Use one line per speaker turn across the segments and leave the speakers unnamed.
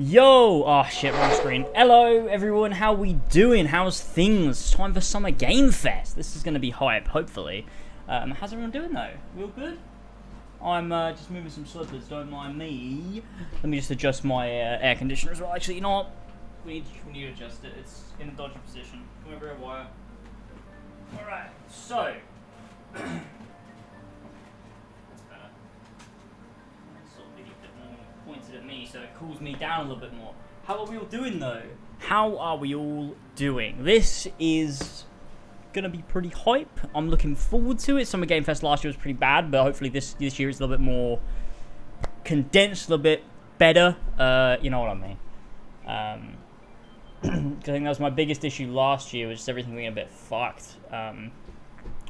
Yo! Oh shit, wrong screen. Hello everyone, how we doing? How's things? It's time for Summer Game Fest. This is going to be hype, hopefully. How's everyone doing though? Real good? I'm just moving some slippers, don't mind me. Let me just adjust my air conditioner as well. Actually, you know what? We need to adjust it. It's in a dodgy position. Come over here, wire. Alright, so. That's better. It's sort of maybe a bit more pointed at me, so it cools me down a little bit more. How are we all doing though? How are we all doing? This is gonna be pretty hype. I'm looking forward to it. Summer Game Fest last year was pretty bad, but hopefully this year is a little bit more condensed, a little bit better. You know what I mean. I think that was my biggest issue last year, was just everything being a bit fucked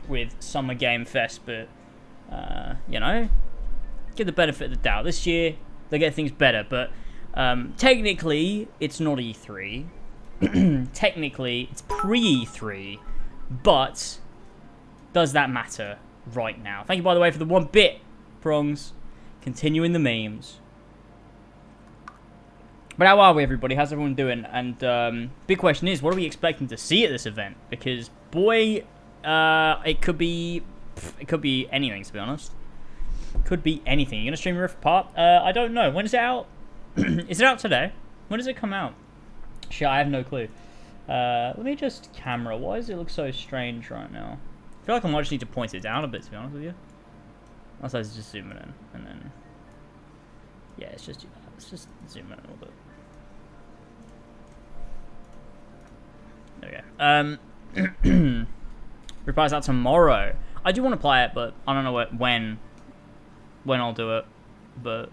with Summer Game Fest. But you know, give the benefit of the doubt. This year they get things better, but technically it's not E3. Technically it's pre-E3. But does that matter right now? Thank you, by the way, for the 1 bit, Prongs. Continuing the memes. But how are we, everybody? How's everyone doing? And big question is, what are we expecting to see at this event? Because, boy, it could be anything, to be honest. Could be anything. You're going to stream Rift Apart? I don't know. When is it out? Is it out today? When does it come out? Shit, I have no clue. Let me just camera. Why does it look so strange right now? I feel like I might just need to point it down a bit, to be honest with you. Unless I just zoom it in, and then yeah, let's just zoom in a little bit. There we go. Replies out tomorrow. I do want to play it, but I don't know when I'll do it. But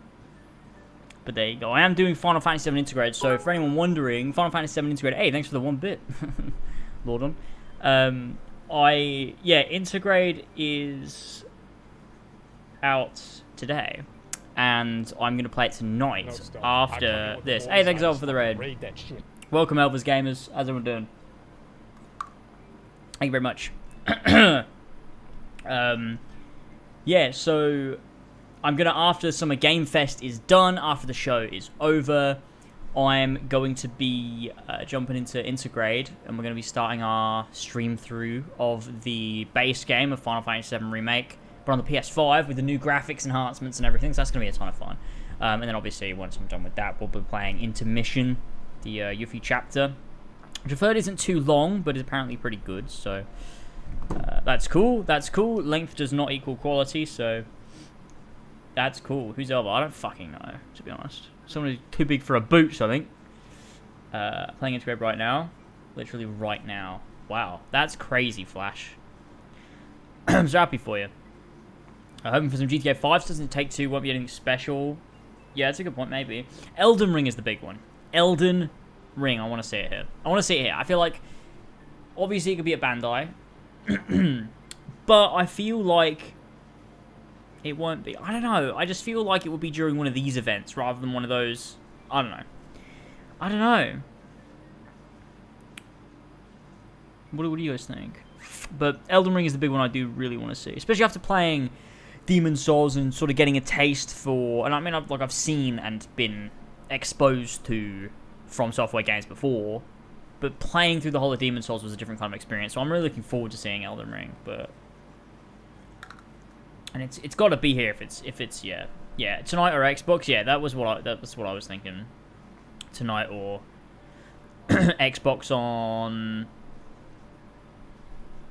there you go. I am doing Final Fantasy VII Integrate, so for anyone wondering, Final Fantasy VII Integrate, hey, thanks for the 1 bit. Lord on. Integrate is out today, and I'm going to play it tonight after this. Hey, thanks Elva for the raid. Welcome, Elva's Gamers. How's everyone doing? Thank you very much. Yeah, so I'm going to, after Summer Game Fest is done, after the show is over, I'm going to be jumping into Intergrade, and we're going to be starting our stream through of the base game of Final Fantasy VII Remake, but on the PS5 with the new graphics enhancements and everything, so that's going to be a ton of fun. And then obviously, once I'm done with that, we'll be playing Intermission, the Yuffie chapter, which I've heard isn't too long, but is apparently pretty good, so that's cool. That's cool. Length does not equal quality, so that's cool. Who's Elva? I don't fucking know, to be honest. Someone who's too big for a boots, I think. Playing Integrate right now. Literally right now. Wow. That's crazy, Flash. I'm so happy for you. Hoping for some GTA 5s. Doesn't take two. Won't be anything special. Yeah, that's a good point, maybe. Elden Ring is the big one. Elden Ring. I want to see it here. I feel like, obviously, it could be at Bandai. But I feel like it won't be. I don't know. I just feel like it will be during one of these events rather than one of those. I don't know. What do you guys think? But Elden Ring is the big one I do really want to see, especially after playing Demon's Souls and sort of getting a taste for. And I mean, I've seen and been exposed to From Software games before, but playing through the whole of Demon's Souls was a different kind of experience. So I'm really looking forward to seeing Elden Ring, but. And it's got to be here if it's yeah tonight or Xbox. Yeah, that's what I was thinking. Tonight or Xbox on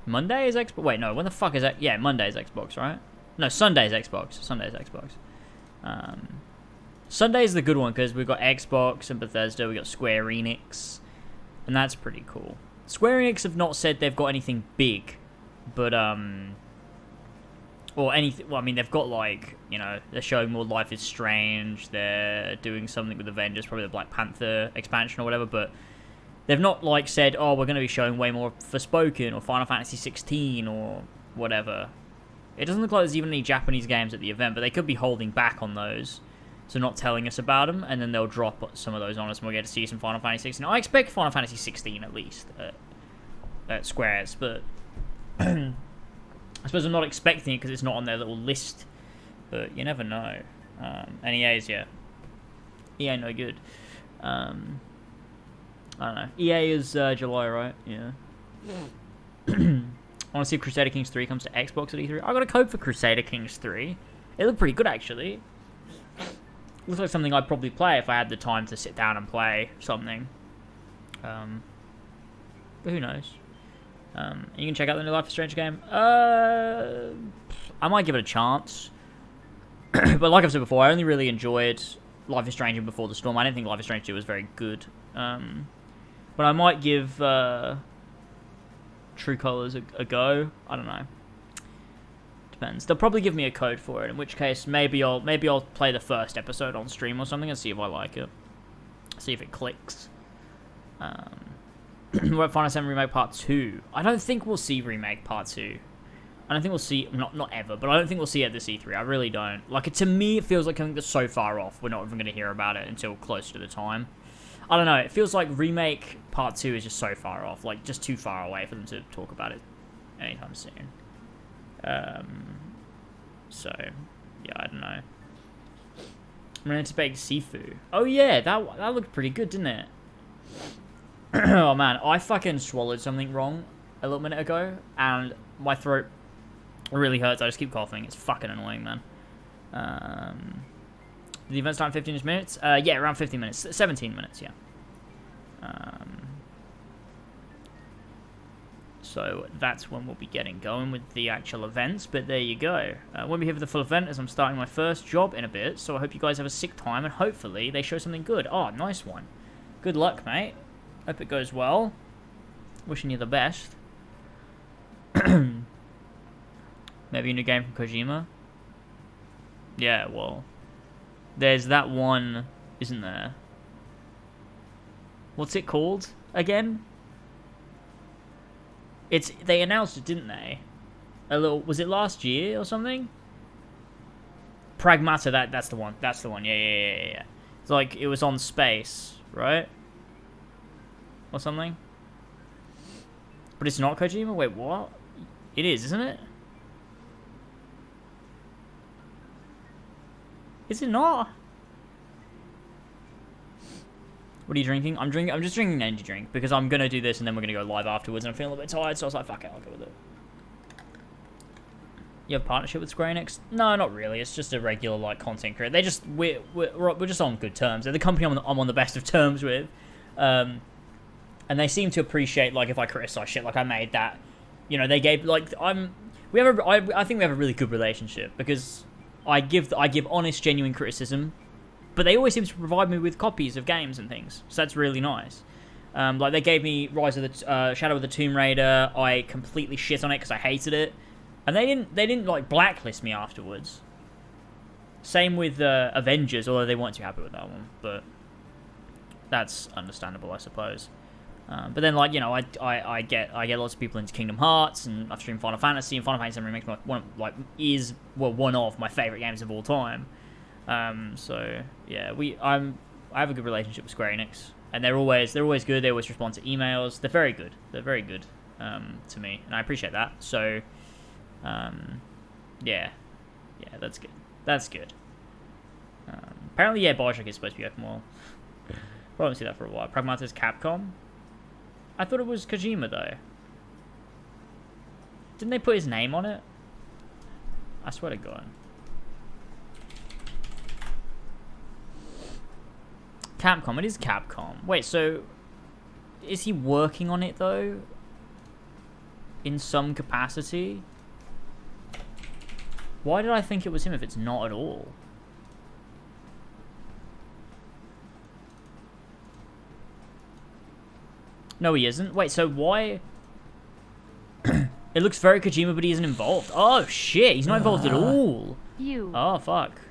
Monday is Xbox. Wait, no, when the fuck is that? Yeah, Monday is Xbox, right? No, Sunday's Xbox. Sunday's the good one because we've got Xbox and Bethesda. We got Square Enix, and that's pretty cool. Square Enix have not said they've got anything big, but or anything. Well, I mean, they've got, like, you know, they're showing more Life is Strange. They're doing something with Avengers, probably the Black Panther expansion or whatever. But they've not, like, said, oh, we're going to be showing way more Forspoken or Final Fantasy 16 or whatever. It doesn't look like there's even any Japanese games at the event, but they could be holding back on those, so not telling us about them, and then they'll drop some of those on us, and we'll get to see some Final Fantasy 16. I expect Final Fantasy 16 at least at Squares, but I suppose I'm not expecting it because it's not on their little list, but you never know. And EA's, yeah. EA no good. I don't know. EA is July, right? Yeah. I want to see if Crusader Kings 3 comes to Xbox at E3. I got a code for Crusader Kings 3. It looked pretty good, actually. Looks like something I'd probably play if I had the time to sit down and play something. But who knows? You can check out the new Life is Strange game. I might give it a chance. But like I've said before, I only really enjoyed Life is Strange and Before the Storm. I didn't think Life is Strange 2 was very good. But I might give True Colors a go. I don't know. Depends. They'll probably give me a code for it, in which case maybe I'll play the first episode on stream or something and see if I like it. See if it clicks. We're at Final 7 Remake Part 2. I don't think we'll see Remake Part 2. I don't think we'll see, not ever, but I don't think we'll see it at this E3. I really don't. Like, to me, it feels like something that's so far off, we're not even going to hear about it until close to the time. I don't know, it feels like Remake Part 2 is just so far off, like, just too far away for them to talk about it anytime soon. So, yeah, I don't know. I'm anticipating Sifu. Oh, yeah, that looked pretty good, didn't it? Oh, man, I fucking swallowed something wrong a little minute ago, and my throat really hurts. I just keep coughing. It's fucking annoying, man. The event's time 15 minutes? Yeah, around 15 minutes. 17 minutes, yeah. So that's when we'll be getting going with the actual events, but there you go. Won't be here for the full event as I'm starting my first job in a bit, so I hope you guys have a sick time, and hopefully they show something good. Oh, nice one. Good luck, mate. Hope it goes well. Wishing you the best. Maybe a new game from Kojima? Yeah, well... There's that one, isn't there? What's it called again? They announced it, didn't they? Was it last year or something? Pragmata, that's the one. That's the one. Yeah. It's like it was on space, right? Or something. But it's not Kojima? Wait, what? It is, isn't it? Is it not? What are you drinking? I'm just drinking an energy drink because I'm gonna do this and then we're gonna go live afterwards and I'm feeling a bit tired, so I was like, fuck it, I'll go with it. You have a partnership with Square Enix? No, not really. It's just a regular like content creator. We're just on good terms. They're the company I'm on the best of terms with, and they seem to appreciate like if I criticize shit like I made that. You know, they gave like I think we have a really good relationship because I give honest, genuine criticism, but they always seem to provide me with copies of games and things, so that's really nice. Like they gave me Shadow of the Tomb Raider. I completely shit on it because I hated it, and they didn't like blacklist me afterwards. Same with Avengers, although they weren't too happy with that one, but that's understandable, I suppose. But then, like, you know, I get lots of people into Kingdom Hearts, and I've streamed Final Fantasy, and Final Fantasy Remake is one of my favorite games of all time. So yeah, I have a good relationship with Square Enix, and they're always good. They always respond to emails. They're very good. They're very good to me, and I appreciate that. So yeah, that's good. That's good. Apparently, yeah, Bioshock is supposed to be open world. Probably haven't seen that for a while. Pragmata's Capcom. I thought it was Kojima, though. Didn't they put his name on it? I swear to God. Capcom. It is Capcom. Wait, so... is he working on it, though? In some capacity? Why did I think it was him if it's not at all? No, he isn't. Wait, so why... It looks very Kojima, but he isn't involved. Oh, shit. He's not involved at all. Oh, fuck.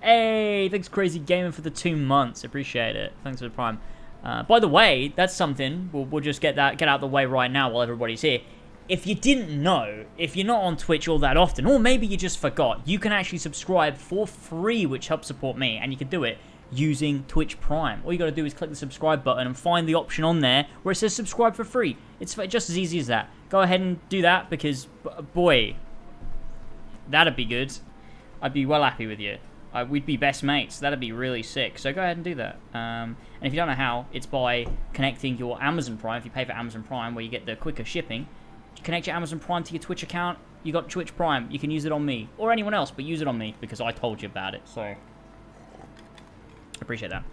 Hey, thanks Crazy Gamer for the 2 months. Appreciate it. Thanks for the Prime. By the way, that's something. We'll just get out the way right now while everybody's here. If you didn't know, if you're not on Twitch all that often, or maybe you just forgot, you can actually subscribe for free, which helps support me, and you can do it using Twitch Prime. All you gotta do is click the subscribe button and find the option on there where it says subscribe for free. It's just as easy as that. Go ahead and do that because, boy, that'd be good. I'd be well happy with you. we'd be best mates. That'd be really sick. So go ahead and do that. And if you don't know how, it's by connecting your Amazon Prime. If you pay for Amazon Prime, where you get the quicker shipping, you connect your Amazon Prime to your Twitch account. You got Twitch Prime. You can use it on me or anyone else, but use it on me because I told you about it. So appreciate that.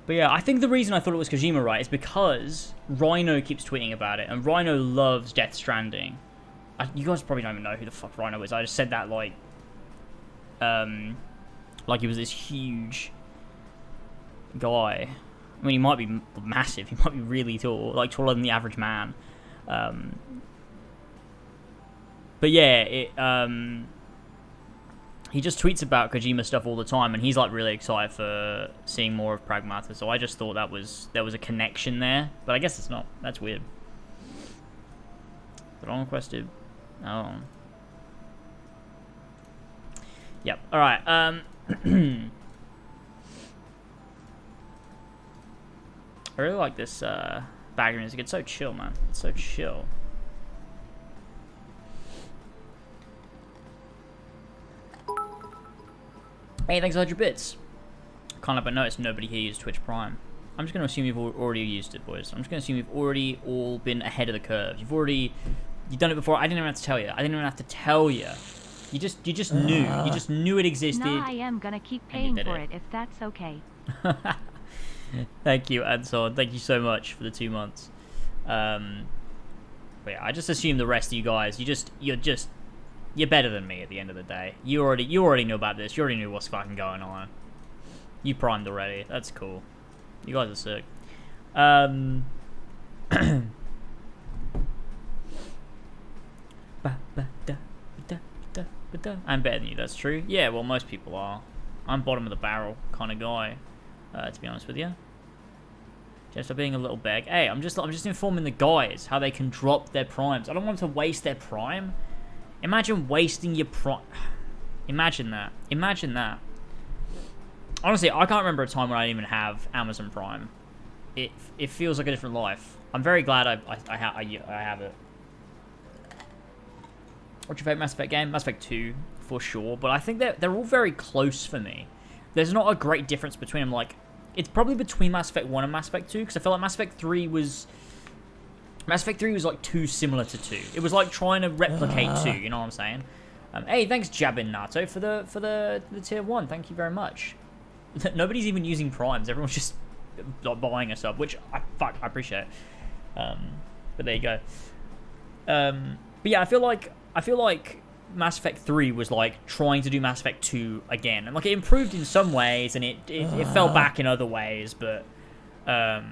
But yeah, I think the reason I thought it was Kojima, right, is because Rhino keeps tweeting about it, and Rhino loves Death Stranding. You guys probably don't even know who the fuck Rhino is. I just said that like he was this huge guy. I mean, he might be massive. He might be really tall, like taller than the average man. But yeah, he just tweets about Kojima stuff all the time, and he's like really excited for seeing more of Pragmata. So I just thought there was a connection there, but I guess it's not. That's weird. The long quested. Oh. Yep. All right. I really like this background music. It's so chill, man. It's so chill. Hey, thanks for 100 bits. Can't help but notice nobody here used Twitch Prime. I'm just going to assume you've already used it, boys. I'm just going to assume you've already all been ahead of the curve. You've done it before. I didn't even have to tell you. I didn't even have to tell you. You just knew. You just knew it existed.
Nah, I am going to keep paying for it if that's okay.
Thank you, Anson. Thank you so much for the 2 months. But yeah, I just assume the rest of you guys, you're better than me at the end of the day. You already knew about this. You already knew what's fucking going on. You primed already. That's cool. You guys are sick. I'm better than you, that's true. Yeah, well, most people are. I'm bottom of the barrel kind of guy, to be honest with you. Just for being a little beg. Hey, I'm just informing the guys how they can drop their primes. I don't want them to waste their prime. Imagine wasting your prime. Imagine that. Imagine that. Honestly, I can't remember a time when I didn't even have Amazon Prime. It feels like a different life. I'm very glad I have it. What's your favourite Mass Effect game? Mass Effect 2, for sure. But I think they're all very close for me. There's not a great difference between them. Like, it's probably between Mass Effect 1 and Mass Effect 2, because I feel like Mass Effect 3 was like too similar to 2. It was like trying to replicate 2, you know what I'm saying? Hey, thanks Jabin Nato for the tier 1. Thank you very much. Nobody's even using primes. Everyone's just buying a sub, which I appreciate. But there you go. But yeah, I feel like Mass Effect 3 was like trying to do Mass Effect 2 again, and like it improved in some ways, and it fell back in other ways, but I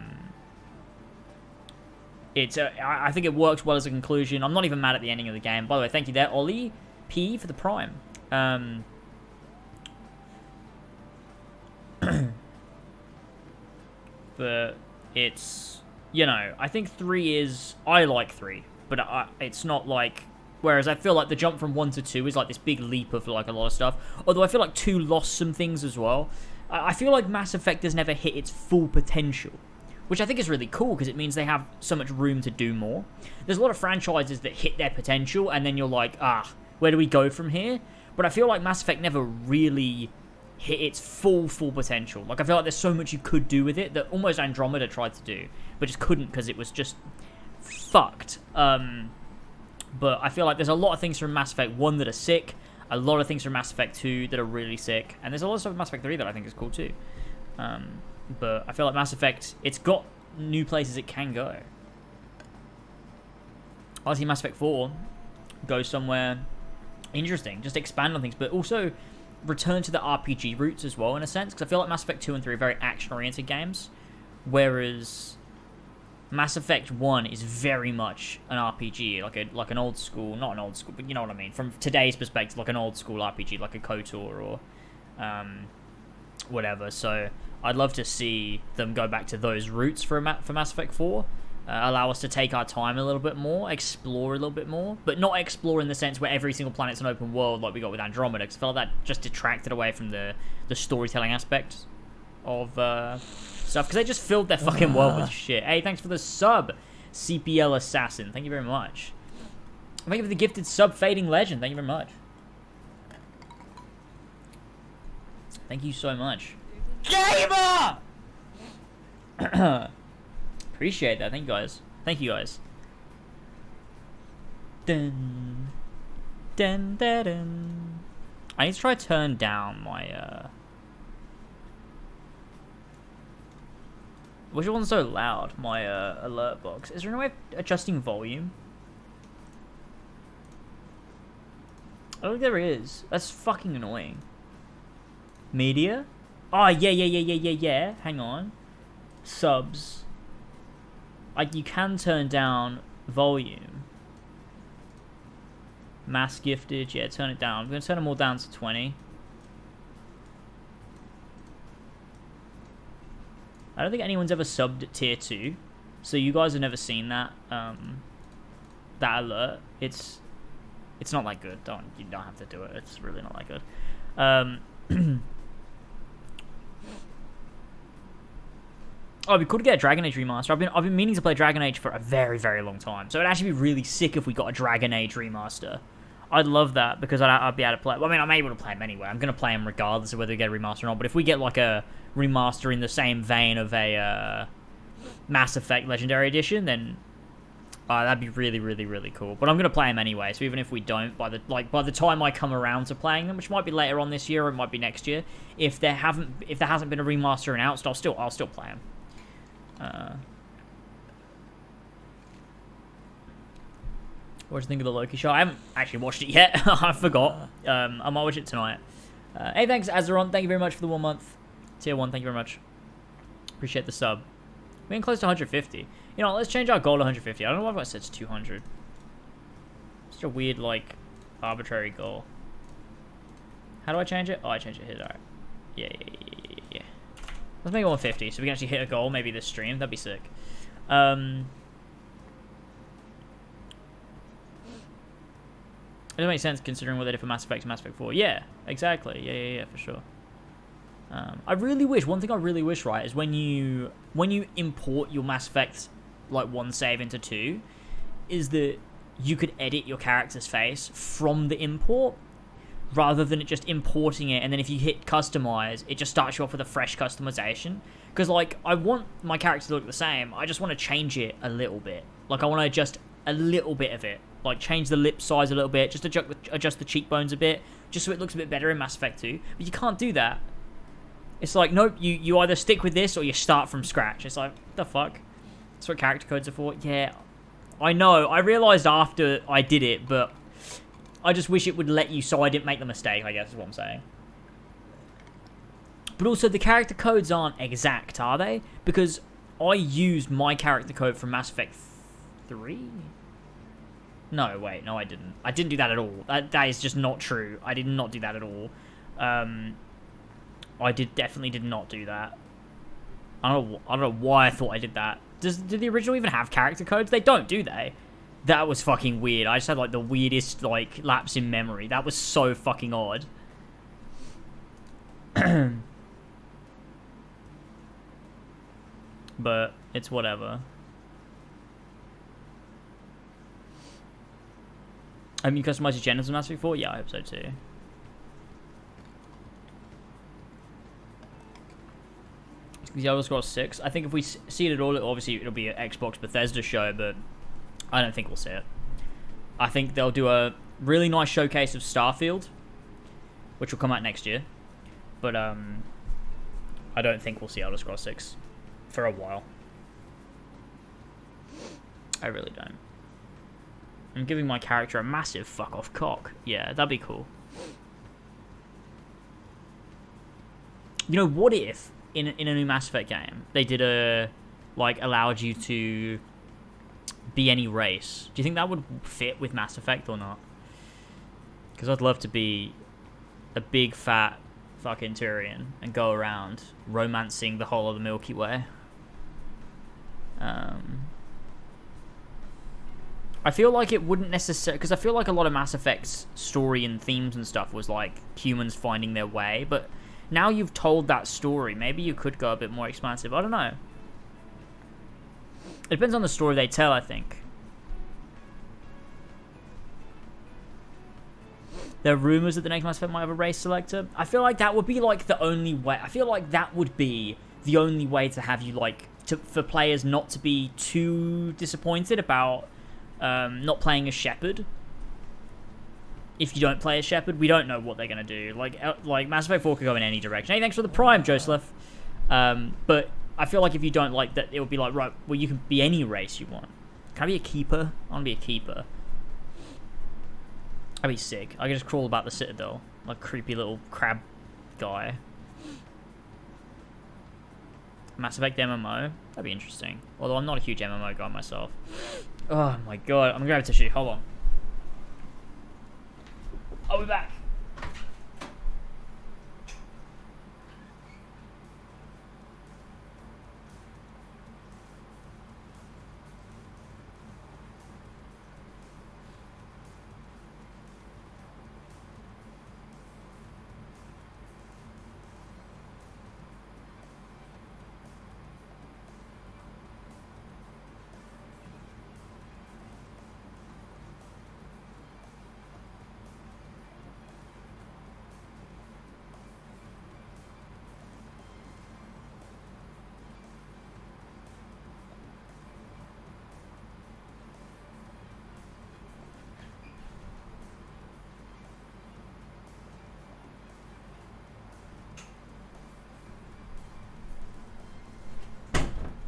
think it works well as a conclusion. I'm not even mad at the ending of the game. By the way, thank you there, Ollie P for the Prime. But it's, you know, I think 3 is, I like 3, but it's not like, whereas I feel like the jump from 1 to 2 is like this big leap of like a lot of stuff, although I feel like 2 lost some things as well. I feel like Mass Effect has never hit its full potential, which I think is really cool because it means they have so much room to do more. There's a lot of franchises that hit their potential and then you're like, where do we go from here? But I feel like Mass Effect never really hit its full potential. Like, I feel like there's so much you could do with it that almost Andromeda tried to do, but just couldn't because it was just fucked. But I feel like there's a lot of things from Mass Effect 1 that are sick, a lot of things from Mass Effect 2 that are really sick, and there's a lot of stuff in Mass Effect 3 that I think is cool too. But I feel like Mass Effect, it's got new places it can go. I see Mass Effect 4 go somewhere interesting, just expand on things, but also return to the RPG roots as well, in a sense, because I feel like Mass Effect 2 and 3 are very action-oriented games, whereas Mass Effect 1 is very much an RPG, like an old school, not an old school, but you know what I mean, from today's perspective, like an old school RPG, like a KOTOR or whatever. So I'd love to see them go back to those roots for Mass Effect 4, allow us to take our time a little bit more, explore a little bit more, but not explore in the sense where every single planet's an open world like we got with Andromeda, because I felt that just detracted away from the storytelling aspect of stuff, because they just filled their fucking world with shit. Hey, thanks for the sub, CPL Assassin. Thank you very much. Thank you for the gifted sub, Fading Legend. Thank you very much. Thank you so much. Gamer! Appreciate that. Thank you guys. Thank you guys. Dun, dun, dun, dun. I need to try to turn down my which one's so loud? My alert box. Is there no way of adjusting volume? I don't think there is. That's fucking annoying. Media? Oh, yeah. Hang on. Subs. You can turn down volume. Mass gifted. Yeah, turn it down. I'm going to turn them all down to 20. I don't think anyone's ever subbed at tier 2. So you guys have never seen that that alert. It's not that good. You don't have to do it. It's really not that good. Oh, we could get a Dragon Age remaster. I've been meaning to play Dragon Age for a very, very long time. So it'd actually be really sick if we got a Dragon Age remaster. I'd love that because I'd be able to play. Well, I mean, I'm able to play them anyway. I'm going to play them regardless of whether we get a remaster or not. But if we get like a remaster in the same vein of a Mass Effect Legendary Edition, then that'd be really, really, really cool. But I'm going to play them anyway. So even if we don't, by the time I come around to playing them, which might be later on this year or it might be next year, if there hasn't been a remaster announced, I'll still play them. What do you think of the Loki show? I haven't actually watched it yet. I forgot. I might watch it tonight. Hey, thanks, Azeron. Thank you very much for the 1 month. Tier 1, thank you very much. Appreciate the sub. We're getting close to 150. You know, let's change our goal to 150. I don't know why I said it's 200. Such a weird, like, arbitrary goal. How do I change it? Oh, I change it here. Alright. Yeah. Let's make it 150 so we can actually hit a goal maybe this stream. That'd be sick. It doesn't make sense considering what they did for Mass Effect and Mass Effect 4. Yeah, exactly. Yeah, for sure. I really wish, one thing I really wish, right, is when you import your Mass Effect, like, 1 save into 2, is that you could edit your character's face from the import, rather than it just importing it, and then if you hit customize, it just starts you off with a fresh customization. Because, like, I want my character to look the same, I just want to change it a little bit. Like, I want to adjust a little bit of it. Like, change the lip size a little bit, just adjust the cheekbones a bit, just so it looks a bit better in Mass Effect 2. But you can't do that. It's like, nope, you either stick with this or you start from scratch. It's like, what the fuck? That's what character codes are for. Yeah, I know. I realised after I did it, but I just wish it would let you so I didn't make the mistake, I guess is what I'm saying. But also, the character codes aren't exact, are they? Because I used my character code from Mass Effect 3? No, wait, no I didn't. I didn't do that at all. That is just not true. I did not do that at all. I definitely did not do that. I don't know why I thought I did that. Did the original even have character codes? They don't, do they? That was fucking weird. I just had, like, the weirdest, like, lapse in memory. That was so fucking odd. But it's whatever. You customize your genders in Mass Effect 4? Yeah, I hope so too. The Elder Scrolls 6. I think if we see it at all, obviously it'll be an Xbox Bethesda show, but I don't think we'll see it. I think they'll do a really nice showcase of Starfield, which will come out next year. But I don't think we'll see Elder Scrolls 6 for a while. I really don't. I'm giving my character a massive fuck-off cock. Yeah, that'd be cool. You know, what if in a new Mass Effect game they did allowed you to be any race? Do you think that would fit with Mass Effect or not? Because I'd love to be a big fat fucking Turian and go around romancing the whole of the Milky Way. I feel like it wouldn't necessarily... Because I feel like a lot of Mass Effect's story and themes and stuff was, like, humans finding their way. But now you've told that story, maybe you could go a bit more expansive. I don't know. It depends on the story they tell, I think. There are rumors that the next Mass Effect might have a race selector. I feel like that would be like the only way. I feel like that would be the only way to have you like for players not to be too disappointed about not playing as Shepard. If you don't play as Shepard, we don't know what they're gonna do. Like Mass Effect 4 could go in any direction. Hey, thanks for the Prime, Joseph. But I feel like if you don't like that, it would be like, right, well, you can be any race you want. Can I be a keeper? I want to be a keeper. That'd be sick. I could just crawl about the Citadel, like creepy little crab guy. Mass Effect MMO? That'd be interesting. Although I'm not a huge MMO guy myself. Oh my god, I'm gonna grab a tissue. Hold on. I'll be back.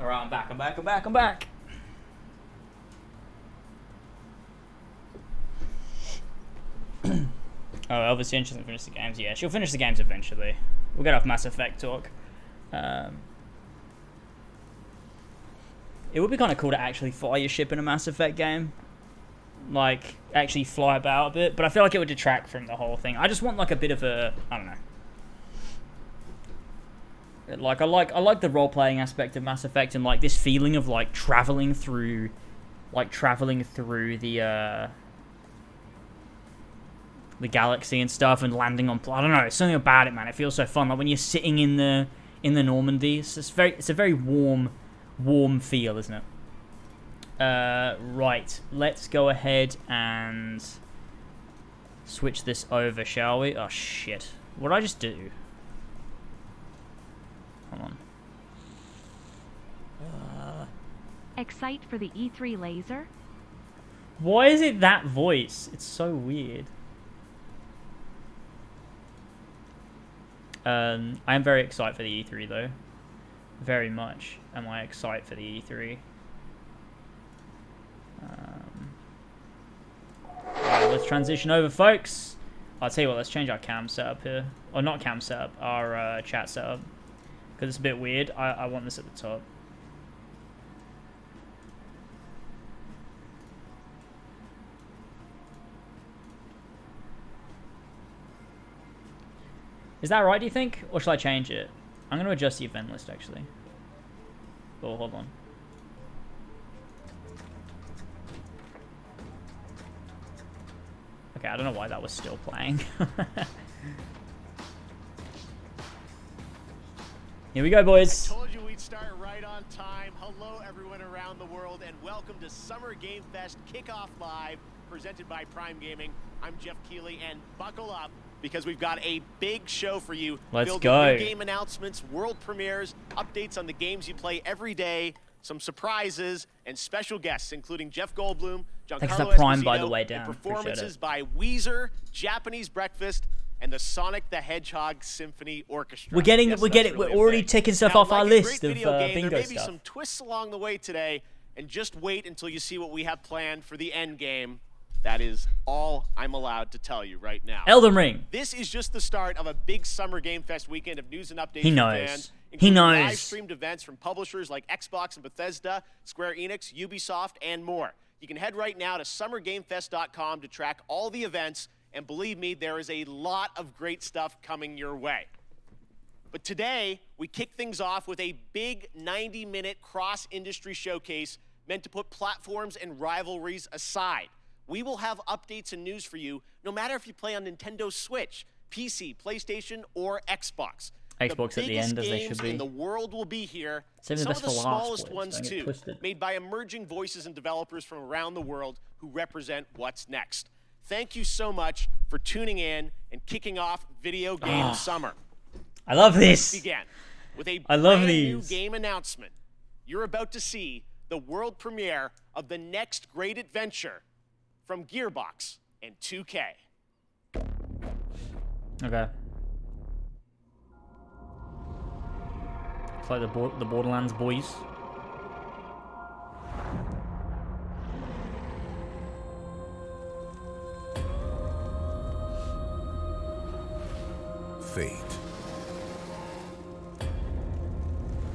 Alright, I'm back. Oh, obviously she doesn't finish the games. Yeah, she'll finish the games eventually. We'll get off Mass Effect talk. It would be kind of cool to actually fly your ship in a Mass Effect game. Like, actually fly about a bit. But I feel like it would detract from the whole thing. I just want like a bit of a, I don't know. Like I like the role playing aspect of Mass Effect and like this feeling of like traveling through the galaxy and stuff and landing on. I don't know. It's something about it, man. It feels so fun. Like when you're sitting in the Normandy. It's a very warm feel, isn't it? Right. Let's go ahead and switch this over, shall we? Oh shit! What did I just do? Hold on.
Excite for the E3 laser?
Why is it that voice? It's so weird. I am very excited for the E3 though. Very much am I excited for the E3. Alright, let's transition over, folks. I'll tell you what, let's change our cam setup here. Or not cam setup, our chat setup. Because it's a bit weird. I want this at the top. Is that right, do you think? Or should I change it? I'm going to adjust the event list, actually. Oh, hold on. Okay, I don't know why that was still playing. Here we go, boys.
I told you we'd start right on time. Hello, everyone around the world, and welcome to Summer Game Fest Kickoff Live, presented by Prime Gaming. I'm Jeff Keighley, and buckle up, because we've got a big show for you.
Let's go.
New game announcements, world premieres, updates on the games you play every day, some surprises, and special guests, including Jeff Goldblum, Giancarlo
Prime, by the
Esposito,
way, Dan.
and performances by Weezer, Japanese Breakfast, and the Sonic the Hedgehog Symphony Orchestra.
We're already taking stuff
Now,
off our
like
list of
bingo
bingo
there may be
stuff.
some twists along the way today, and just wait until you see what we have planned for the end game. That is all I'm allowed to tell you right now.
Elden Ring.
This is just the start of a big Summer Game Fest weekend of news and updates
He
for
knows.
fans.
He knows.
Live-streamed events from publishers like Xbox and Bethesda, Square Enix, Ubisoft, and more. You can head right now to summergamefest.com to track all the events, and believe me, there is a lot of great stuff coming your way. But today, we kick things off with a big 90-minute cross-industry showcase meant to put platforms and rivalries aside. We will have updates and news for you, no matter if you play on Nintendo Switch, PC, PlayStation, or Xbox.
Xbox at the end, as they should
biggest games
be.
in the world will be here.
Save the
Some
best
of the
for last,
smallest
boys.
ones
Don't get
too,
twisted.
made by emerging voices and developers from around the world who represent what's next. thank you so much for tuning in and kicking off Video Game Summer.
I love this.
Began with a
I love
brand new
these.
game announcement. You're about to see the world premiere of the next great adventure from Gearbox and 2K.
Okay. It's like the Borderlands boys.
Fate.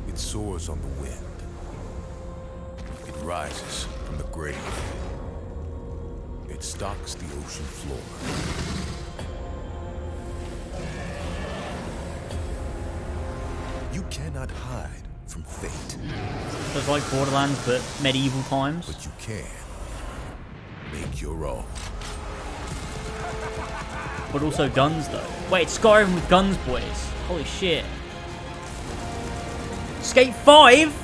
It soars on the wind. It rises from the grave. It stalks the ocean floor. You cannot hide from fate,
So it's like Borderlands, but medieval times.
but you can make your own.
But also guns, though. Wait, it's Skyrim with guns, boys. Holy shit. Skate 5?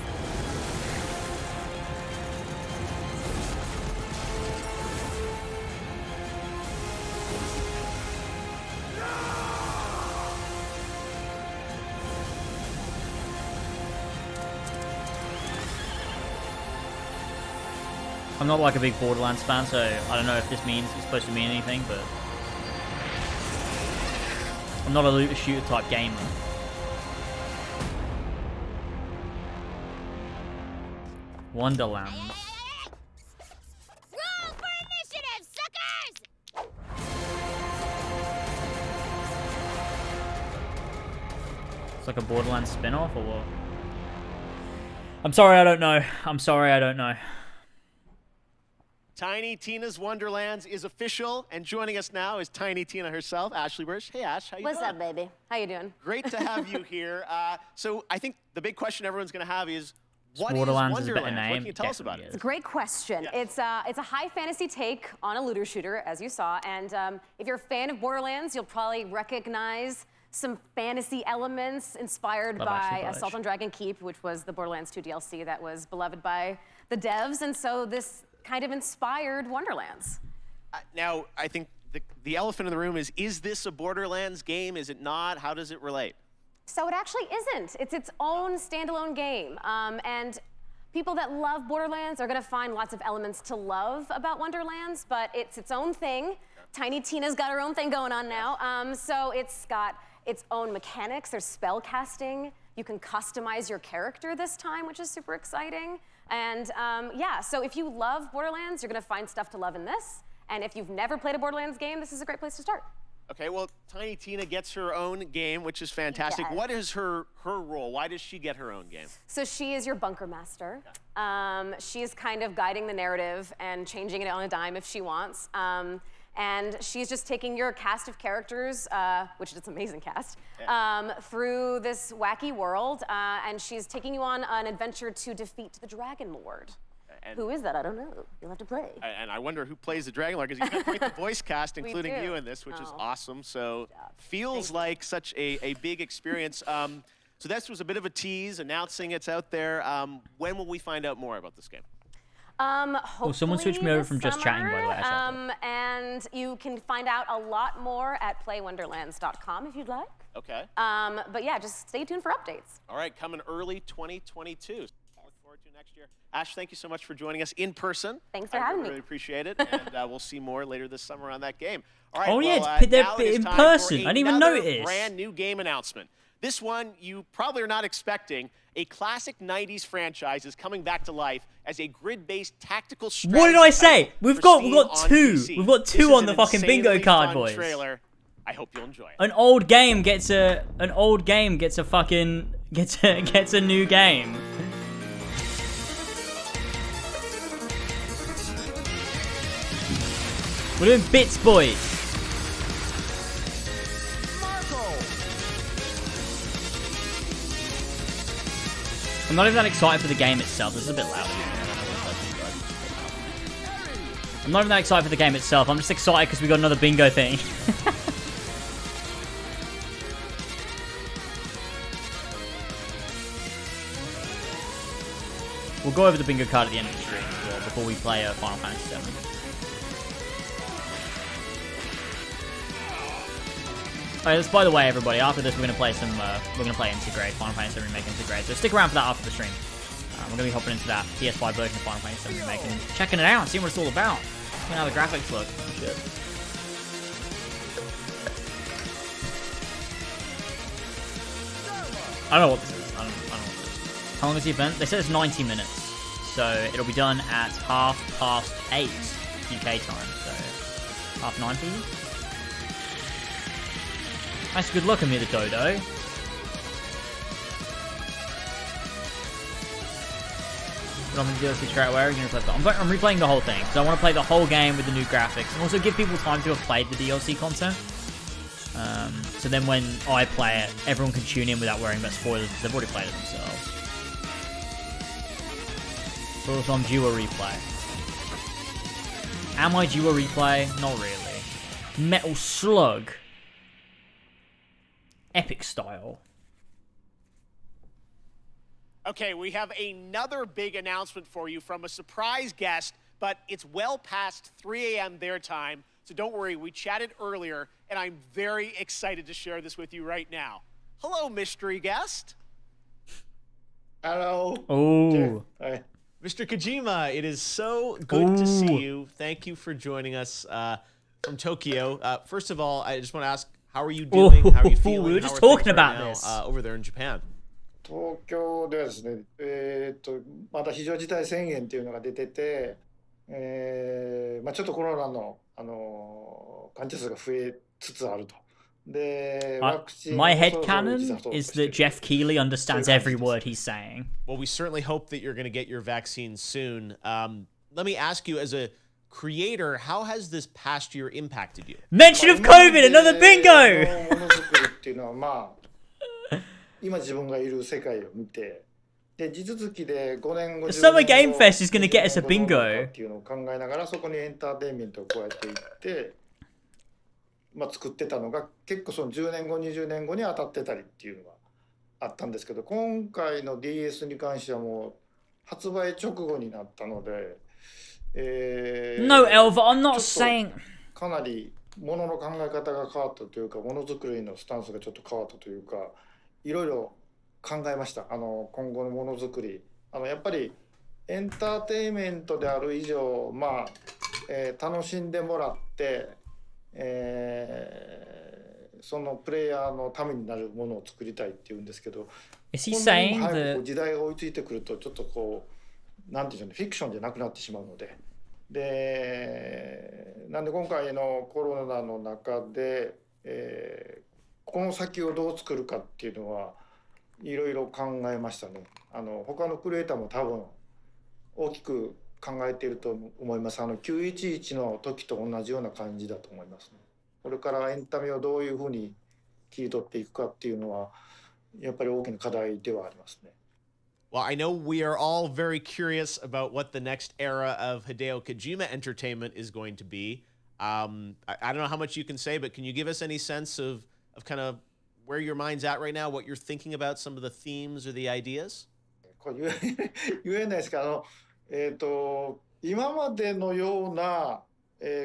I'm not like a big Borderlands fan, so I don't know if this means it's supposed to mean anything, but I'm not a looter shooter type gamer. Wonderland.
Roll for initiative, suckers!
It's like a Borderlands spin-off or what? I'm sorry, I don't know. I'm sorry, I don't know.
Tiny Tina's Wonderlands is official, and joining us now is Tiny Tina herself, Ashley Birch. Hey, Ash, how you
What's
doing?
up, baby? How you doing?
Great to have you here. So I think the big question everyone's going to have is, what is
Borderlands is a better
Wonderlands? What
name.
can you tell us about
Definitely
it?
is.
It's a great question.
Yeah.
It's a high fantasy take on a looter shooter, as you saw. And if you're a fan of Borderlands, you'll probably recognize some fantasy elements inspired
Love Ashley
by
Birch.
Assault on Dragon Keep, which was the Borderlands 2 DLC that was beloved by the devs. And so this kind of inspired Wonderlands.
Now, I think the elephant in the room is this a Borderlands game? Is it not? How does it relate?
So it actually isn't. It's its own standalone game. And people that love Borderlands are gonna find lots of elements to love about Wonderlands, but it's its own thing. Tiny Tina's got her own thing going on now. So it's got its own mechanics. There's spell casting. You can customize your character this time, which is super exciting. And yeah, so if you love Borderlands, you're gonna find stuff to love in this. And if you've never played a Borderlands game, this is a great place to start.
Okay, well, Tiny Tina gets her own game, which is fantastic.
Yes.
What is her role? Why does she get her own game?
So she is your bunker master. She's kind of guiding the narrative and changing it on a dime if she wants. And she's just taking your cast of characters, which is an amazing cast, through this wacky world. And she's taking you on an adventure to defeat the Dragon Lord.
And,
Who is that? I don't know. You'll have to play.
and I wonder who plays the Dragon Lord, because you've got quite the voice cast, including
do.
you in this, which is
Oh.
awesome. So
job.
feels like such a big experience. So this was a bit of a tease, announcing it's out there. When will we find out more about this game?
Hopefully
someone switched me over
this
from just chatting, by the way,
summer. And you can find out a lot more at playwonderlands.com if you'd like.
Okay.
But yeah, just stay tuned for updates.
All right, coming early 2022. Look forward to next year. Ash, thank you so much for joining us in person.
Thanks for
I
having me.
really appreciate it, and we'll see more later this summer on that game. All right,
Oh, yeah,
well,
it's- they're
now it is
in
time
person.
for
I didn't even
another
notice.
brand new game announcement. This one you probably are not expecting. A classic 90s franchise is coming back to life as a grid-based tactical strategy.
What did I say?
title
We've
for
got
Steam
two.
on PC.
We've got two
This is
on
an
the fucking bingo
insanely
card,
fun
boys.
Trailer. I hope you'll enjoy it.
An old game gets a fucking gets a new game. We're doing bits, boys. I'm not even that excited for the game itself. This is a bit loud. I'm not even that excited for the game itself. I'm just excited because we got another bingo thing. We'll go over the bingo card at the end of the stream as well, before we play Final Fantasy VII. Alright, by the way, everybody, after this, we're gonna play Intergrade, Final Fantasy VII Remake Intergrade. So stick around for that after the stream. We're gonna be hopping into that PS5 version of Final Fantasy VII Remake and checking it out, seeing what it's all about, seeing how the graphics look. Shit. I don't know what this is. I don't know what this is. How long is the event? They said it's 90 minutes, so it'll be done at 8:30 UK time, so 9:30 for you. Nice, good luck, Amir the Dodo. What I'm going to do is straight away. Are you going to play? I'm replaying the whole thing because I want to play the whole game with the new graphics and also give people time to have played the DLC content. So then when I play it, everyone can tune in without worrying about spoilers because they've already played it themselves. So I'm due a replay. Am I due a replay? Not really. Metal Slug. Epic style.
Okay, we have another big announcement for you from a surprise guest, but it's well past 3 a.m. their time, so don't worry, we chatted earlier, and I'm very excited to share this with you right now. Hello, mystery guest.
Hello.
Oh.
Hi.
Mr. Kojima, it is so good to see you. Thank you for joining us from Tokyo. First of all, I just want to ask, how are you doing? How are you feeling?
We were just
How are
talking
things
about
right
this.
now, over there in Japan?
東京ではですね、まだ非常事態宣言っていうのが出てて、ちょっとコロナの、患者数が増えつつあると。で、ワクチン
My
をそろそろ打ち出
headcanon
そうと
is
してる
that Jeff Keighley understands every word he's saying.
Well, we certainly hope that you're going to get your vaccine soon. Let me ask you, as a creator, how has this past year impacted you?
Mention of COVID, another bingo!
ものづくりっていうのは今自分がいる世界を見て、で地続きで5年後
The Summer Game Fest is going to get us a
10
bingo.
っていうのを考えながらそこにエンターテインメントを加えていって、作ってたのが結構その10年後20年後に当たってたりっていうのがあったんですけど、今回の DS に関してはもう発売直後になったので、
No, Elva, I'm not
ちょっ
saying...
とかなりものの考え方が変わったというか、ものづくりのスタンスがちょっと変わったというか、いろいろ考えました。今後のものづくり、やっぱりエンターテインメントである以上、楽しんでもらって、そのプレイヤーのためになるものを作りたいっていうんですけど、
Is he
こんなに
saying
早くこ
that...
う時代が追いついてくるとちょっとこうなんていうんでしょうね、フィクションじゃなくなってしまうので、なんで今回のコロナの中で、この先をどう作るかっていうのはいろいろ考えましたね。他のクリエイターも多分大きく考えていると思います。911の時と同じような感じだと思いますね。これからエンタメをどういうふうに切り取っていくかっていうのはやっぱり大きな課題ではありますね。
Well, I know we are all very curious about what the next era of Hideo Kojima entertainment is going to be. I don't know how much you can say, but can you give us any sense of kind of where your mind's at right now, what you're thinking about, some of the themes or the ideas?
これ言えないですけど、今までのような、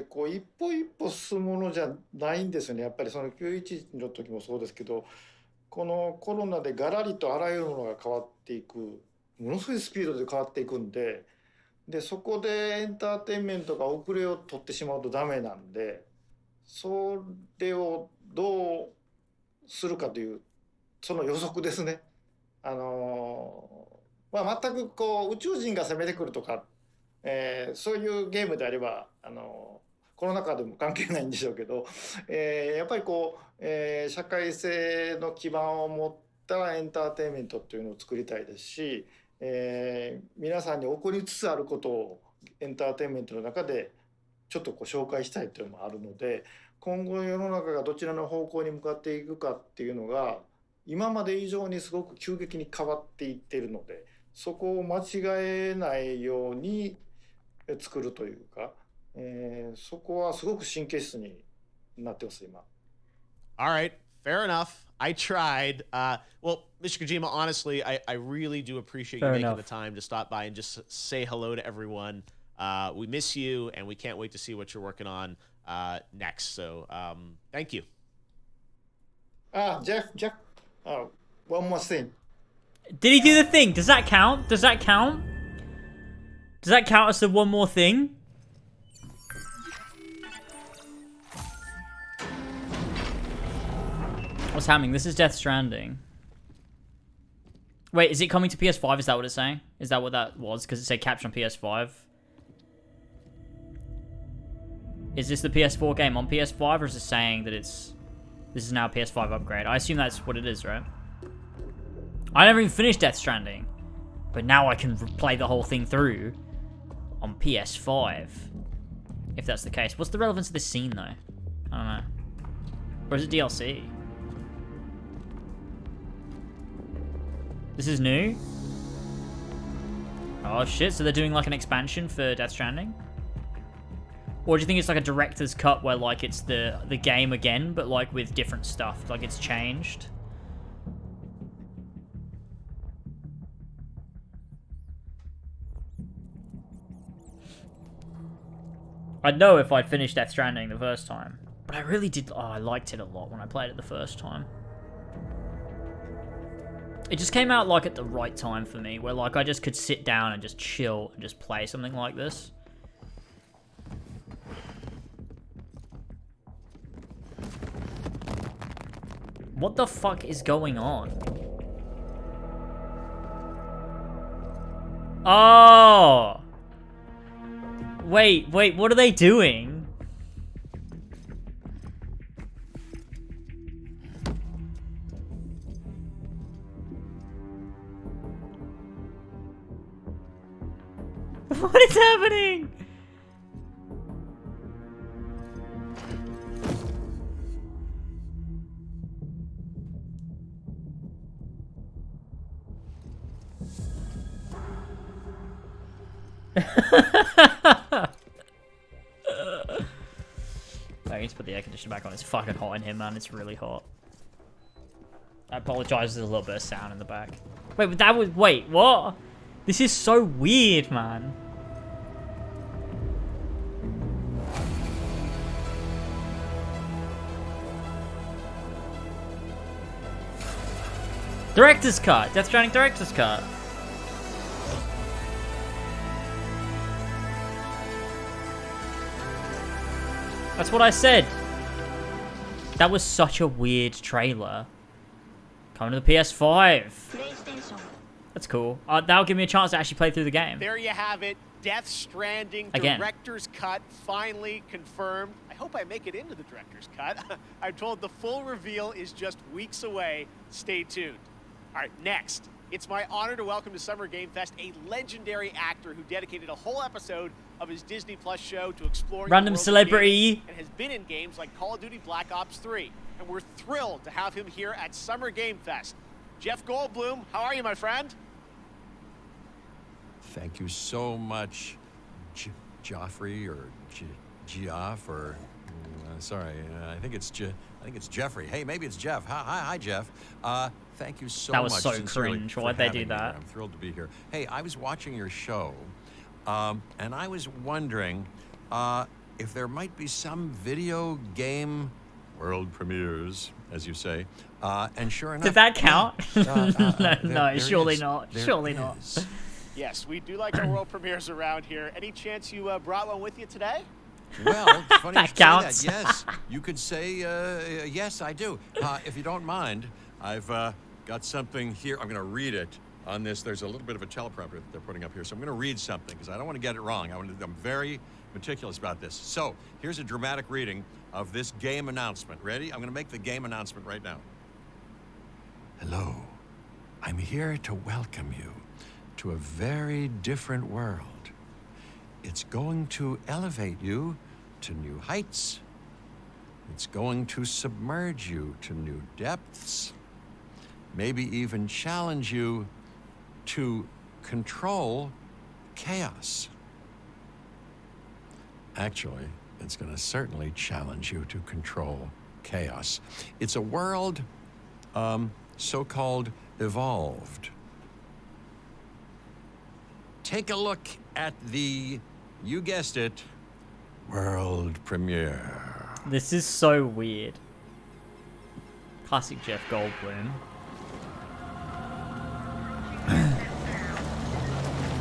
こう一歩一歩進むものじゃないんですよね。やっぱりその911の時もそうですけど、このコロナでガラリとあらゆるものが変わっていく、ものすごいスピードで変わっていくんで、そこでエンターテインメントが遅れを取ってしまうとダメなんで、それをどうするかというその予測ですね。全くこう宇宙人が攻めてくるとか、そういうゲームであればコロナ禍でも関係ないんでしょうけど、やっぱりこう、社会性の基盤を持ったエンターテインメントっていうのを作りたいですし、皆さんに起こりつつあることをエンターテインメントの中でちょっとこう紹介したいというのもあるので、今後世の中がどちらの方向に向かっていくかっていうのが今まで以上にすごく急激に変わっていっているので、そこを間違えないように作るというか、そこはすごく神経質になってます今。
All right, fair enough. I tried. Well, Mr. Kojima, honestly, I really do appreciate you making the time to stop by and just say hello to everyone. We miss you, and we can't wait to see what you're working on next. So, thank you.
Jeff, one more thing.
Did he do the thing? Does that count? Does that count? Does that count as the one more thing? What's happening? This is Death Stranding. Wait, is it coming to PS5? Is that what it's saying? Is that what that was? Because it said capture on PS5. Is this the PS4 game on PS5, or is it saying that this is now a PS5 upgrade? I assume that's what it is, right? I never even finished Death Stranding, but now I can play the whole thing through on PS5. If that's the case. What's the relevance of this scene, though? I don't know. Or is it DLC? This is new? Oh shit, so they're doing like an expansion for Death Stranding? Or do you think it's like a director's cut where like it's the game again, but like with different stuff, like it's changed? I'd know if I'd finished Death Stranding the first time. But I really did, I liked it a lot when I played it the first time. It just came out like at the right time for me, where like I just could sit down and just chill and just play something like this. What the fuck is going on? Oh! Wait, what are they doing? What is happening? I need to put the air conditioner back on. It's fucking hot in here, man. It's really hot. I apologize. There's a little bit of sound in the back. Wait, but that was... Wait, what? This is so weird, man. Director's cut. Death Stranding director's cut. That's what I said. That was such a weird trailer. Coming to the PS5. That's cool. That'll give me a chance to actually play through the game.
There you have it. Death Stranding
Again.
director's cut finally confirmed. I hope I make it into the director's cut. I'm told the full reveal is just weeks away. Stay tuned. All right, next. It's my honor to welcome to Summer Game Fest a legendary actor who dedicated a whole episode of his Disney Plus show to exploring
Random
the world of
celebrity.
gaming and has been in games like Call of Duty Black Ops 3. And we're thrilled to have him here at Summer Game Fest. Jeff Goldblum, how are you, my friend?
Thank you so much, Joffrey or Geoff or sorry, I think it's Jeffrey. Hey, maybe it's Jeff. Hi, Jeff. Thank you so much.
That was so
sincerely
cringe.
for
Why'd they
having
do
me
that?
here. I'm thrilled to be here. Hey, I was watching your show, and I was wondering if there might be some video game world premieres, as you say. And sure enough,
Did that count? No,
there
surely
is.
not.
There
Surely not.
is.
Yes, we do like our world premieres around here. Any chance you brought one with you today?
Well, it's funny
That
you should
counts.
say that. Yes, you could say, yes, I do. If you don't mind, I've got something here. I'm going to read it on this. There's a little bit of a teleprompter that they're putting up here, so I'm going to read something because I don't want to get it wrong. I'm very meticulous about this. So here's a dramatic reading of this game announcement. Ready? I'm going to make the game announcement right now. Hello. I'm here to welcome you to a very different world. It's going to elevate you to new heights. It's going to submerge you to new depths. Maybe even challenge you to control chaos. Actually, it's going to certainly challenge you to control chaos. It's a world, so-called evolved. Take a look at the, you guessed it, world premiere.
This is so weird. Classic Jeff Goldblum.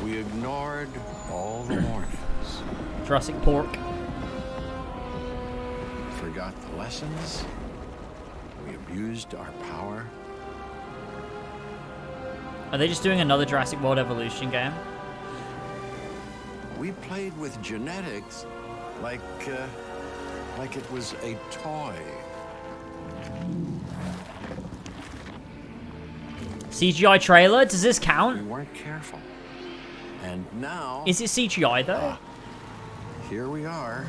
We ignored all the warnings.
Jurassic Pork.
Forgot the lessons. We abused our power.
Are they just doing another Jurassic World Evolution game?
We played with genetics like it was a toy.
CGI trailer? Does this
We
count?
weren't careful. And now,
Is it CGI though?
here we are.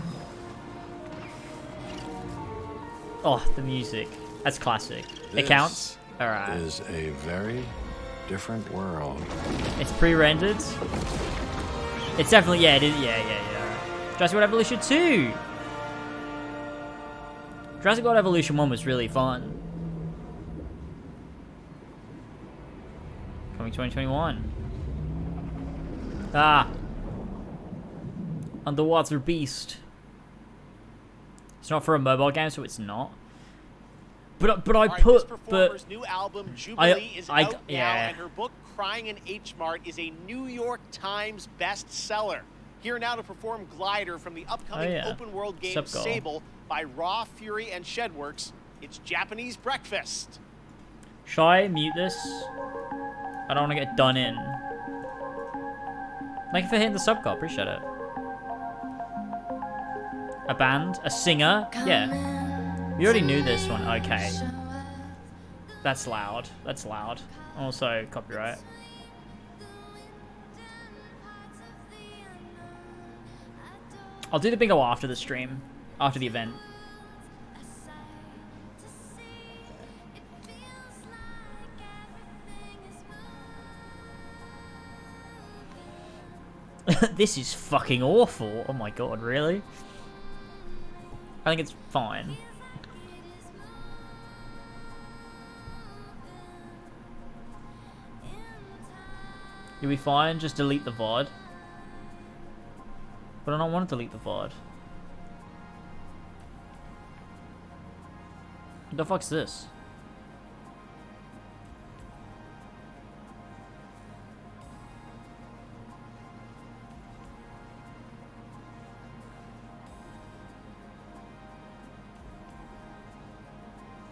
Oh, the music. That's classic. It
This
counts? Alright.
is a very different world.
It's pre-rendered. It's definitely, yeah, it is, yeah. Alright. Jurassic World Evolution 2! Jurassic World Evolution 1 was really fun. Coming 2021. Ah. Underwater Beast. It's not for a mobile game, so it's not. But I
All right,
put
this performer's new album Jubilee is out now,
yeah.
and her book Crying in H Mart is a New York Times bestseller. Here now to perform Glider from the upcoming open world game
Sup, girl?
Sable by Raw Fury and Shedworks. It's Japanese Breakfast.
Should I mute this? I don't want to get done in. Thank you for hitting the sub, God. Appreciate it. A band? A singer? Yeah. We already knew this one. Okay. That's loud. That's loud. Also, copyright. I'll do the bingo after the stream. After the event. This is fucking awful. Oh my god, really? I think it's fine. You'll be fine, just delete the VOD. But I don't want to delete the VOD. What the fuck's this?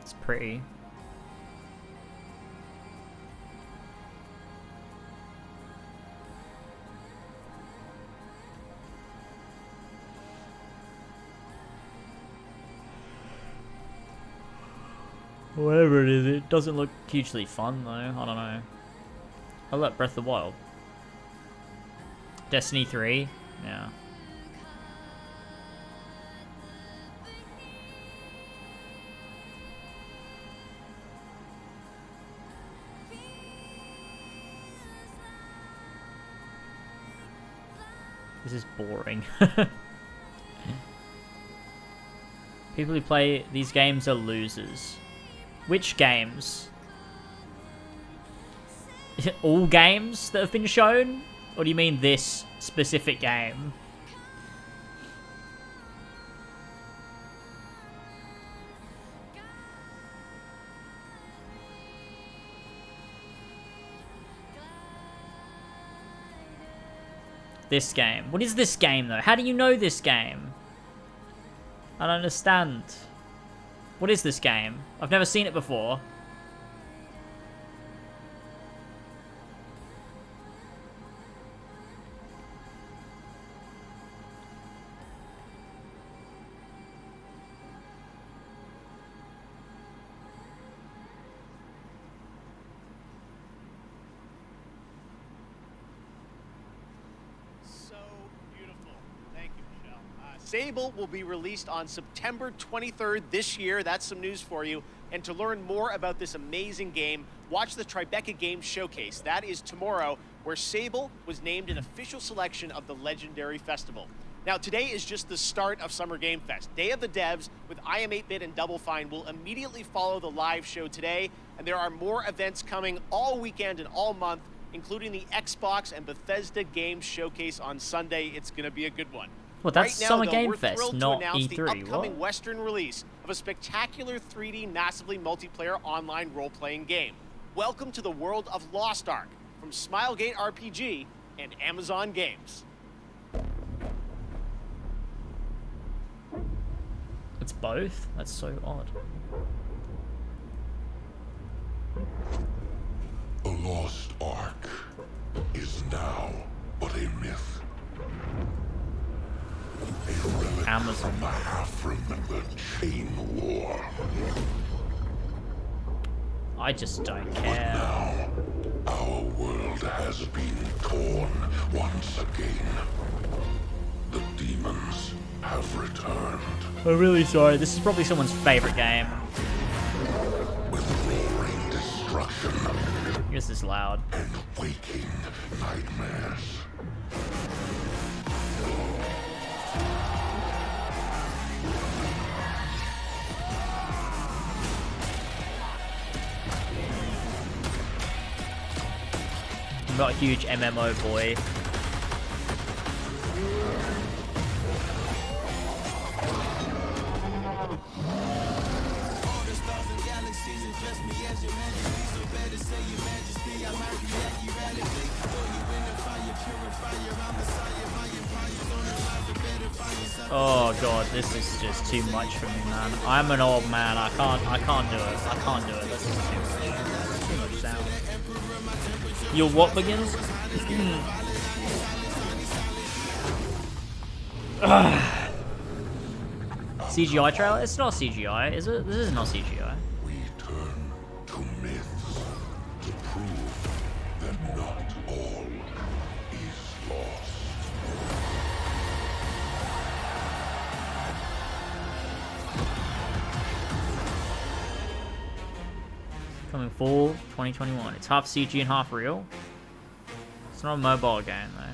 It's pretty. Whatever it is, it doesn't look hugely fun though. I don't know. Oh look, Breath of the Wild. Destiny 3? Yeah. This is boring. People who play these games are losers. Which games? Is it all games that have been shown? Or do you mean this specific game? This game. What is this game though? How do you know this game? I don't understand. What is this game? I've never seen it before.
So beautiful. Thank you, Michelle. Sable will be released on September 23rd this year. That's some news for you. And to learn more about this amazing game, watch the Tribeca Games Showcase. That is tomorrow, where Sable was named an official selection of the Legendary Festival. Now, today is just the start of Summer Game Fest. Day of the Devs with iam8bit and Double Fine will immediately follow the live show today. And there are more events coming all weekend and all month, including the Xbox and Bethesda Games Showcase on Sunday. It's going to be a good one.
Well, that's
right now,
Summer
though,
Game
we're
Fest,
thrilled
not
to announce
E3.
the upcoming
What?
Western release of a spectacular 3D massively multiplayer online role-playing game. Welcome to the world of Lost Ark from Smilegate RPG and Amazon Games.
It's both? That's so odd.
The Lost Ark is now but a myth. A relic
Amazon.
from the half-remembered Chain War.
I just don't care.
Now, our world has been torn once again. The demons have returned
I'm really sorry. This is probably someone's favorite game.
with roaring destruction
This is loud.
and waking nightmares.
I'm not a huge MMO boy. Oh god, this is just too much for me, man. I'm an old man. I can't do it. I can't do it. This is too much. Too much sound. Your what begins? CGI trailer? It's not CGI, is it? This is not CGI.
We turn to myths to prove that not all is lost.
Coming fall 2021. It's half CG and half real. It's not a mobile game though.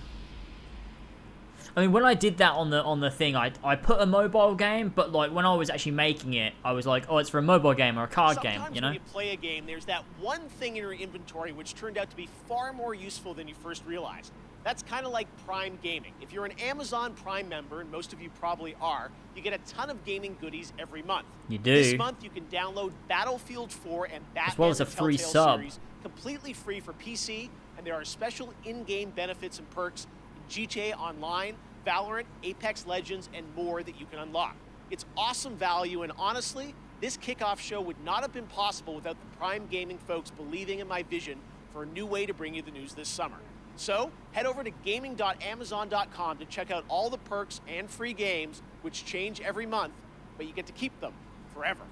I mean, when I did that on the thing, I put a mobile game, but like when I was actually making it, I was like, oh, it's for a mobile game or a card game, you know?
When you play a game, there's that one thing in your inventory which turned out to be far more useful than you first realized. That's kind of like Prime Gaming. If you're an Amazon Prime member, and most of you probably are, you get a ton of gaming goodies every month.
You do.
This month, you can download Battlefield 4 and Batman
As well as a
the
free
Telltale
sub.
series completely free for PC, and there are special in-game benefits and perks in GTA Online, Valorant, Apex Legends, and more that you can unlock. It's awesome value, and honestly, this kickoff show would not have been possible without the Prime Gaming folks believing in my vision for a new way to bring you the news this summer. So, head over to gaming.amazon.com to check out all the perks and free games, which change every month, but you get to keep them forever.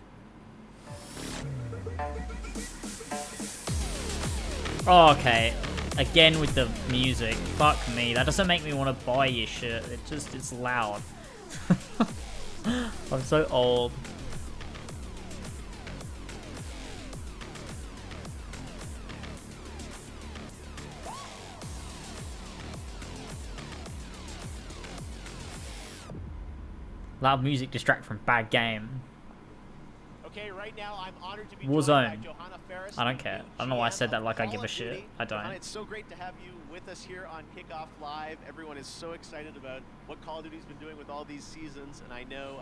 Oh, okay. Again with the music. Fuck me. That doesn't make me want to buy your shit. It's loud. I'm so old. Loud music distract from bad game.
Okay, right now I'm honored to be
Warzone.
joined by Johanna Ferris.
I don't care. I don't know why I said that like I
Call
give a
of
shit.
Duty.
I don't.
Johanna, it's so great to have you with us here on Kickoff Live. Everyone is so excited about what Call of Duty's been doing with all these seasons, and I know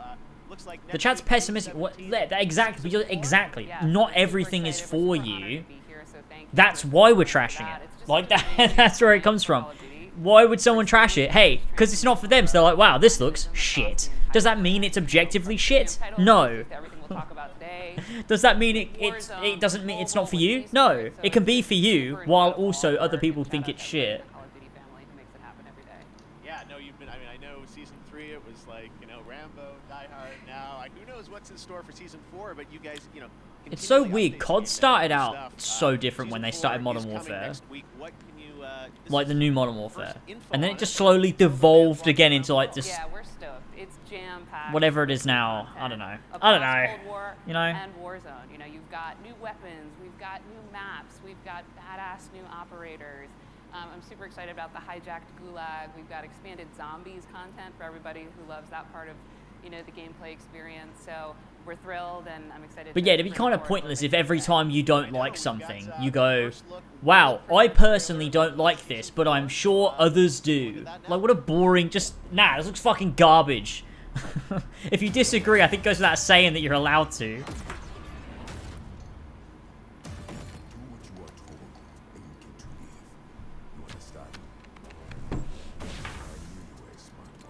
looks like
The
next
chat's
week,
pessimistic. What?
17th,
Exactly. Exactly.
Yeah,
Not
super
everything is
excited.
for
We're so honored
you.
to be here, so thank you
That's
for
why we're
that.
trashing it.
It's just
Like
such an
that. That's where it
amazing
comes from.
Call of Duty.
Why would someone trash it? Hey, because it's not for them. So they're like, wow, this looks shit. Does that mean it's objectively shit? No.
Everything we'll talk about today.
Does that mean it doesn't mean it's not for you? No. It can be for you while also other people think it's shit.
Call of Duty family who makes it happen every day.
Yeah, no, you've been. I mean, I know season 3. It was like Rambo, Die Hard. Now, who knows what's in store for season 4? But you guys,
It's so
continually
weird.
update
COD
the
started
new
out
stuff.
so different when
Season
they
4
started Modern
is coming
Warfare.
next week. What can you? This
Like
is
the new Modern
first
Warfare.
info
And then
on
it just slowly devolved again into like this,
Yeah, we're stoked. It's jam-packed.
whatever it
with
is now.
content
I don't know.
across
I don't know.
Cold War
You know?
And Warzone. You've got new weapons, we've got new maps, we've got badass new operators. I'm super excited about the hijacked gulag. We've got expanded zombies content for everybody who loves that part of you know, the gameplay experience. So we're thrilled, and I'm excited.
But yeah, it'd be kind of pointless if every time you don't like something, you go, wow, I personally don't like this, but I'm sure others do. Like, what a boring, just, nah, this looks fucking garbage. If you disagree, I think it goes without saying that you're allowed to.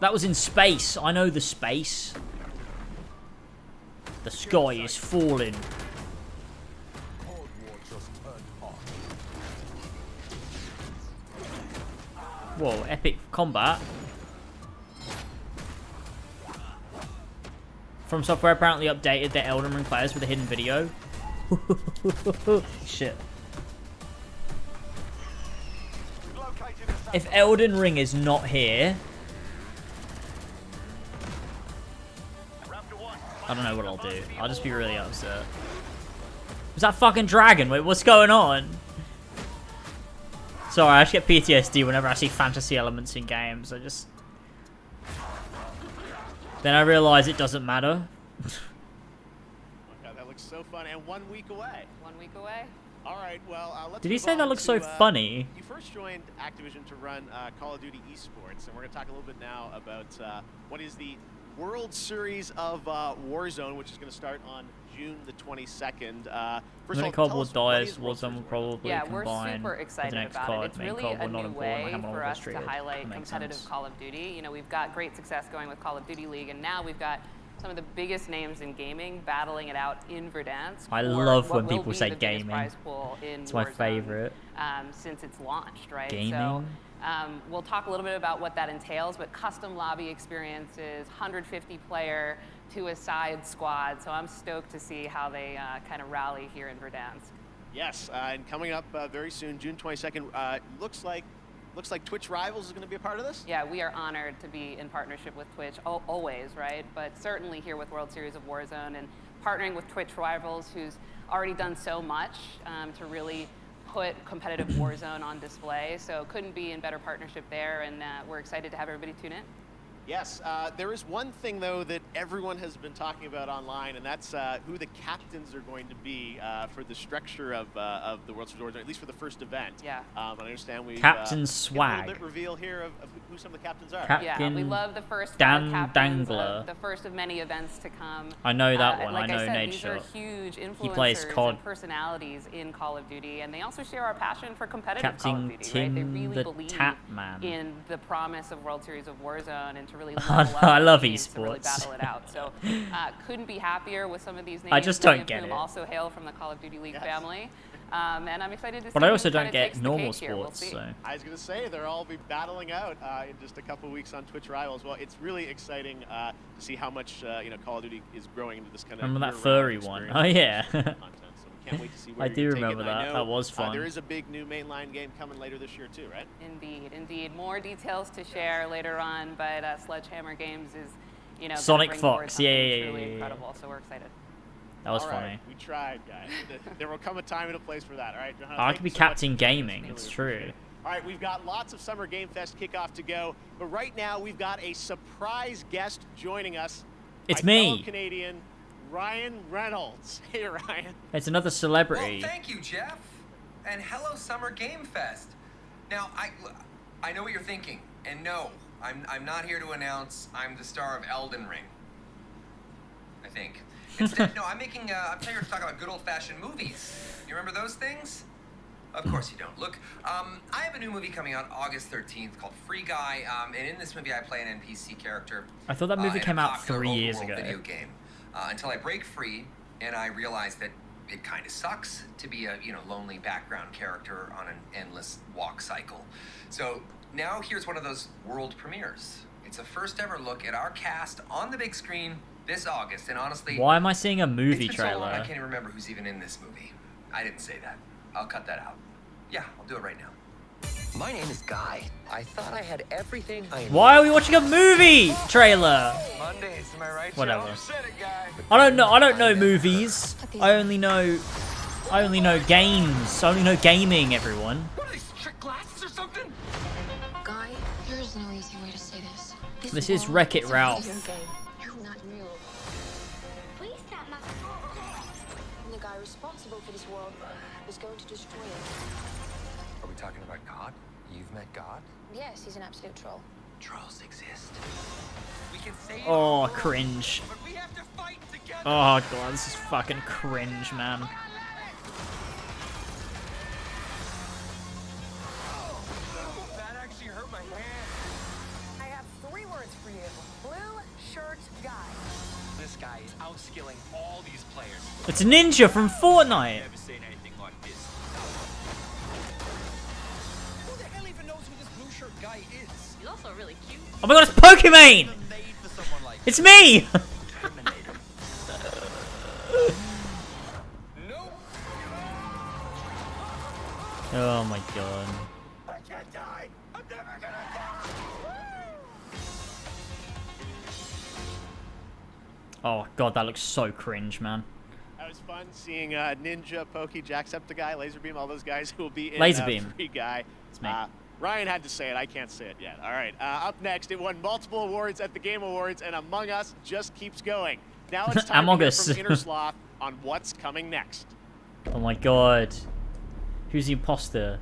That was in space. I know the space. The sky is falling. Whoa, epic combat. From Software apparently updated their Elden Ring players with a hidden video. Shit. If Elden Ring is not here, I don't know what I'll do. I'll just be really upset. Was that fucking dragon? Wait, what's going on? Sorry, I just get PTSD whenever I see fantasy elements in games. Then I realize it doesn't matter.
Oh God, that looks so fun, and 1 week away.
1 week away.
All right, well, let's
Did he
move
say that
on
looks
to,
so funny?
You first joined Activision to run Call of Duty Esports, and we're going to talk a little bit now about what is the World Series of Warzone, which is going to start on June the 22nd.
When the cardboard dies, Warzone will probably
Yeah, we're
combine
super
with the
excited
next
about
card.
it. It's
Main
really
card
a
will not
new
important.
way
I have one
for us to
illustrated.
highlight
That makes
competitive
sense.
Call of Duty. You know, we've got great success going with Call of Duty League, and now we've got some of the biggest names in gaming battling it out in Verdansk.
I
for
love
what
when
will
people
be
say
the biggest
gaming.
prize pool in
It's my
Warzone,
favorite.
since it's launched, right?
Gaming?
So we'll talk a little bit about what that entails, but custom lobby experiences, 150-player two-a-side squad. So I'm stoked to see how they kind of rally here in Verdansk.
Yes, and coming up very soon, June 22nd, looks like Twitch Rivals is going to be a part of this?
Yeah, we are honored to be in partnership with Twitch, always, right? But certainly here with World Series of Warzone and partnering with Twitch Rivals, who's already done so much to really put competitive Warzone on display. So couldn't be in better partnership there, and we're excited to have everybody tune in.
Yes, there is one thing, though, that everyone has been talking about online, and that's who the captains are going to be for the structure of the World Series of Warzone, at least for the first event.
Yeah.
I understand we've
Captain
a
Swag.
little bit reveal here of who some of the captains are.
Yeah, we love the first
Dan
captains
Dangler.
of the first of many events to come.
I know that one.
Like
I know
said,
Nate
these
Shot.
are huge influencers
He plays COD.
and personalities in Call of Duty, and they also share our passion for competitive
Captain
Call of Duty,
Tim
right? They really
the
believe
Tap Man.
in the promise of World Series of Warzone and to really
I
level up
I love
teams to really
esports.
battle it out. So couldn't be happier with some of these names.
I just
many
don't
of
get
whom
it.
also hail from the Call of Duty League family. And I'm excited to see
But I also
who
don't
kinda
get
takes the
normal
cake here. We'll
sports,
see.
so.
I was going to say, they'll all be battling out in just a couple weeks on Twitch Rivals. Well, it's really exciting to see how much Call of Duty is growing into this kind of
Remember that
year-round
furry one?
experience
Oh, yeah.
content. So we can't wait to see where
I
you're
do
gonna take
remember
it. And I
that.
know,
That was fun.
there is a big new mainline game coming later this year too, right?
Indeed, indeed. More details to share later on, but Sledgehammer Games is, gonna
Sonic
bring forward
Fox,
something
yeah.
truly incredible. So we're excited.
That was
All
funny.
right, we tried, guys. There will come a time and a place for that. All right, Johanna,
I
thank
could be
you so much
Captain
for joining us.
Gaming.
Really
It's
appreciate
true.
it. All right, we've got lots of Summer Game Fest kickoff to go, but right now we've got a surprise guest joining us.
It's
my
me.
fellow Canadian, Ryan Reynolds. Hey, Ryan.
It's another celebrity.
Well, thank you, Jeff. And hello, Summer Game Fest. Now, I know what you're thinking. And no, I'm not here to announce I'm the star of Elden Ring. I think. Instead, no, I'm here to talk about good old-fashioned movies. You remember those things? Of course you don't. Look, I have a new movie coming out August 13th called Free Guy, and in this movie I play an NPC character.
I thought that movie
in a
came out
popular
3
open
years
world
ago.
Video game, until I break free and I realize that it kind of sucks to be a lonely background character on an endless walk cycle. So now here's one of those world premieres. It's a first ever look at our cast on the big screen this August, and honestly,
Why am I seeing a movie
it's been so long, I
trailer?
can't even remember who's even in this movie. I didn't say that. I'll cut that out. Yeah, I'll do it right now.
My name is Guy. I thought I had everything I need.
Why are we watching a movie trailer?
Mondays, am I right?
Whatever.
You said it, Guy.
I don't know movies. I only know games. I only know gaming, everyone.
What are these, trick glasses or something?
Guy, there is no easy way to say this.
This is Wreck-It
world is a
Ralph.
video game. Your not real.
Please stop my.
And the guy responsible for this world is going to destroy it.
Are we talking about God? You've met God?
Yes, he's an absolute troll.
Trolls exist.
We can save
Oh, cringe.
but we have to fight together.
Oh god, this is fucking cringe, man.
That actually hurt my hand.
I have 3 words for you. Blue shirt guy.
This guy is outskilling all these players.
It's Ninja from Fortnite.
Never seen anything like this. Who the hell even knows who this blue shirt guy is?
He's also really cute.
Oh my god, it's Pokimane!
Made for someone like
It's me!
Terminator. Nope.
Oh my god.
I can't die. I'm never gonna die.
Oh god, that looks so cringe, man.
That was fun seeing Ninja, Pokey, Jacksepticeye, Laserbeam, all those guys who will be in
Laserbeam.
Free Guy.
It's me.
Ryan had to say it. I can't say it yet. All right. Up next, it won multiple awards at the Game Awards, and Among Us just keeps going. Now it's time
Among
to hear
Us.
from Innersloth on what's coming next.
Oh my god. Who's the imposter?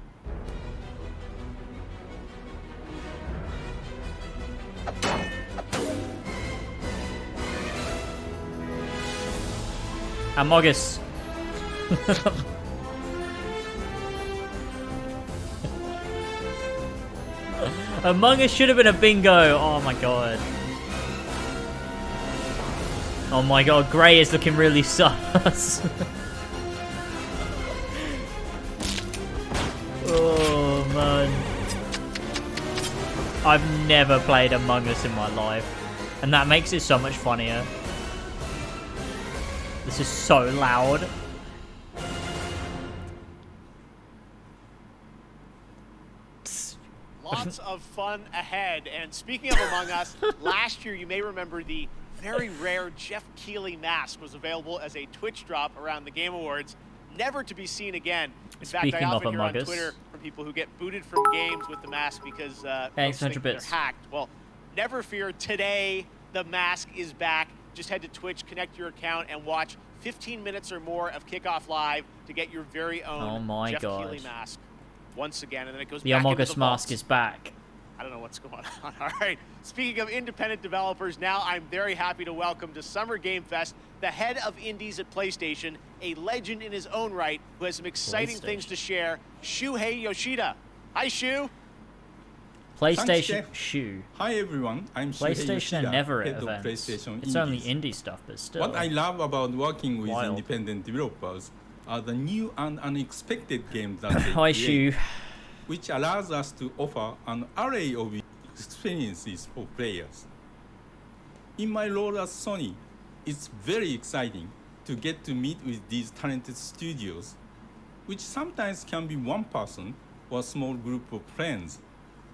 Among Us. Among Us should have been a bingo. Oh my god. Oh my god, Grey is looking really sus. Oh man. I've never played Among Us in my life. And that makes it so much funnier. This is so loud.
Lots of fun ahead. And speaking of Among Us, last year you may remember the very rare Jeff Keighley mask was available as a Twitch drop around the Game Awards, never to be seen again. In fact,
Speaking
I
of
often hear on
Among Us.
Twitter from people who get booted from games with the mask because
Thanks,
folks think
100
they're
bits.
hacked. Well, never fear. Today, the mask is back. Just head to Twitch, connect your account, and watch 15 minutes or more of Kickoff Live to get your very own
Oh my
Jeff
god.
Keighley mask once again, and then it goes
The
back
Among
into
Us
the
mask
vaults.
is back.
I don't know what's going on. All right. Speaking of independent developers, now I'm very happy to welcome to Summer Game Fest the head of indies at PlayStation, a legend in his own right, who has some exciting things to share, Shuhei Yoshida. Hi, Shu.
PlayStation Shoe.
Hi everyone, I'm Shuhei
PlayStation
Yoshida,
are never at
head of
events.
PlayStation
It's only
Indies.
indie stuff, but still.
What I love about working with
Wild.
independent developers are the new and unexpected games that they
Hi,
create,
Shu.
which allows us to offer an array of experiences for players. In my role at Sony, it's very exciting to get to meet with these talented studios, which sometimes can be one person or a small group of friends,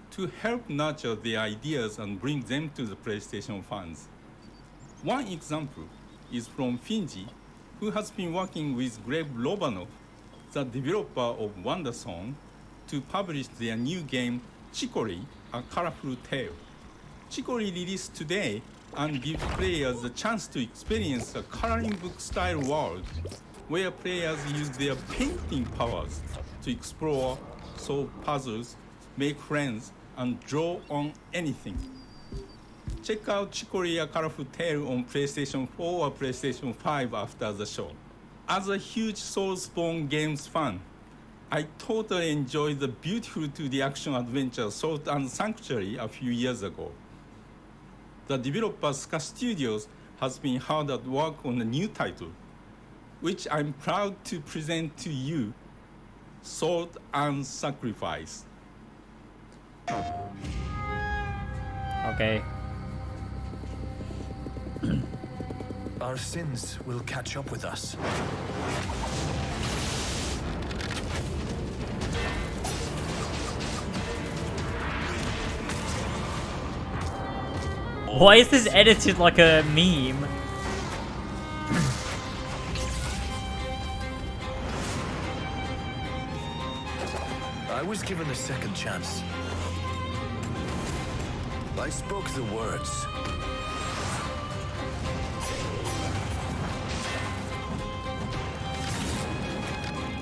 to help nurture their ideas and bring them to the PlayStation fans. One example is from Finji, who has been working with Gleb Lobanov, the developer of WonderSong, to publish their new game, Chicory, A Colorful Tale. Chicory released today and gives players the chance to experience a coloring book-style world where players use their painting powers to explore, solve puzzles, make friends, and draw on anything. Check out Chicory A Colorful Tale on PlayStation 4 or PlayStation 5 after the show. As a huge Soulspawn games fan, I totally enjoyed the beautiful 2D action adventure Salt and Sanctuary a few years ago. The developer Ska Studios has been hard at work on a new title, which I'm proud to present to you, Salt and Sacrifice.
Okay.
Our sins will catch up with us.
Why is this edited like a meme?
I was given a second chance. I spoke the words.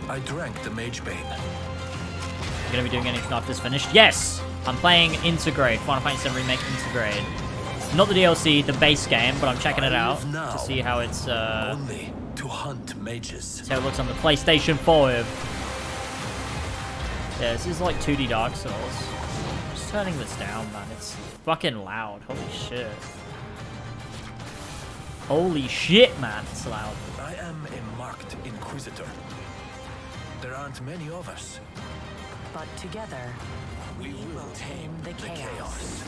I drank the Mage Bane.
I'm gonna be doing anything after this finished. Yes! I'm playing Intergrade, Final Fantasy VII Remake Intergrade. Not the DLC, the base game, but I'm checking it out to see how it's
only to hunt mages.
See how it looks on the PlayStation 5. Yeah, this is like 2D Dark Souls. Just turning this down, man. It's fucking loud. Holy shit. Holy shit, man. It's loud.
I am a marked Inquisitor. There aren't many of us.
But together, we will tame the chaos.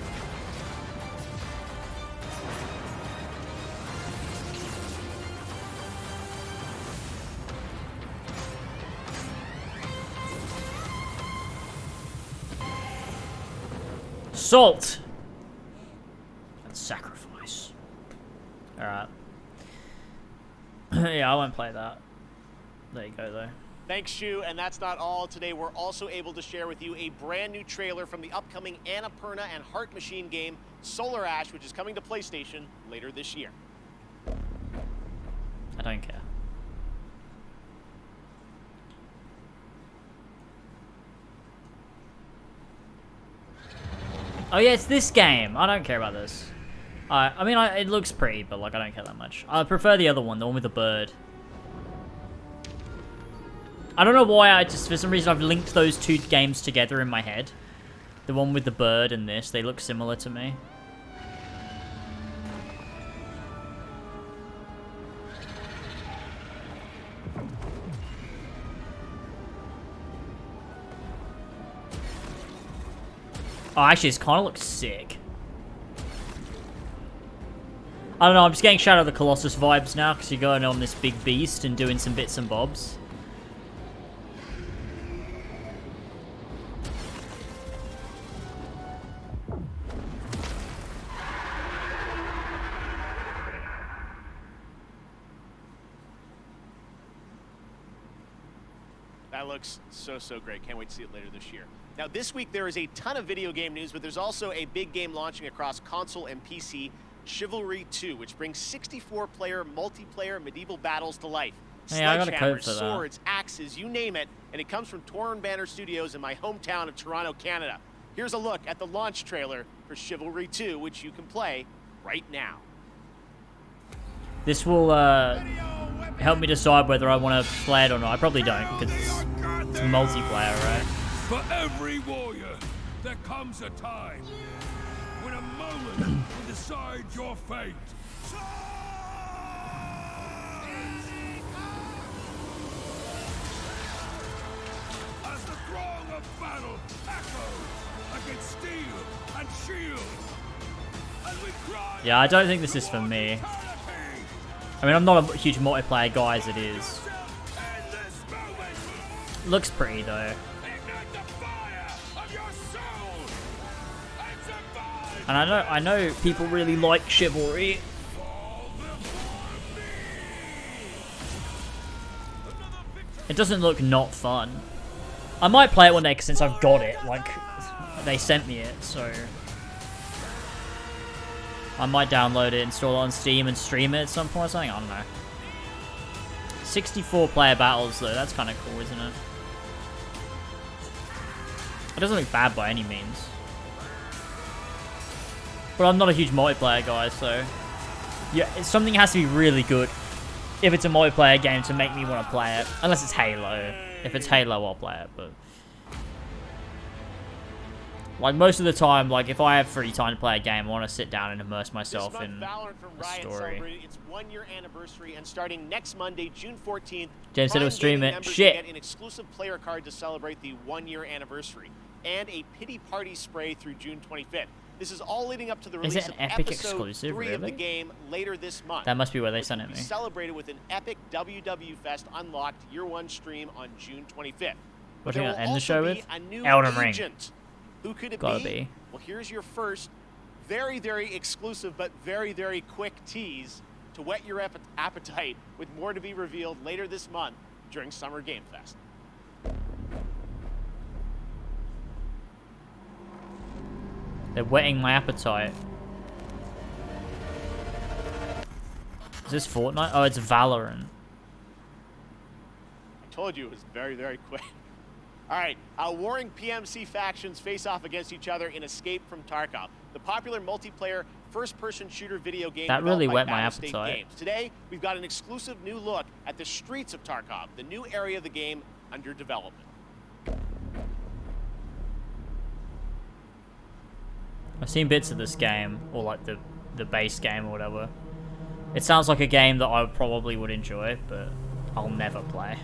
Salt and sacrifice. Alright. Yeah, I won't play that. There you go, though.
Thanks, Shu, and that's not all. Today, we're also able to share with you a brand new trailer from the upcoming Annapurna and Heart Machine game, Solar Ash, which is coming to PlayStation later this year.
I don't care. Oh yeah, it's this game. I don't care about this. I mean, it looks pretty, but like I don't care that much. I prefer the other one, the one with the bird. I don't know why, I just, for some reason, I've linked those two games together in my head. The one with the bird and this, they look similar to me. Oh, actually, this kind of looks sick. I don't know, I'm just getting Shadow of the Colossus vibes now, because you're going on this big beast and doing some bits and bobs.
That looks so great. Can't wait to see it later this year. Now, this week there is a ton of video game news, but there's also a big game launching across console and PC, Chivalry 2, which brings 64-player multiplayer medieval battles to life.
Hey, I got a code
Sledgehammers,
for that.
swords, axes, you name it, and it comes from Torn Banner Studios in my hometown of Toronto, Canada. Here's a look at the launch trailer for Chivalry 2, which you can play right now.
This will help me decide whether I want to play it or not. I probably don't, because it's multiplayer, right?
For every warrior, there comes a time when a moment will decide your fate. As the throng of battle echoes against steel and shield, and we cry.
Yeah, I don't think this is for me. I mean, I'm not a huge multiplayer guy as it is. Looks pretty though. And I know people really like Chivalry. It doesn't look not fun. I might play it one day since I've got it. Like, they sent me it, so I might download it, install it on Steam, and stream it at some point or something. I don't know. 64-player battles though. That's kind of cool, isn't it? It doesn't look bad by any means. But I'm not a huge multiplayer guy, so yeah, something has to be really good if it's a multiplayer game to make me want to play it. Unless it's Halo. If it's Halo, I'll play it, but like most of the time, like if I have free time to play a game, I want to sit down and immerse myself in a story.
Its 1-year anniversary, and starting next Monday, June 14th,
James said it was stream it. Shit.
Get an exclusive player card to celebrate the 1-year anniversary, and a pity party spray through June 25th. This is all leading up to the release
Is it an Epic
episode
exclusive,
3 of the
really?
game later this month.
That must be where they sent it
Which
me.
will be celebrated with an epic WW Fest Unlocked Year 1 stream on June 25th.
What
There
are you
will
gonna end the
also
show
be
with?
a new
Elden Ring.
agent. Who could it
Gotta
be?
be.
Well, here's your first very exclusive but very quick tease to whet your appetite, with more to be revealed later this month during Summer Game Fest.
They're whetting my appetite. Is this Fortnite? Oh, it's Valorant.
I told you it was very, very quick. All right, warring PMC factions face off against each other in Escape from Tarkov, the popular multiplayer first-person shooter video game
that really
developed
whet
by
my
Battlestate
appetite.
Games. Today, we've got an exclusive new look at the streets of Tarkov, the new area of the game under development.
I've seen bits of this game, or like the base game or whatever. It sounds like a game that I probably would enjoy, but I'll never play.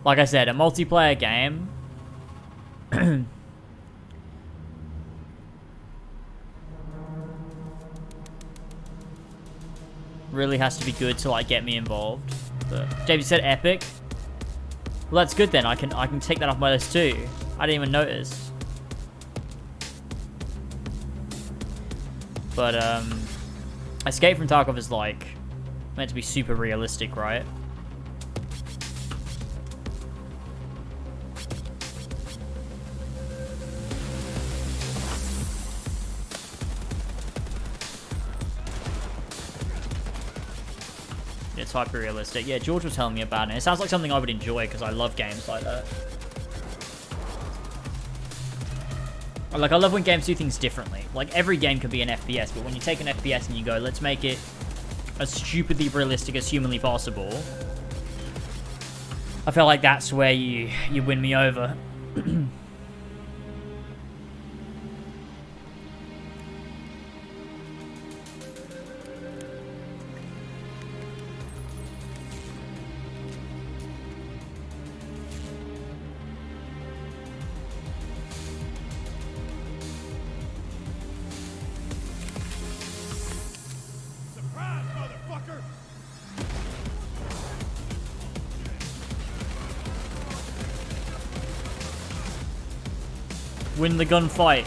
Like I said, a multiplayer game really has to be good to like get me involved. But James said epic. Well, that's good then. I can take that off my list too. I didn't even notice. But Escape from Tarkov is like meant to be super realistic, right? It's hyper realistic. Yeah, George was telling me about it. It sounds like something I would enjoy because I love games like that. Like, I love when games do things differently. Like, every game can be an FPS, but when you take an FPS and you go, let's make it as stupidly realistic as humanly possible, I feel like that's where you win me over. Win the gunfight.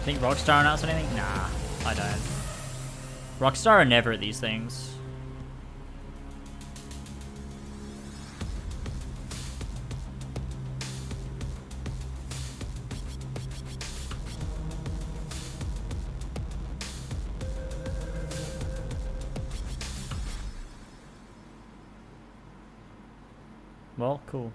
Think Rockstar announced anything? Nah, I don't. Rockstar are never at these things. Well, cool.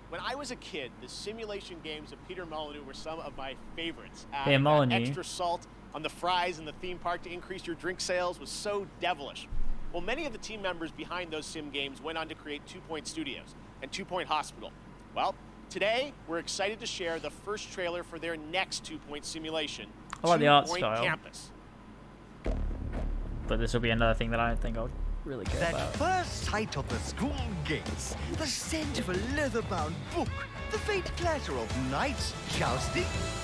When I was a kid, the simulation games of Peter Molyneux were some of my favorites.
Hey, Molyneux.
Extra salt on the fries in the theme park to increase your drink sales was so devilish. Well, many of the team members behind those sim games went on to create 2 Point Studios and 2 Point Hospital. Well, today we're excited to share the first trailer for their next 2 Point simulation,
I like the art
2 Point
style.
Campus.
But this will be another thing that I don't think I'll really care
That
about.
first sight of the school gates, the scent of a leather-bound book, the faint clatter of knights jousting.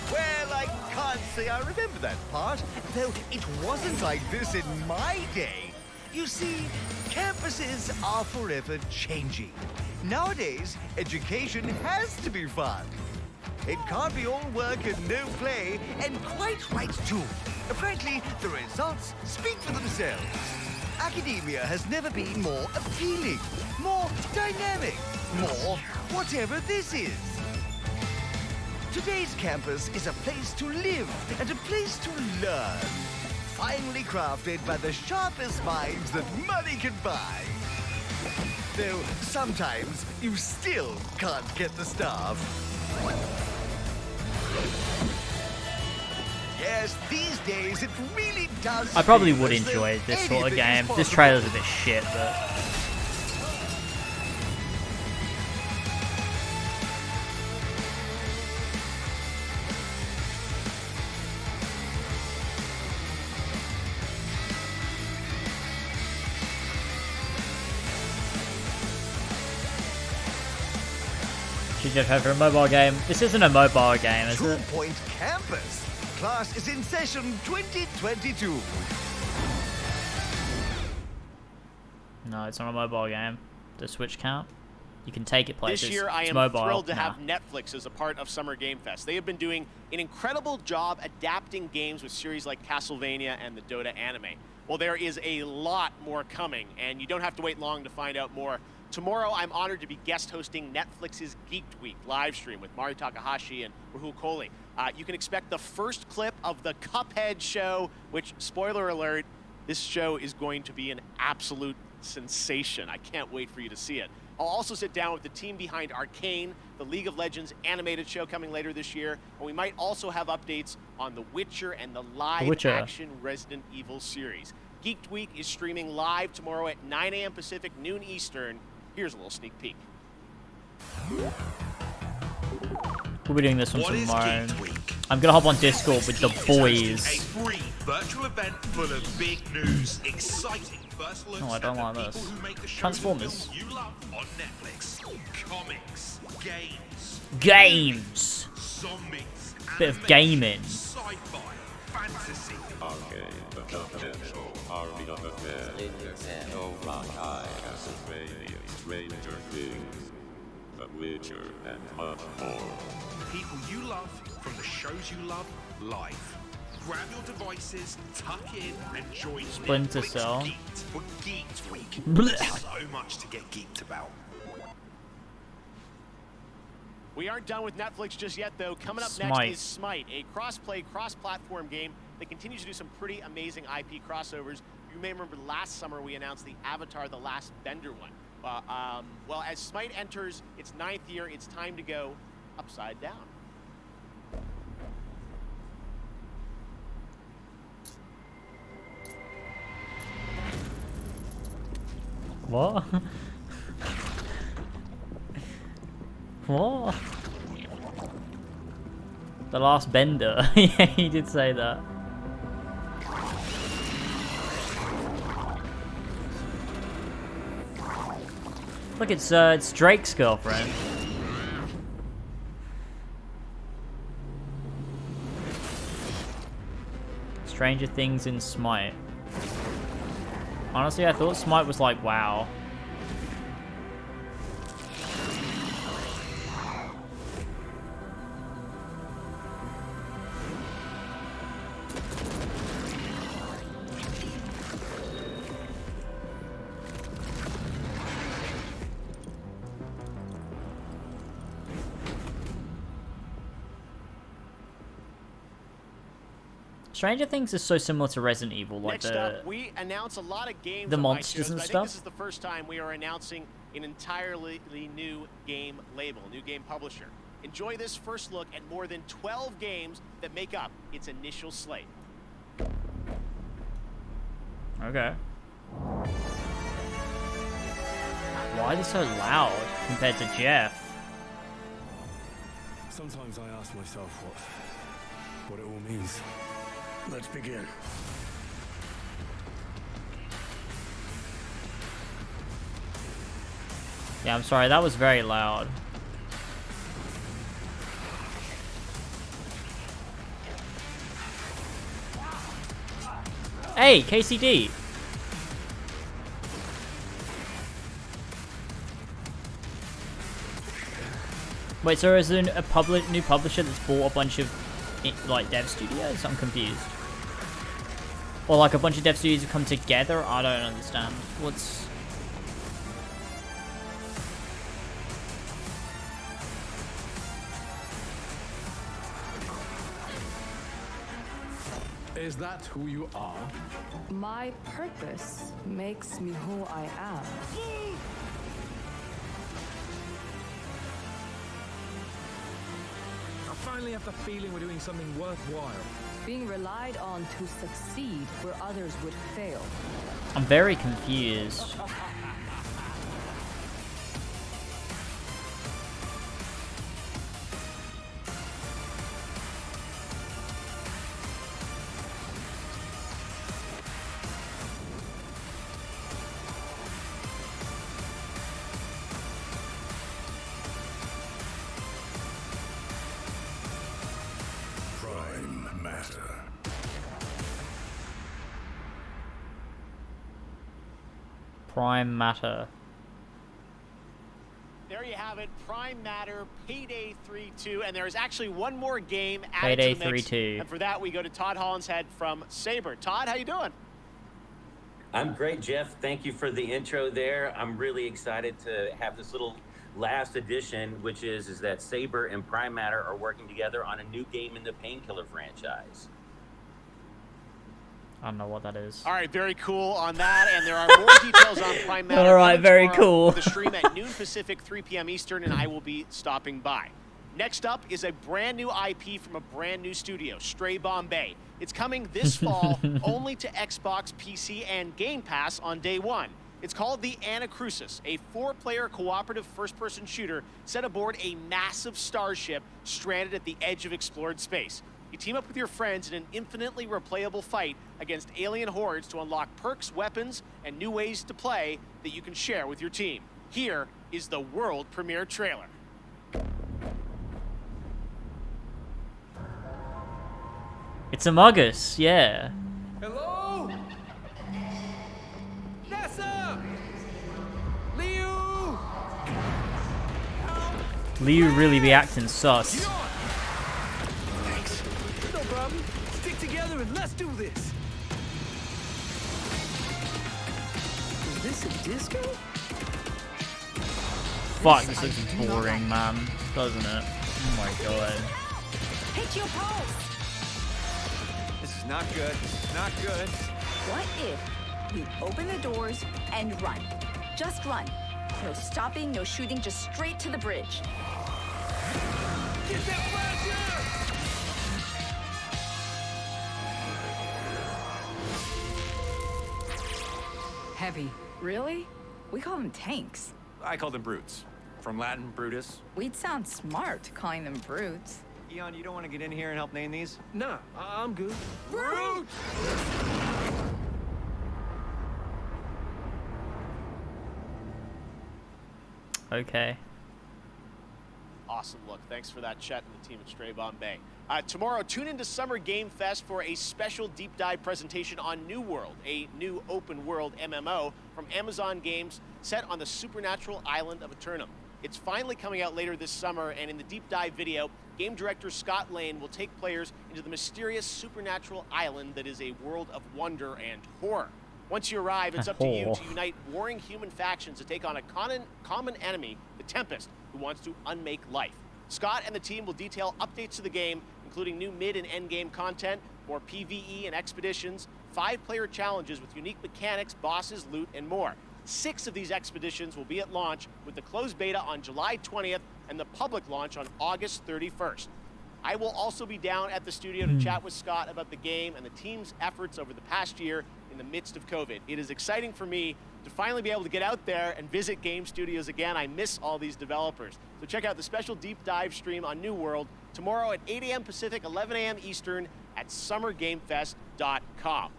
Well, I can't say I remember that part, though it wasn't like this in my day. You see, campuses are forever changing. Nowadays, education has to be fun. It can't be all work and no play, and quite right too. Frankly, the results speak for themselves. Academia has never been more appealing, more dynamic, more whatever this is. Today's campus is a place to live and a place to learn. Finely crafted by the sharpest minds that money can buy. Though sometimes you still can't get the staff. Yes, these days it really does.
I probably
feel
would
as though
enjoy this sort of
anything is
game. This
possible.
trailer's a bit shit, but should just have for a mobile game. This isn't a mobile game, is
2
it?
Point Campus. Class is in session 2022.
No, it's not a mobile game. Does Switch count? You can take it places.
This year, I
it's
am
mobile.
thrilled to have Netflix as a part of Summer Game Fest. They have been doing an incredible job adapting games with series like Castlevania and the Dota anime. Well, there is a lot more coming, and you don't have to wait long to find out more. Tomorrow, I'm honored to be guest hosting Netflix's Geeked Week live stream with Mari Takahashi and Rahul Kohli. You can expect the first clip of the Cuphead show, which, spoiler alert, this show is going to be an absolute sensation. I can't wait for you to see it. I'll also sit down with the team behind Arcane, the League of Legends animated show coming later this year, and we might also have updates on The Witcher and the live-action Resident Evil series. Geeked Week is streaming live tomorrow at 9 a.m. Pacific, noon Eastern. Here's a little sneak peek.
We'll be doing this one tomorrow. I'm gonna hop on Discord with the boys.
A free virtual event full of big news, exciting first looks
Oh, I don't like
at the
this.
people who make the shows
Transformers.
you love on Netflix. Comics, games,
Games.
zombies,
Bit of gaming.
sci-fi, fantasy.
The Cuphead Show, Army of Affairs, No Rock Eye, Castlevania, Stranger Things, The Witcher, and much more.
People you love from the shows you love live. Grab your devices, tuck in, and join
Splinter
Netflix
Cell.
Geeked for Geeked Week.
Blech.
So much to get geeked about.
We aren't done with Netflix just yet, though. Coming up
Smite.
next is Smite, a cross-play, cross-platform game that continues to do some pretty amazing IP crossovers. You may remember last summer we announced the Avatar: The Last Bender one. Well, as Smite enters its 9th year, it's time to go upside down.
What? What? The Last Bender. Yeah, he did say that. Look, it's Drake's girlfriend. Stranger Things in Smite. Honestly, I thought Smite was like, wow. Stranger Things is so similar to Resident Evil, like
Next up, we announce a lot of games
the
on my
monsters
shows,
and
but I think
stuff.
this is the first time we are announcing an entirely new game label, new game publisher. Enjoy this first look at more than 12 games that make up its initial slate.
Okay. Why are they so loud compared to Jeff?
Sometimes I ask myself what it all means. Let's begin.
Yeah, I'm sorry, that was very loud. Hey, KCD! Wait, so is there a new publisher that's bought a bunch of like dev studios? I'm confused. Or like a bunch of dev studios have come together? I don't understand. What's...
Is that who you are?
My purpose makes me who I am.
I finally have the feeling we're doing something worthwhile.
Being relied on to succeed where others would fail.
I'm very confused.
Prime Matter.
Prime Matter.
There you have it. Prime Matter, Payday 3-2, and there is actually one more game added
Payday
to the mix.
3-2.
And for that, we go to Todd Hollinshead from Saber. Todd, how you doing?
I'm great, Jeff. Thank you for the intro there. I'm really excited to have this little last edition, which is that Saber and Prime Matter are working together on a new game in the Painkiller franchise.
I don't know what that is.
All right, very cool on that, and there are more details on Prime Matter.
All right,
coming
very
tomorrow
cool.
with the stream at noon Pacific, 3 p.m. Eastern, and I will be stopping by. Next up is a brand new IP from a brand new studio, Stray Bombay. It's coming this fall only to Xbox, PC, and Game Pass on day one. It's called The Anacrusis, a 4-player cooperative first-person shooter set aboard a massive starship stranded at the edge of explored space. You team up with your friends in an infinitely replayable fight against alien hordes to unlock perks, weapons, and new ways to play that you can share with your team. Here is the world premiere trailer.
It's Among Us, yeah.
Hello? NASA! Liu!
Liu really be acting sus.
No problem. Stick together and let's do this. Is this a disco?
Fuck, this looks boring, man. Doesn't it? Oh my god.
Hit your pulse.
This is not good. This is not good.
What if we open the doors and run? Just run. No stopping, no shooting, just straight to the bridge.
Get that flasher!
Heavy. Really? We call them tanks.
I call them brutes. From Latin, Brutus.
We'd sound smart calling them brutes.
Eon, you don't want to get in here and help name these?
Nah, I'm good.
Brute!
Okay.
Awesome look. Thanks for that, Chet and the team at Stray Bombay. Tomorrow, tune into Summer Game Fest for a special deep dive presentation on New World, a new open world MMO from Amazon Games set on the supernatural island of Eternum. It's finally coming out later this summer, and in the deep dive video, game director Scott Lane will take players into the mysterious supernatural island that is a world of wonder and horror. Once you arrive, it's up to you to unite warring human factions to take on a common enemy, the Tempest, who wants to unmake life. Scott and the team will detail updates to the game, including new mid and end game content, more PvE and expeditions, 5-player challenges with unique mechanics, bosses, loot, and more. 6 of these expeditions will be at launch, with the closed beta on July 20th and the public launch on August 31st. I will also be down at the studio to chat with Scott about the game and the team's efforts over the past year in the midst of COVID. It is exciting for me to finally be able to get out there and visit game studios again. I miss all these developers. So check out the special deep dive stream on New World tomorrow at 8 a.m. Pacific, 11 a.m. Eastern at summergamefest.com.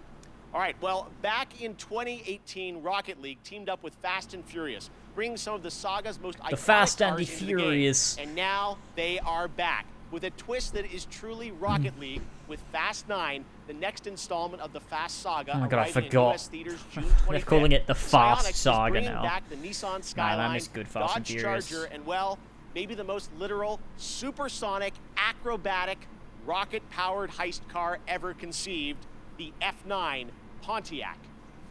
All right, well, back in 2018, Rocket League teamed up with Fast and Furious, bringing some of the saga's most iconic
Fast and
cars
the
into the game.
Furious.
And now they are back with a twist that is truly Rocket League with Fast 9, the next installment of the Fast saga.
Oh my god, I
arriving in
forgot.
US theaters June
They're
25th.
calling it the Fast
Psyonix is
Saga
bringing
now.
back the Nissan
Man,
Skyline,
I miss good Fast and
Dodge
Furious.
Charger, and well, maybe the most literal, supersonic, acrobatic, rocket-powered heist car ever conceived, the F9 Pontiac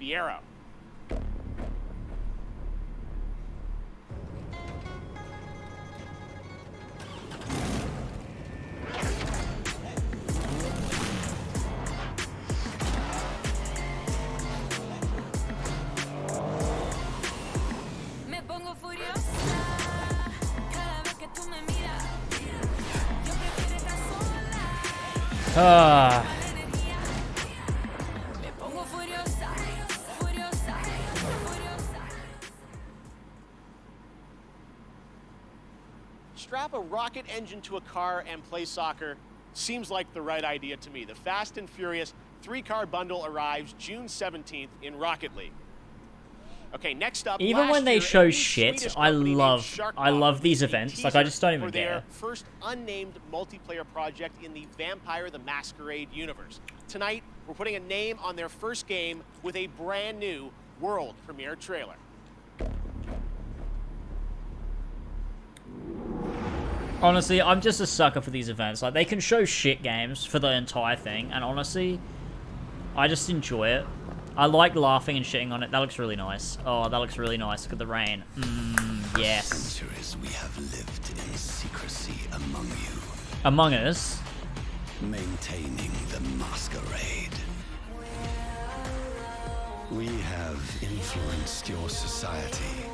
Fiero.
Me pongo furiosa cada vez que tú me miras. Yo prefiero estar sola.
Ah.
Me pongo furiosa, furiosa, furiosa.
Strap a rocket engine to a car and play soccer seems like the right idea to me. The Fast and Furious 3-car bundle arrives June 17th in Rocket League. Okay, next up,
Even when they
year,
show
a new
shit,
Swedish
I
company named
love
Sharkmob
these
released a
events. Like, I just don't
teaser
even
for their
care.
first unnamed multiplayer project in the Vampire the Masquerade universe. Tonight, we're putting a name on their first game with a brand new world premiere trailer.
Honestly, I'm just a sucker for these events. Like, they can show shit games for the entire thing, and honestly, I just enjoy it. I like laughing and shitting on it. That looks really nice. Oh, that looks really nice. Look at the rain. Yes.
Centuries we have lived in secrecy among you.
Among Us?
Maintaining the masquerade. We have influenced your society.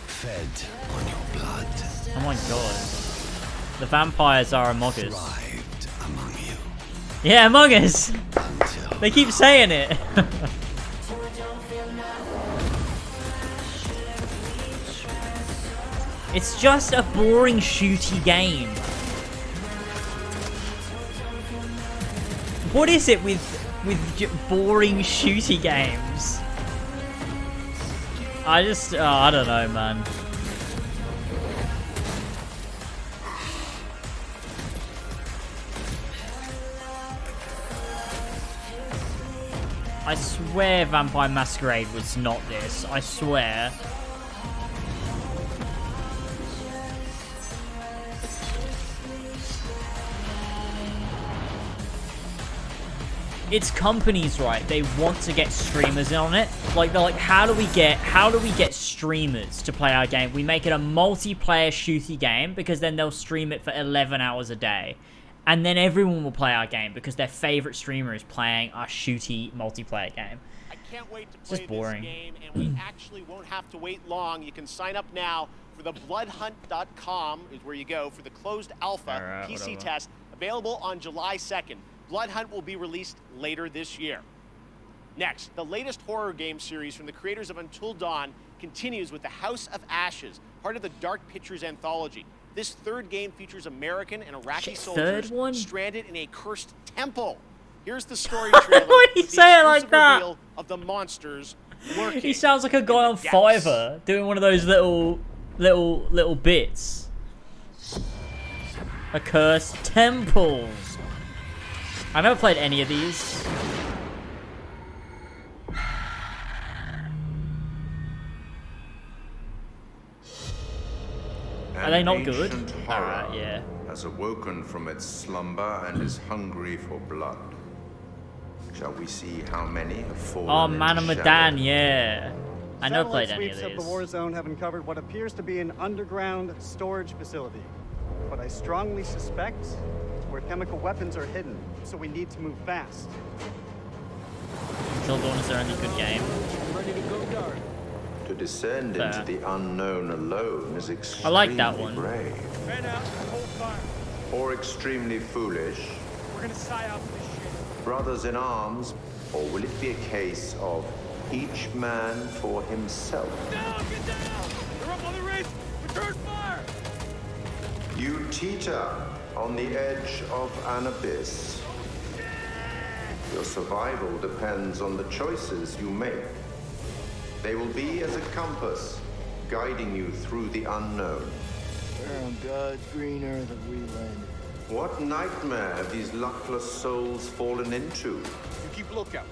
Fed on your blood.
Oh my god. The vampires are Among Us.
Thrived among you.
Yeah, Among Us! They keep saying it. It's just a boring shooty game. What is it with boring shooty games? I don't know, man. I swear Vampire Masquerade was not this. I swear. It's companies, right? They want to get streamers in on it. Like, they're like, how do we get streamers to play our game? We make it a multiplayer shooty game because then they'll stream it for 11 hours a day. And then everyone will play our game because their favorite streamer is playing our shooty multiplayer game.
I can't wait to play
Just boring.
this game, and we actually won't have to wait long. You can sign up now for the bloodhunt.com is where you go for the closed alpha PC test, available on July 2nd. Bloodhunt will be released later this year. Next, the latest horror game series from the creators of Until Dawn continues with the House of Ashes, part of the Dark Pictures anthology. This third game features American and Iraqi soldiers stranded in a cursed temple. Here's the story trailer.
Why do you say it like that?
Reveal of the monsters lurking.
He sounds like a guy on Fiverr doing one of those little bits. A cursed temple. I never played any of these. Are they not good? Alright, yeah.
Has awoken from its slumber and is hungry for blood. Shall we see how many have fallen
Oh, Man of
into
Medan,
shadow?
yeah. I never played any of
Sweeps of the
these.
war zone have uncovered what appears to be an underground storage facility. But I strongly suspect it's where chemical weapons are hidden, so we need to move fast.
Until Dawn is their only good game.
I'm ready to go dark.
To descend
Fair.
into the unknown alone is extremely
I like that one.
brave.
Man out, hold fire.
Or extremely foolish.
We're gonna sigh out for this shit.
Brothers in arms, or will it be a case of each man for himself?
Down, get down! They're up on the ridge! Return fire!
You teeter on the edge of an abyss. Your survival depends on the choices you make. They will be as a compass, guiding you through the unknown.
Where on God's green earth have we landed?
What nightmare have these luckless souls fallen into?
You keep a lookout.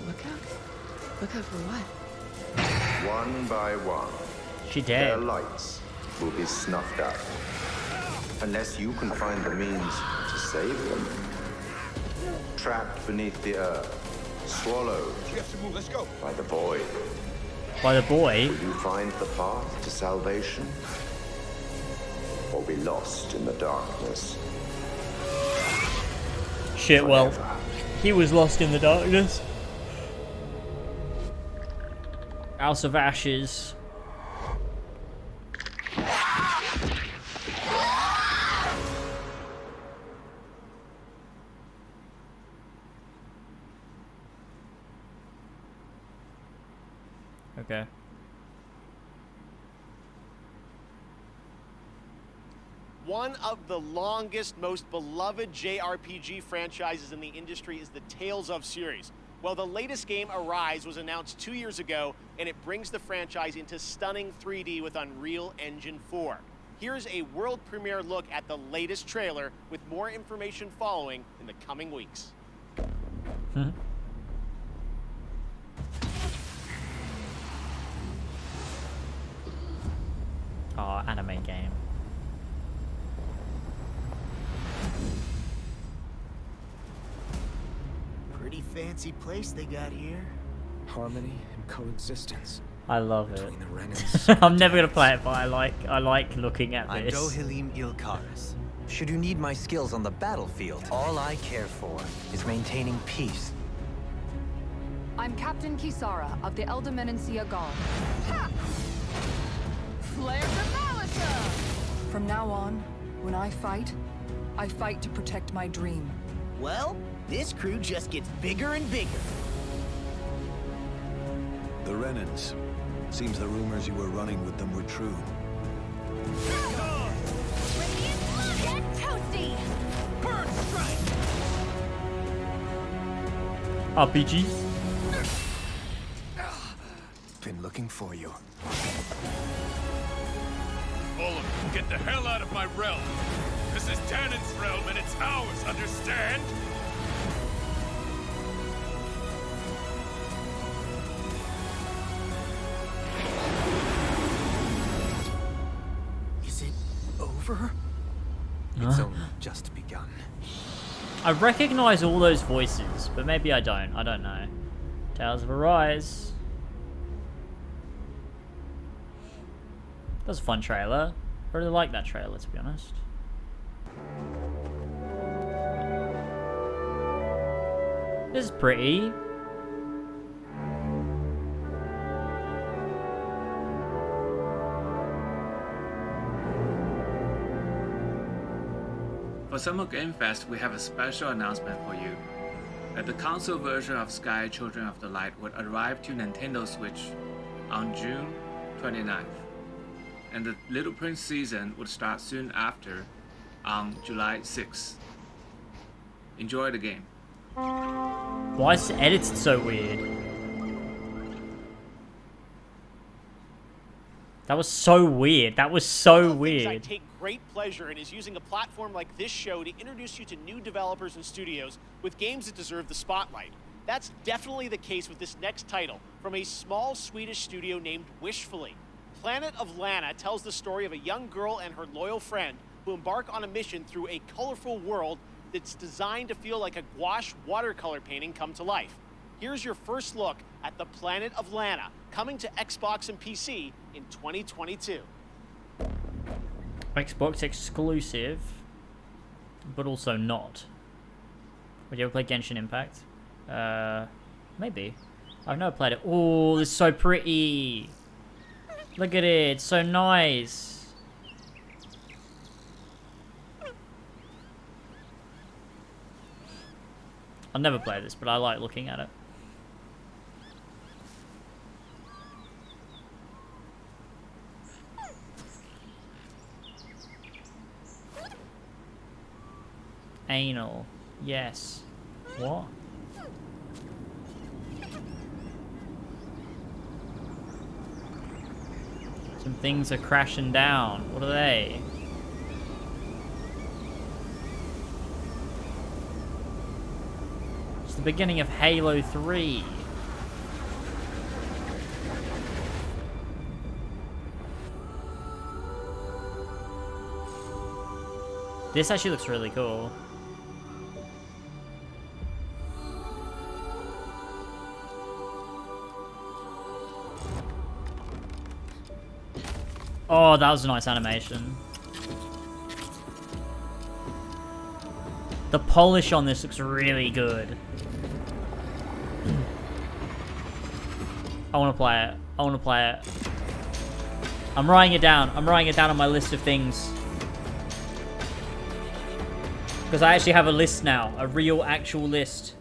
Look out? Look out for what?
One by one,
She
their
dead.
lights will be snuffed out. Unless you can find the means to save them. Trapped beneath the earth, swallowed
We have to move. Let's go.
by the void.
By the boy.
Will you find the path to salvation? Or be lost in the darkness?
Shit, well, he was lost in the darkness. House of Ashes. Okay.
One of the longest, most beloved JRPG franchises in the industry is the Tales of series. Well, the latest game, Arise, was announced 2 years ago, and it brings the franchise into stunning 3D with Unreal Engine 4. Here's a world premiere look at the latest trailer, with more information following in the coming weeks.
fancy place they got here.
Harmony and coexistence.
I love it.
Between the Renans.
I'm never gonna play it, but I like looking at
I'm
this.
Dohalim Ilkaris. Should you need my skills on the battlefield, all I care for is maintaining peace.
I'm Captain Kisara of the Eldomenencia Guard. Ha! Flare the Malisa! From now on, when I fight to protect my dream.
Well, this crew just gets bigger and bigger.
The Renans. Seems the rumors you were running with them were true.
Get toasty!
Bird strike!
RPG.
Been looking for you.
Olaf, get the hell out of my realm. This is Tannin's realm and it's ours, understand?
Is it over? It's only just begun.
I recognize all those voices, but maybe I don't. I don't know. Tales of Arise. That was a fun trailer. I really like that trailer, to be honest. This is pretty.
For Summer Game Fest, we have a special announcement for you. That the console version of Sky Children of the Light would arrive to Nintendo Switch on June 29th. And the Little Prince season would start soon after on July 6th. Enjoy the game.
Why is the edit so weird? That was so weird. That was so weird.
I take great pleasure in is using a platform like this show to introduce you to new developers and studios with games that deserve the spotlight. That's definitely the case with this next title from a small Swedish studio named Wishfully. Planet of Lana tells the story of a young girl and her loyal friend who embark on a mission through a colorful world that's designed to feel like a gouache watercolor painting come to life. Here's your first look at the Planet of Lana, coming to Xbox and PC in 2022.
Xbox exclusive, but also not. Would you ever play Genshin Impact? Maybe. I've never played it. Oh, this is so pretty. Look at it, it's so nice. I'll never play this, but I like looking at it. Anal. Yes. What? Some things are crashing down. What are they? It's the beginning of Halo 3. This actually looks really cool. Oh, that was a nice animation. The polish on this looks really good. I want to play it. I want to play it. I'm writing it down. I'm writing it down on my list of things. Because I actually have a list now. A real, actual list.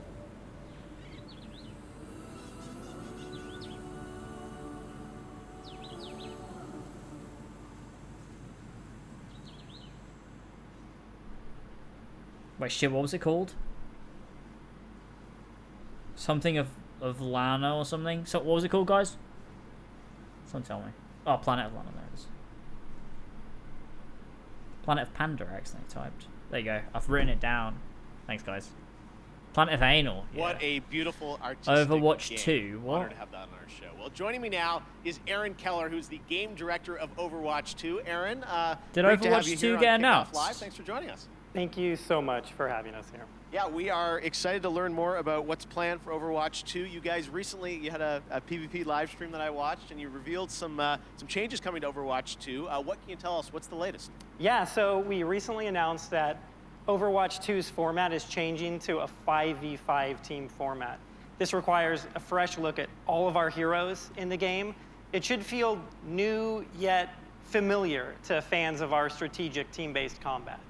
Wait, shit, what was it called? Something of Lana or something? So, what was it called, guys? Someone tell me. Oh, Planet of Lana, there it is. Planet of Panda, I accidentally typed. There you go. I've written it down. Thanks, guys. Planet of Anal.
What a beautiful artistic
Overwatch
game.
2. What?
Honored to have that on our show. Well, joining me now is Aaron Keller, who's the game director of Overwatch 2. Aaron,
Did
great to have
Overwatch
you
2
here on
get
Kickoff
announced?
Live. Thanks for joining us.
Thank you so much for having us here.
Yeah, we are excited to learn more about what's planned for Overwatch 2. You guys recently, you had a PvP live stream that I watched, and you revealed some changes coming to Overwatch 2. What can you tell us? What's the latest?
Yeah, so we recently announced that Overwatch 2's format is changing to a 5v5 team format. This requires a fresh look at all of our heroes in the game. It should feel new yet familiar to fans of our strategic team-based combat.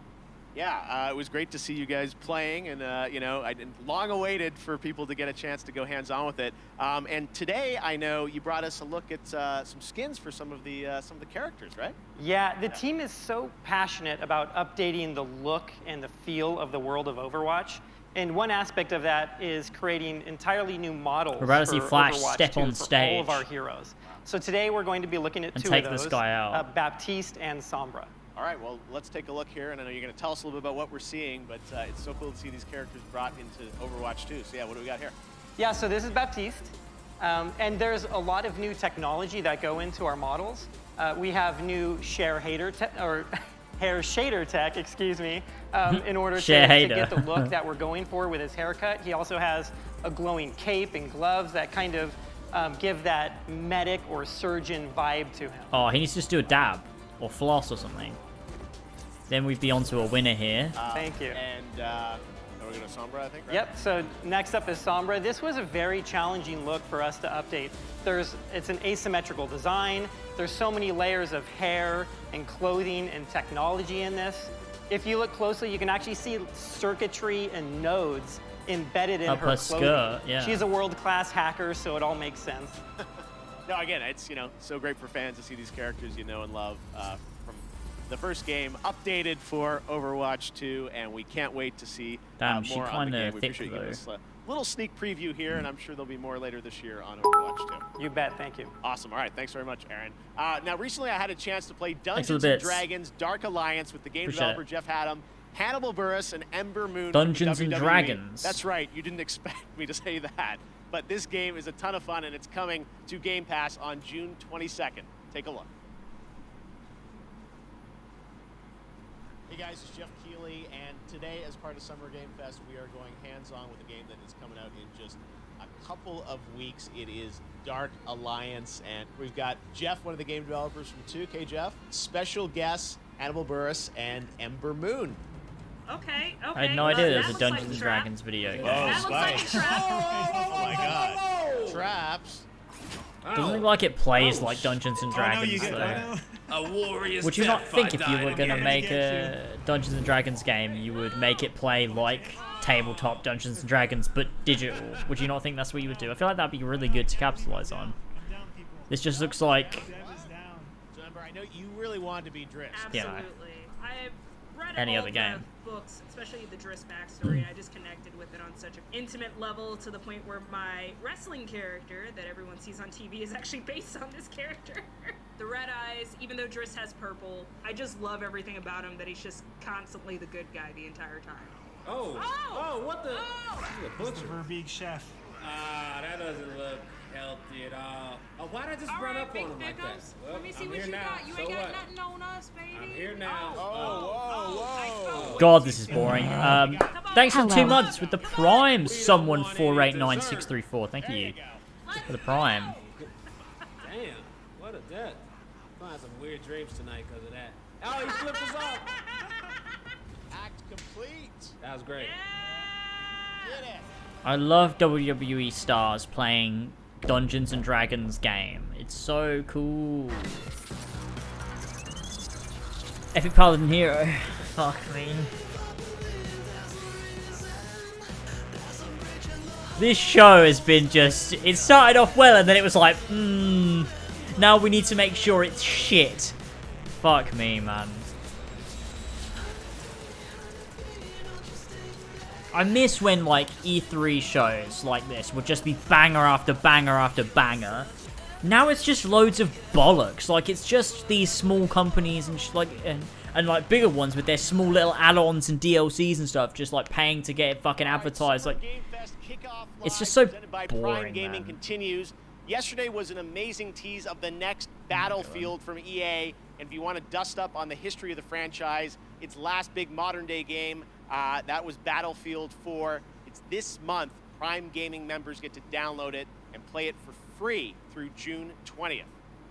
Yeah, it was great to see you guys playing, and you know, I long awaited for people to get a chance to go hands-on with it. And today, I know you brought us a look at some skins for some of the characters, right?
Yeah, the team is so passionate about updating the look and the feel of the world of Overwatch. And one aspect of that is creating entirely new models
We're about to see
for
Flash
Overwatch
step
2
on
for
stage.
all of our heroes. So today we're going to be looking at
And
two
take
of those,
this guy out.
Baptiste and Sombra.
All right, well, let's take a look here, and I know you're going to tell us a little bit about what we're seeing, but it's so cool to see these characters brought into Overwatch 2. So yeah, what do we got here?
Yeah, so this is Baptiste, and there's a lot of new technology that go into our models. We have new hair shader tech, excuse me, in order to get the look that we're going for with his haircut. He also has a glowing cape and gloves that kind of give that medic or surgeon vibe to him.
Oh, he needs to just do a dab or floss or something. Then we'd be onto a winner here.
Thank you.
And we're going to Sombra, I think, right?
Yep, so next up is Sombra. This was a very challenging look for us to update. It's an asymmetrical design. There's so many layers of hair and clothing and technology in this. If you look closely, you can actually see circuitry and nodes embedded in her clothing.
skirt, yeah.
She's a world-class hacker, so it all makes sense.
No, again, it's, you know, so great for fans to see these characters you know and love from the first game updated for Overwatch 2, and we can't wait to see
Damn, she
more on the
kinda
game. We
thick,
appreciate you giving us
though.
a little sneak preview here, and I'm sure there'll be more later this year on Overwatch 2.
You bet, thank you.
Awesome. All right, thanks very much, Aaron. Now, recently I had a chance to play
Thanks for
Dungeons
the
and
bits.
Dragons Dark Alliance with the game
Appreciate
developer
it.
Jeff Haddam, Hannibal Buress, and Ember Moon. from
Dungeons and
WWE.
Dragons.
That's right. You didn't expect me to say that. But this game is a ton of fun, and it's coming to Game Pass on June 22nd. Take a look. Hey guys, it's Jeff Keighley, and today, as part of Summer Game Fest, we are going hands-on with a game that is coming out in just a couple of weeks. It is Dark Alliance, and we've got Jeff, one of the game developers from 2. Okay, Jeff. Special guests, Hannibal Buress and Ember Moon.
Okay.
I had no idea there was a Dungeons and Dragons video game.
That looks like a trap.
Oh my god. Traps.
Doesn't look like it plays like Dungeons and
Oh, no,
Dragons,
you get-
though.
A warrior's
Would you not
death
think
by
if you were
dying
going to
again
make
against
a Dungeons and Dragons game, you would make it play like tabletop Dungeons and Dragons, but digital? Would you not think that's what you would do? I feel like that'd be really good to capitalize on. This just looks like...
So, Ember, I know you really wanted to be Driss.
Yeah.
Absolutely. I've read
Any
all
other
the
game.
books, especially the Driss backstory, and I just connected with it on such an intimate level to the point where my wrestling character that everyone sees on TV is actually based on this character. The red eyes, even though Driss has purple, I just love everything about him, that he's just constantly the good guy the entire time.
What the? He's a butcher.
Verbeek chef.
That doesn't look healthy at all. Oh, why'd I just run up on him like that? Well,
Let me see
I'm
what
here
you
now.
got. You
So
ain't got
what?
nothing on us, baby.
I'm here now.
God, this is boring. Thanks for the 2 months with the Prime, someone 489634. Thank you for the Prime.
Damn, what a death. I'm gonna have some weird dreams tonight because of that. Oh, he flipped us off.
Act complete.
That was great.
Get it.
I love WWE stars playing Dungeons and Dragons game. It's so cool. Epic Paladin Hero. Fuck me. This show has been just... It started off well and then it was like, now we need to make sure it's shit. Fuck me, man. I miss when, like, E3 shows like this would just be banger after banger after banger. Now it's just loads of bollocks. Like, it's just these small companies and And like bigger ones with their small little add-ons and DLCs and stuff, just like paying to get it fucking advertised. Like, it's just so
Prime
boring,
Gaming
man.
continues. Yesterday was an amazing tease of the next Battlefield from EA. And if you want to dust up on the history of the franchise, its last big modern day game, that was Battlefield 4. It's this month. Prime Gaming members get to download it and play it for free through June 20th.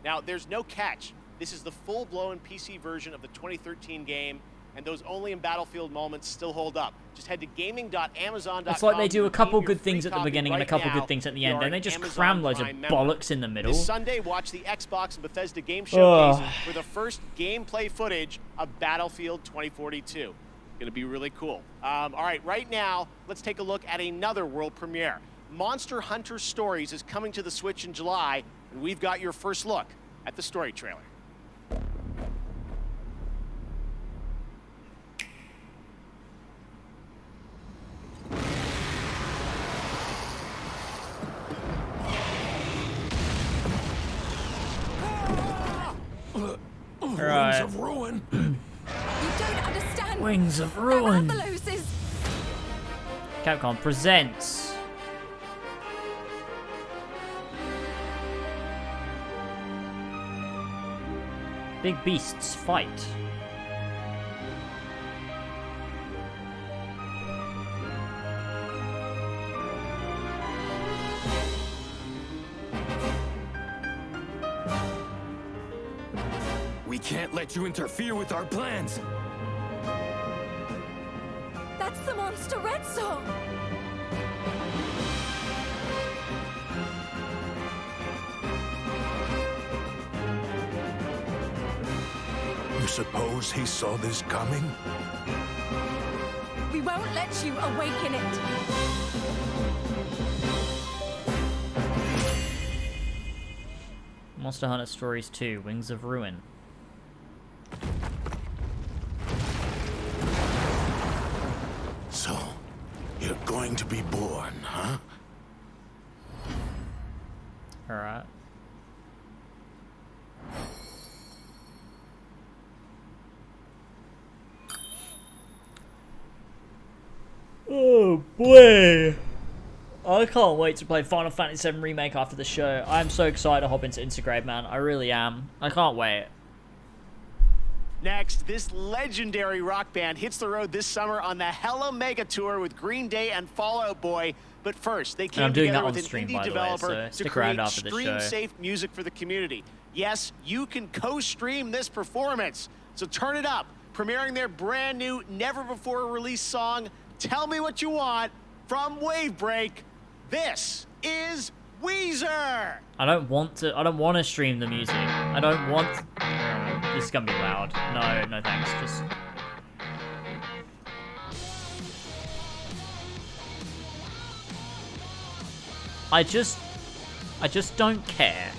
Now, there's no catch. This is the full-blown PC version of the 2013 game, and those only in Battlefield moments still hold up. Just head to gaming.amazon.com.
It's like they do a couple
redeem your
good things
free
at the
copy
beginning and a
right
couple
now
good things at the
if you
end,
are
and they
an
just
Amazon
cram loads of
Prime member.
bollocks in the middle.
This Sunday, watch the Xbox and Bethesda Game Showcase for the first gameplay footage of Battlefield 2042. Going to be really cool. All right now, let's take a look at another world premiere. Monster Hunter Stories is coming to the Switch in July, and we've got your first look at the story trailer.
Right.
Wings of ruin.
You don't understand.
Wings of Ruin.
Avalos is...
Capcom presents. Big Beasts Fight.
We can't let you interfere with our plans.
That's the Monster Red song.
You suppose he saw this coming?
We won't let you awaken it.
Monster Hunter Stories 2, Wings of Ruin.
So, you're going to be born, huh?
Alright. Oh boy! I can't wait to play Final Fantasy VII Remake after the show. I'm so excited to hop into Intergrade, man. I really am. I can't wait.
Next, this legendary rock band hits the road this summer on the Hella Mega Tour with Green Day and Fall Out Boy. But first, they came
I'm doing
together
that on
with an
stream,
indie
by the way,
developer
so
to
stick around
create
after the show.
stream-safe music for the community. Yes, you can co-stream this performance, so turn it up. Premiering their brand new, never-before-released song, Tell Me What You Want, from Wavebreak. This is Weezer.
I don't want to stream the music. I don't want... This is gonna be loud. No thanks. Just... I just don't care.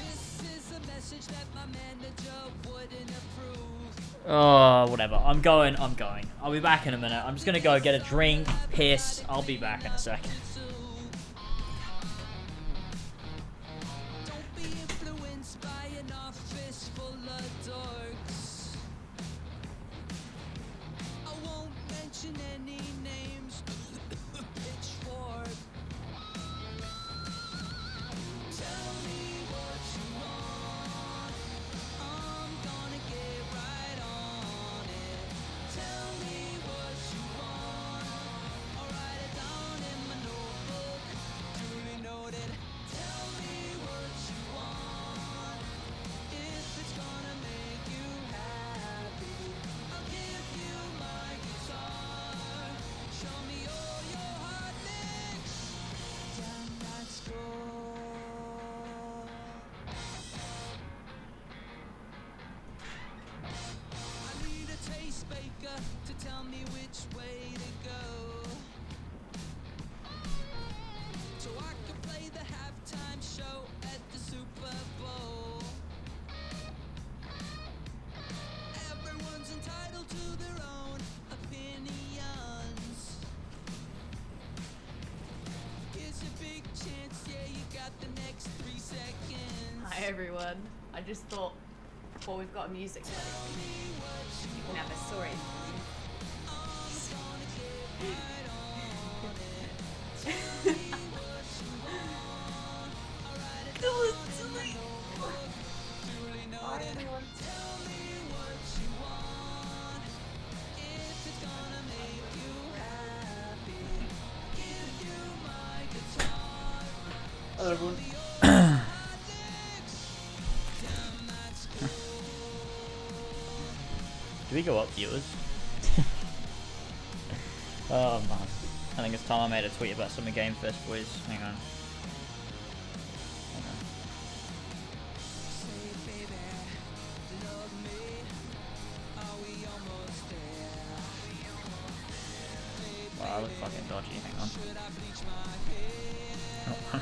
Oh, whatever. I'm going. I'll be back in a minute. I'm just gonna go get a drink, piss. I'll be back in a second.
Hi everyone. I just thought before we've got a music ready. You can have a story.
Hello everyone. Do we go up, viewers? Oh man. I think it's time I made a tweet about Summer Game Fest, boys. Hang on. Wow, I look fucking dodgy. Hang on. Oh, I'm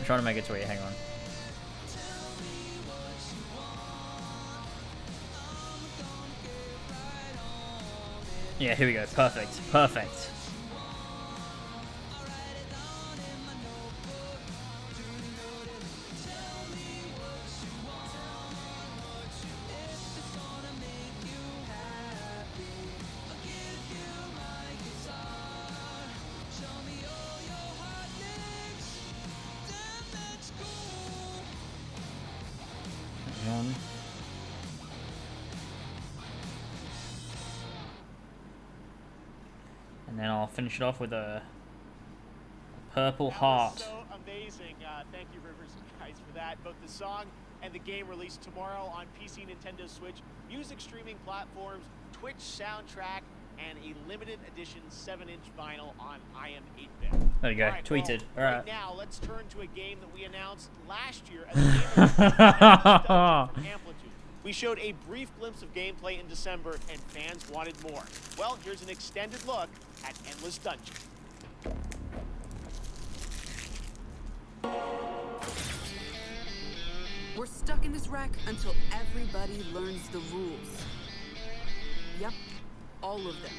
trying to make a tweet. Hang on. Yeah, here we go. Perfect. Perfect. And then I'll finish it off with a purple heart.
So amazing. Thank you, Rivers and guys, for that. Both the song and the game released tomorrow on PC, Nintendo Switch, music streaming platforms, Twitch soundtrack, and a limited edition 7-inch vinyl on IM 8-bit.
There you go. Tweeted.
Well,
Alright.
now, let's turn to a game that we announced last year at the Game Awards from Amplitude. We showed a brief glimpse of gameplay in December, and fans wanted more. Well, here's an extended look at Endless Dungeon.
We're stuck in this wreck until everybody learns the rules. Yep, all of them.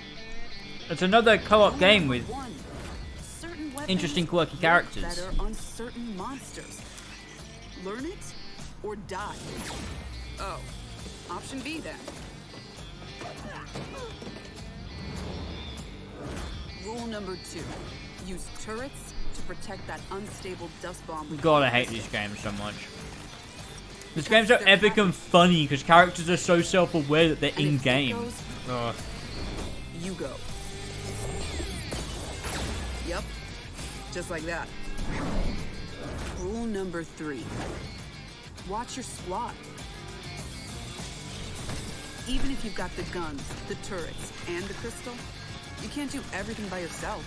It's another co-op game with
Certain weapons
interesting, quirky characters.
Better on certain monsters. Learn it or die. Oh, option B then. Rule number 2: use turrets to protect that unstable dust bomb.
God, I hate these games so much. This game's so epic and funny because characters are so self-aware that they're in-game. Ugh.
You go. Yep, just like that. Rule number 3: watch your squad. Even if you've got the guns, the turrets, and the crystal, you can't do everything by yourself.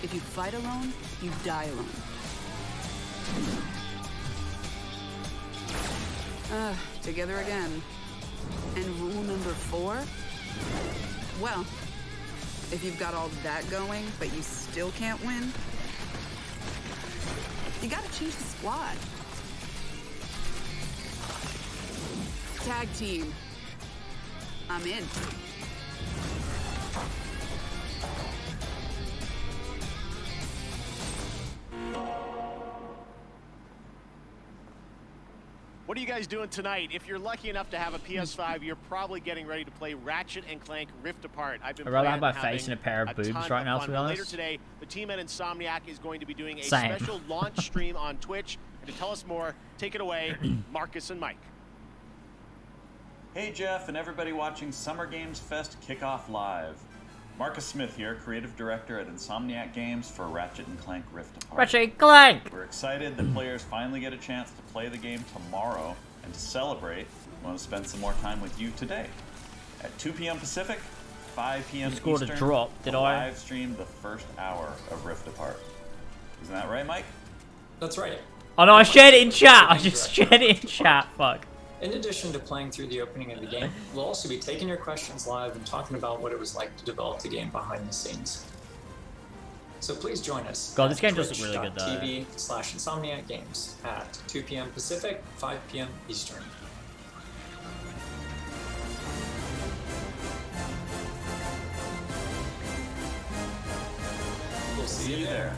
If you fight alone, you die alone. Together again. And rule number 4? Well, if you've got all that going, but you still can't win, you gotta change the squad. Tag team. I'm in.
What are you guys doing tonight? If you're lucky enough to have a PS5, you're probably getting ready to play Ratchet & Clank Rift Apart. I've been
I'd rather have my
having
face in a pair of boobs
ton
right now,
fun.
to be honest.
Later today, the team at Insomniac is going to be doing a
Same.
special launch stream on Twitch. And to tell us more, take it away, Marcus and Mike.
Hey Jeff and everybody watching Summer Games Fest Kickoff Live. Marcus Smith here, Creative Director at Insomniac Games for Ratchet & Clank Rift Apart.
Ratchet & Clank!
We're excited that players finally get a chance to play the game tomorrow, and to celebrate, we want to spend some more time with you today. At 2 p.m. Pacific, 5 p.m.
You scored
Eastern,
a drop, did
we'll
I?
live stream the first hour of Rift Apart. Isn't that right, Mike?
That's right.
Oh no, I shared it in chat! I just shared it in chat, fuck.
In addition to playing through the opening of the game, we'll also be taking your questions live and talking about what it was like to develop the game behind the scenes. So please join us.
God, this game does look really good, though.
twitch.tv/Insomniac Games at 2 p.m. Pacific, 5 p.m. Eastern. We'll see you there.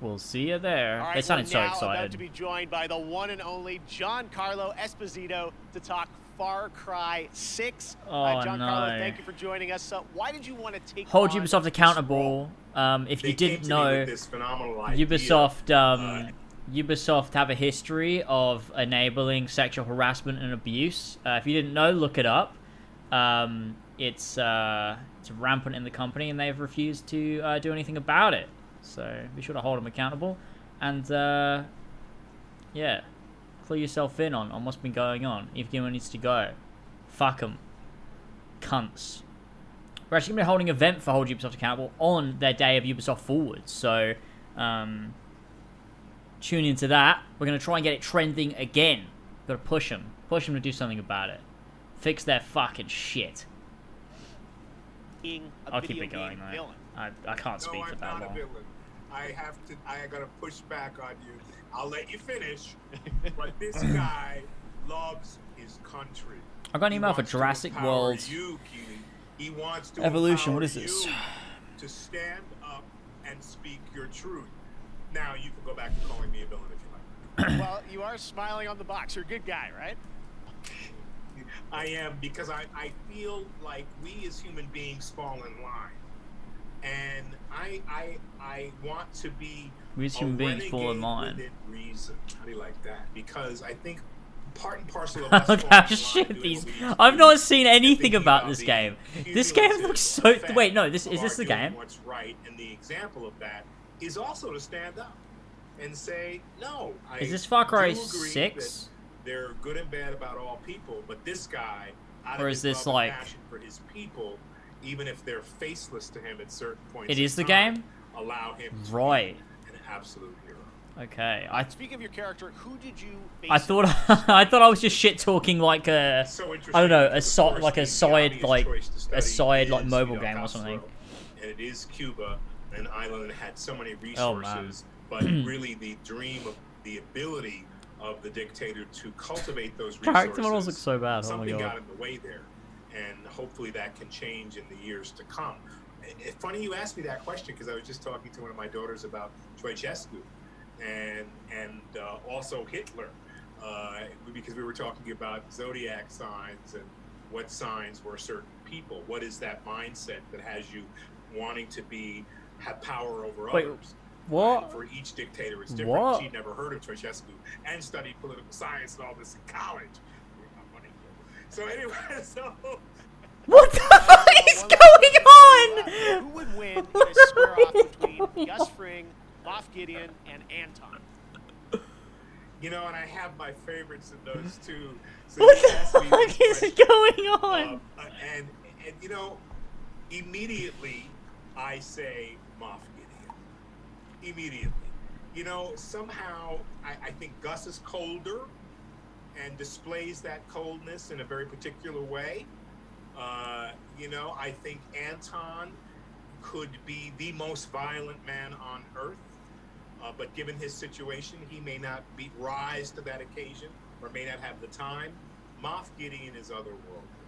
We'll see you there.
All right,
They sounded so
we're now about
excited.
to be joined by the one and only Giancarlo Esposito to talk Far Cry 6.
Oh,
Giancarlo,
no.
thank you for joining us. Why did you want to take
Hold
on
Ubisoft accountable. If you didn't know, Ubisoft have a history of enabling sexual harassment and abuse. If you didn't know, look it up. It's rampant in the company, and they've refused to do anything about it. So be sure to hold them accountable, and yeah, clue yourself in on what's been going on. If anyone needs to go, fuck them, cunts. We're actually going to be holding an event for Hold Ubisoft Accountable on their day of Ubisoft Forward, so tune into that. We're going to try and get it trending again. Got to push them to do something about it. Fix their fucking shit. I'll keep it going, though. I can't speak for that long.
I gotta push back on you. I'll let you finish, but this guy loves his country.
I got an email for Jurassic World
He wants to
Evolution. What
empower
is this?
you to stand up and speak your truth. Now you can go back to calling me a villain if you like.
Well, you are smiling on the box. You're a good guy, right?
I am, because I feel like we as human beings fall in line. And I want to be
We as human beings fall in line.
within reason. How do you like that? Because I think part and parcel of us
Look
falling
how
in line
shit
doing
these.
what we need to
I've
do
not seen
and
anything
thinking
about this game. This game
cumulative
looks so.
effect
Wait, no. Is
of
this
our
the
doing
game?
What's right, and the example of that is also to stand up and say no.
Is this Far Cry
do agree
6?
that they're good and bad about all people, but this guy, out
Or
of
is
his
this
love and
like-
passion for his people, even if they're faceless to him at certain points,
It
in
is the
time,
game?
allow him to
Right.
be an absolute hero.
Okay.
Speaking of your character, who did you base
I thought I thought I was just shit talking like a I don't know, a side like mobile game or something.
And it is Cuba, an island that had so many
Oh, man.
resources, but really the dream of the ability of the dictator to cultivate those resources.
Character models look so bad. Oh my
Something got
god.
in the way there, and hopefully that can change in the years to come. It's funny you asked me that question, because I was just talking to one of my daughters about Ceausescu and also Hitler, because we were talking about zodiac signs and what signs were certain people. What is that mindset that has you wanting to have power over
Wait,
others?
what?
And for each dictator, it's different.
What?
She'd never heard of Ceausescu and studied political science and all this in college. So anyway, so
what the fuck is going on?
Who would win in a square-off between Gus Fring, Moff Gideon, and Anton?
You know, and I have my favorites in those two. So
What
you
the
asked me
fuck
this
is
question,
going on?
and you know, immediately I say Moff Gideon. Immediately. You know, somehow I think Gus is colder and displays that coldness in a very particular way. You know, I think Anton could be the most violent man on Earth. But given his situation, he may not rise to that occasion, or may not have the time. Moff Gideon is otherworldly.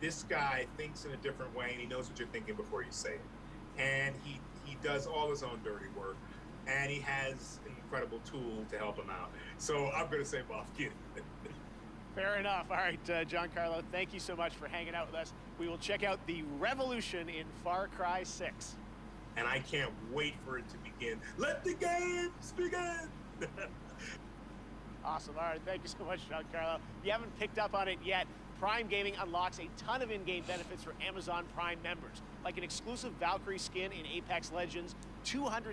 This guy thinks in a different way, and he knows what you're thinking before you say it. And he does all his own dirty work, and he has an incredible tool to help him out. So I'm going to say Moff Gideon.
Fair enough. All right, Giancarlo, thank you so much for hanging out with us. We will check out the Revolution in Far Cry 6.
And I can't wait for it to begin. Let the games begin!
Awesome. All right, thank you so much, Giancarlo. If you haven't picked up on it yet, Prime Gaming unlocks a ton of in-game benefits for Amazon Prime members, like an exclusive Valkyrie skin in Apex Legends, $200,000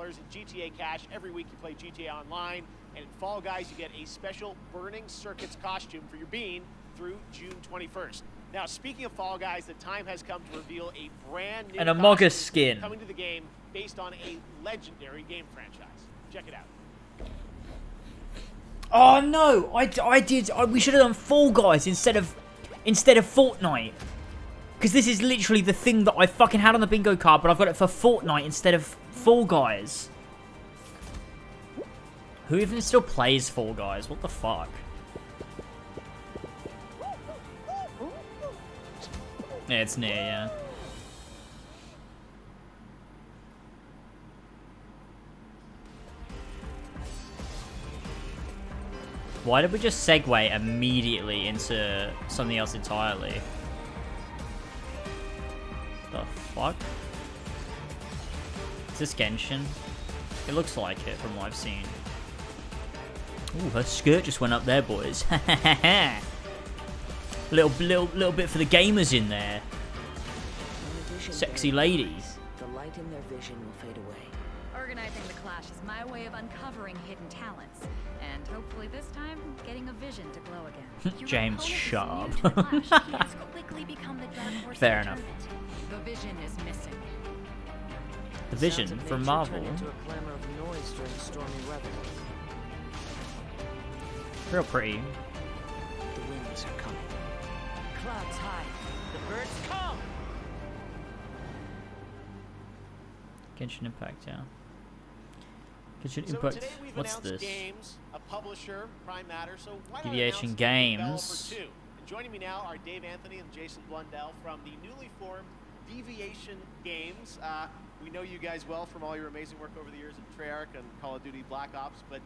in GTA cash every week you play GTA Online, and in Fall Guys you get a special Burning Circuits costume for your bean through June 21st. Now, speaking of Fall Guys, the time has come to reveal a brand new
An Among Us
costume
skin.
coming to the game based on a legendary game franchise. Check it out.
Oh no! We should have done Fall Guys instead of Fortnite. Because this is literally the thing that I fucking had on the bingo card, but I've got it for Fortnite instead of Fall Guys. Who even still plays Fall Guys? What the fuck? Yeah, it's near, yeah. Why did we just segue immediately into something else entirely? The fuck? Is this Genshin? It looks like it from what I've seen. Ooh, her skirt just went up there, boys. little bit for the gamers in there. Sexy ladies.
The light in their vision will fade away.
Organizing the clash is my way of uncovering hidden talents, and hopefully this time getting a vision to glow again.
James Sharp.
Quickly become the dark horse
Fair
of the
enough.
tournament. The vision is missing.
The vision
Sounds of
from
nature
Marvel.
turn into a clamor of noise during stormy weather.
Real pretty.
The winds are coming. Clouds high. The birds come.
Genshin Impact, yeah. Genshin
So
Impact.
today we've
What's
announced
this?
games, a publisher, Prime Matter. So why not
Deviation
announce
Games.
Developer 2? And joining me now are Dave Anthony and Jason Blundell from the newly formed Deviation Games. We know you guys well from all your amazing work over the years at Treyarch and Call of Duty Black Ops, but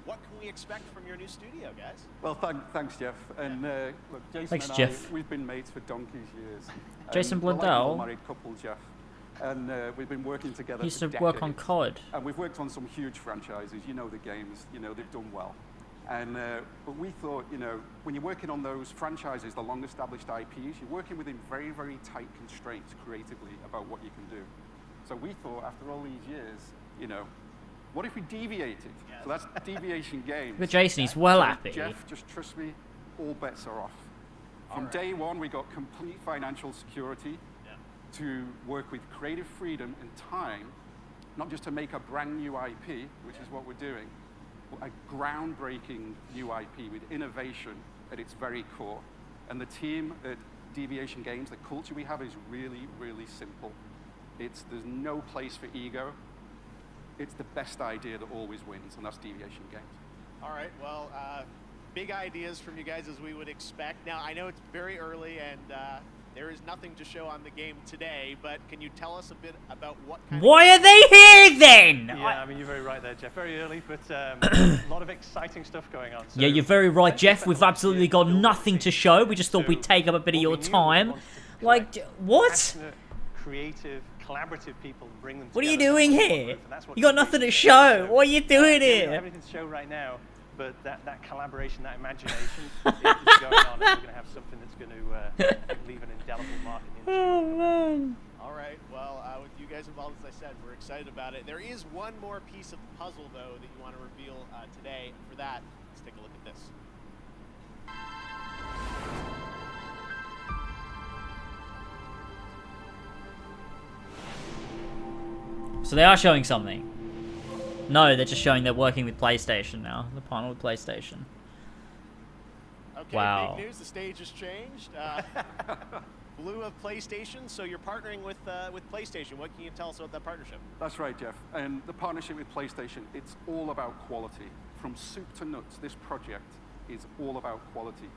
what can we expect from your new studio, guys?
Well, thanks, Jeff. And look, Jason
Thanks,
and
Jeff.
I, we've been mates for donkey's years.
Jason
We're like an
Blundell?
all-married couple, Jeff. And we've been working together.
He used
for
to work on
decades.
COD.
And we've worked on some huge franchises. You know the games. You know they've done well. And but we thought, you know, when you're working on those franchises, the long-established IPs, you're working within very, very tight constraints creatively about what you can do. So we thought, after all these years, you know, what if we deviated? So that's Deviation Games.
But Jason, he's well
So,
happy.
Jeff, just trust me, all bets are off. From day one, we got complete financial security to work with creative freedom and time, not just to make a brand new IP, which is what we're doing, but a groundbreaking new IP with innovation at its very core. And the team at Deviation Games, the culture we have is really, really simple. There's no place for ego. It's the best idea that always wins, and that's Deviation Games.
All right, well, big ideas from you guys as we would expect. Now, I know it's very early and there is nothing to show on the game today, but can you tell us a bit about what kind
Why are they here then?
Yeah, I mean, you're very right there, Jeff. Very early, but a lot of exciting stuff going on. So
Yeah, you're very right, Jeff. We've absolutely got nothing to show. We just thought we'd take up a bit of your time. Like, what?
passionate, creative, collaborative people and bring them
What are you
together.
doing here? You got nothing to show. What are you doing
We don't have
here?
everything to show right now, but that collaboration, that imagination is going on, and we're going to have something that's going to leave an indelible mark in the industry.
Oh, man.
All right, well, with you guys involved, as I said, we're excited about it. There is one more piece of the puzzle, though, that you want to reveal today. And for that, let's take a look at this.
So they are showing something. No, they're just showing they're working with PlayStation now. They're partnered with PlayStation.
Okay,
Wow.
big news. The stage has changed. Blue of PlayStation, so you're partnering with PlayStation. What can you tell us about that partnership?
That's right, Jeff. And the partnership with PlayStation, it's all about quality. From soup to nuts, this project is all about quality.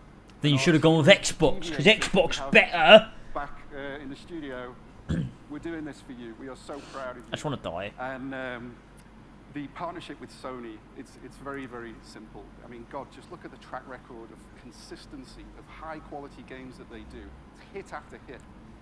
Then you
Our
should have gone with Xbox, because
deviation we
Xbox
have
better.
Back in the studio, we're doing this for you. We are so proud of you.
I just want to die.
And the partnership with Sony, it's very, very simple. I mean, God, just look at the track record of consistency, of high-quality games that they do. It's hit after hit.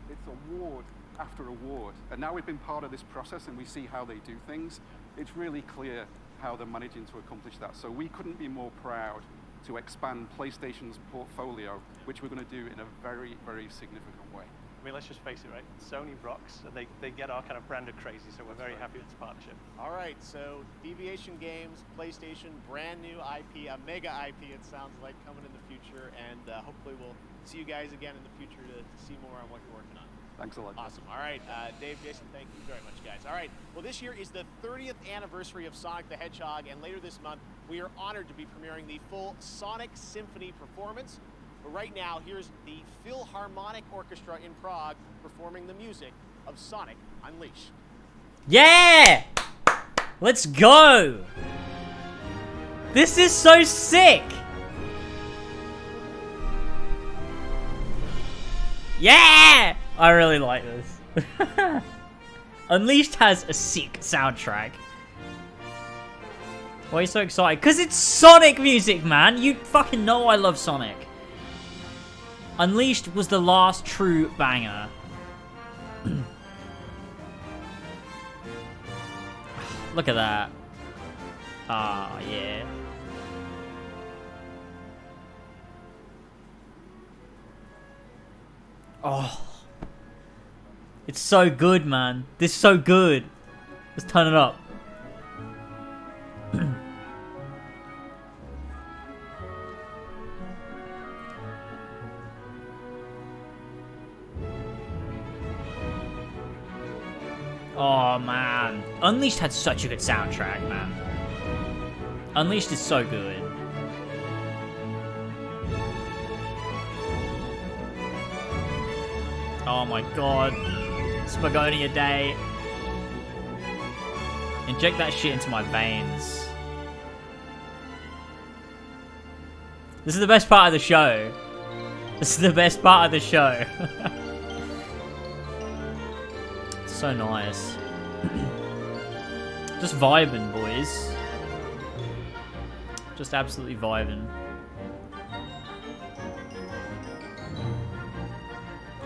It's award after award. And now we've been part of this process and we see how they do things. It's really clear how they're managing to accomplish that. So we couldn't be more proud to expand PlayStation's portfolio, which we're going to do in a very, very significant way.
I mean, let's just face it, right? Sony rocks, and they get our kind of brand of crazy, so we're very happy with this partnership.
All right, so Deviation Games, PlayStation, brand new IP, a mega IP, it sounds like, coming in the future, and hopefully we'll see you guys again in the future to see more on what you're working on.
Thanks a lot.
Awesome. All right, Dave, Jason, thank you very much, guys. All right, well, this year is the 30th anniversary of Sonic the Hedgehog, and later this month, we are honored to be premiering the full Sonic Symphony performance. But right now, here's the Philharmonic Orchestra in Prague performing the music of Sonic Unleashed.
Yeah! Let's go! This is so sick! Yeah! I really like this. Unleashed has a sick soundtrack. Why are you so excited? Because it's Sonic music, man. You fucking know I love Sonic. Unleashed was the last true banger. Look at that. Ah, yeah. Oh. It's so good, man. This is so good. Let's turn it up. Oh, man. Unleashed had such a good soundtrack, man. Unleashed is so good. Oh my god. Spagonia Day. Inject that shit into my veins. This is the best part of the show. This is the best part of the show. So nice. Just vibing, boys. Just absolutely vibing.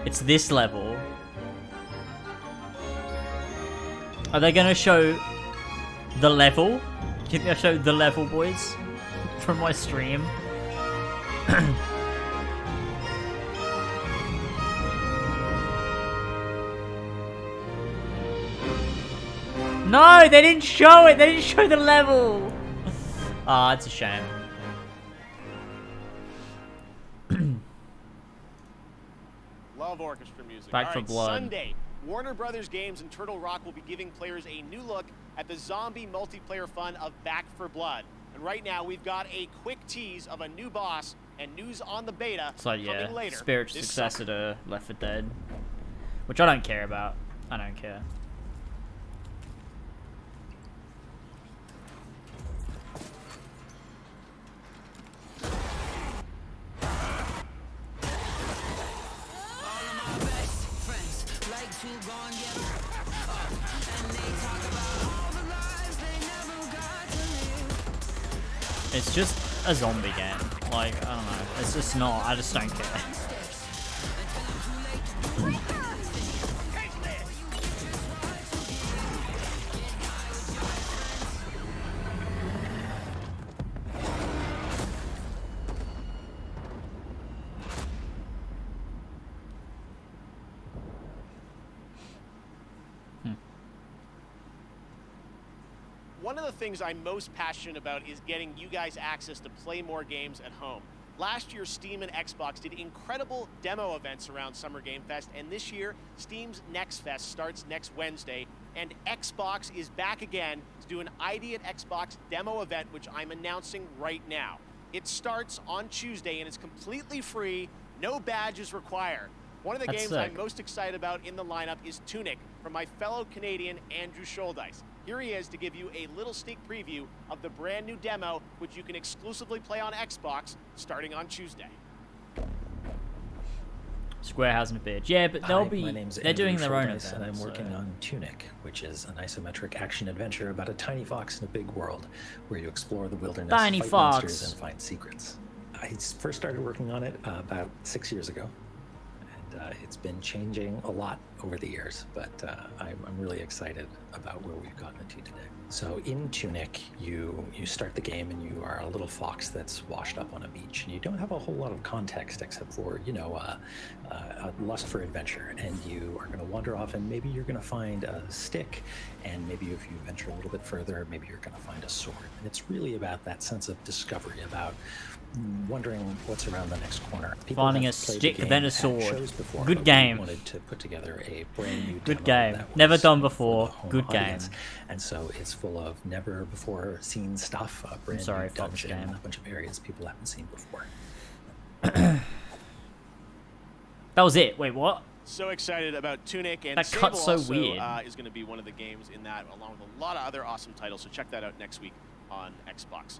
It's this level. Are they gonna show the level? Do you think they'll show the level, boys? From my stream? No, they didn't show it. They didn't show the level. Ah, it's a shame.
Love orchestra music.
Back
All
for
right,
Blood.
Sunday, Warner Brothers Games and Turtle Rock will be giving players a new look at the zombie multiplayer fun of Back for Blood. And right now, we've got a quick tease of a new boss and news on the beta
So yeah,
coming later.
spiritual
this
successor to Left 4 Dead, which I don't care about. I don't care. It's just a zombie game. Like, I don't know. It's just not. I just don't care.
One of the things I'm most passionate about is getting you guys access to play more games at home. Last year, Steam and Xbox did incredible demo events around Summer Game Fest, and this year, Steam's Next Fest starts next Wednesday, and Xbox is back again to do an ID at Xbox demo event, which I'm announcing right now. It starts on Tuesday, and it's completely free, no badges required. One of the
That's
games
sick.
I'm most excited about in the lineup is Tunic from my fellow Canadian Andrew Scholdice. Here he is to give you a little sneak preview of the brand new demo, which you can exclusively play on Xbox starting on Tuesday.
Square hasn't appeared. Yeah, but they'll be.
My name's
They're doing
Andrew
their own
Schulteis,
event.
and I'm
so-
working on Tunic, which is an isometric action adventure about a tiny fox in a big world, where you explore the wilderness,
Tiny
fight
fox.
monsters, and find secrets. I first started working on it about 6 years ago, and it's been changing a lot over the years, but I'm really excited about where we've gotten it to today. So in Tunic, you start the game and you are a little fox that's washed up on a beach, and you don't have a whole lot of context except for, a lust for adventure, and you are going to wander off, and maybe you're going to find a stick, and maybe if you venture a little bit further, maybe you're going to find a sword. And it's really about that sense of discovery, about wondering what's around the next corner. People
Finding
have
a
played the
stick,
game
then a
at
sword.
shows before,
Good
but we
game.
wanted to put together a brand new
Good
demo
game.
that
Never
was
done
for the
before.
home
Good
audience.
game.
And so it's full of never before seen stuff, a brand
sorry,
new
Fox
dungeon,
game.
a bunch of areas people haven't seen before.
That was it. Wait, what?
So excited about Tunic, and
That cut's
Sable
so
also,
weird.
is going to be one of the games in that, along with a lot of other awesome titles. So check that out next week. on Xbox.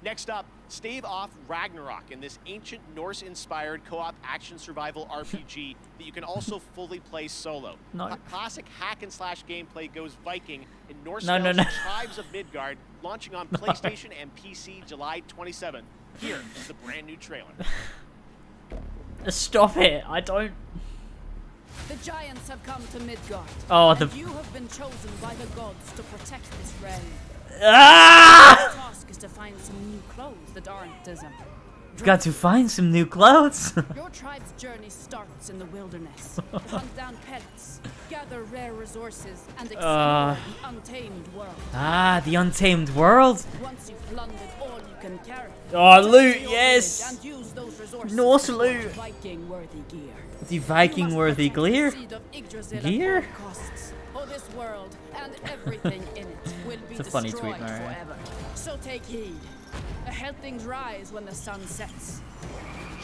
Next up, stave off Ragnarok in this ancient Norse-inspired co-op action survival RPG that you can also fully play solo.
No.
Classic hack and slash gameplay goes Viking in Norse
No.
Tribes of Midgard, launching on PlayStation and PC July 27. Here is the brand new trailer.
Stop it! I don't.
The giants have come to Midgard.
Oh,
and you have been chosen by the gods to protect this realm.
Ah!
Your task is to find some new clothes that aren't dism.
Got to find some new clothes.
Your tribe's journey starts in the wilderness. Hunt down pets, gather rare resources, and explore the untamed world.
Ah, the untamed world.
Once you've plundered all you can carry.
Oh, loot,
return to your
yes.
village and use those resources
Norse
to
loot.
forge Viking-worthy gear.
The Viking-worthy gear?
Seed of Yggdrasil at
Gear?
all costs, or this world and everything in it will be
It's a funny
destroyed
tweet, Mario.
forever. So take heed. Ahead things rise when the sun sets.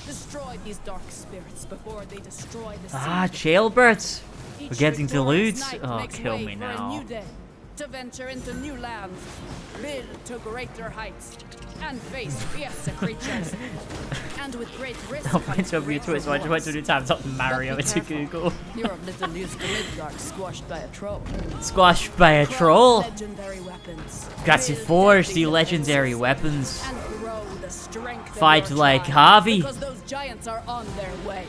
Destroy these dark spirits before they destroy the
Ah,
seed.
jailbirds. We're
Each
getting to
victorious
loot.
knight
Oh,
makes
kill
way
me
for a
now.
new day, to venture into new lands, build to greater heights, and face fiercer creatures. And with great risk
I went
comes
over your
great
Twitter, so I just went to
rewards.
the tab, typed Mario
But be
into
careful.
Google.
You're of little use to Midgard, squashed by a troll.
Squashed by a
Craft
troll.
legendary weapons.
Got to
Build
forge
deadly
the legendary
defenses,
weapons.
and grow the strength of
Fight
your
like
tribe,
Harvey.
Because those giants are on their way.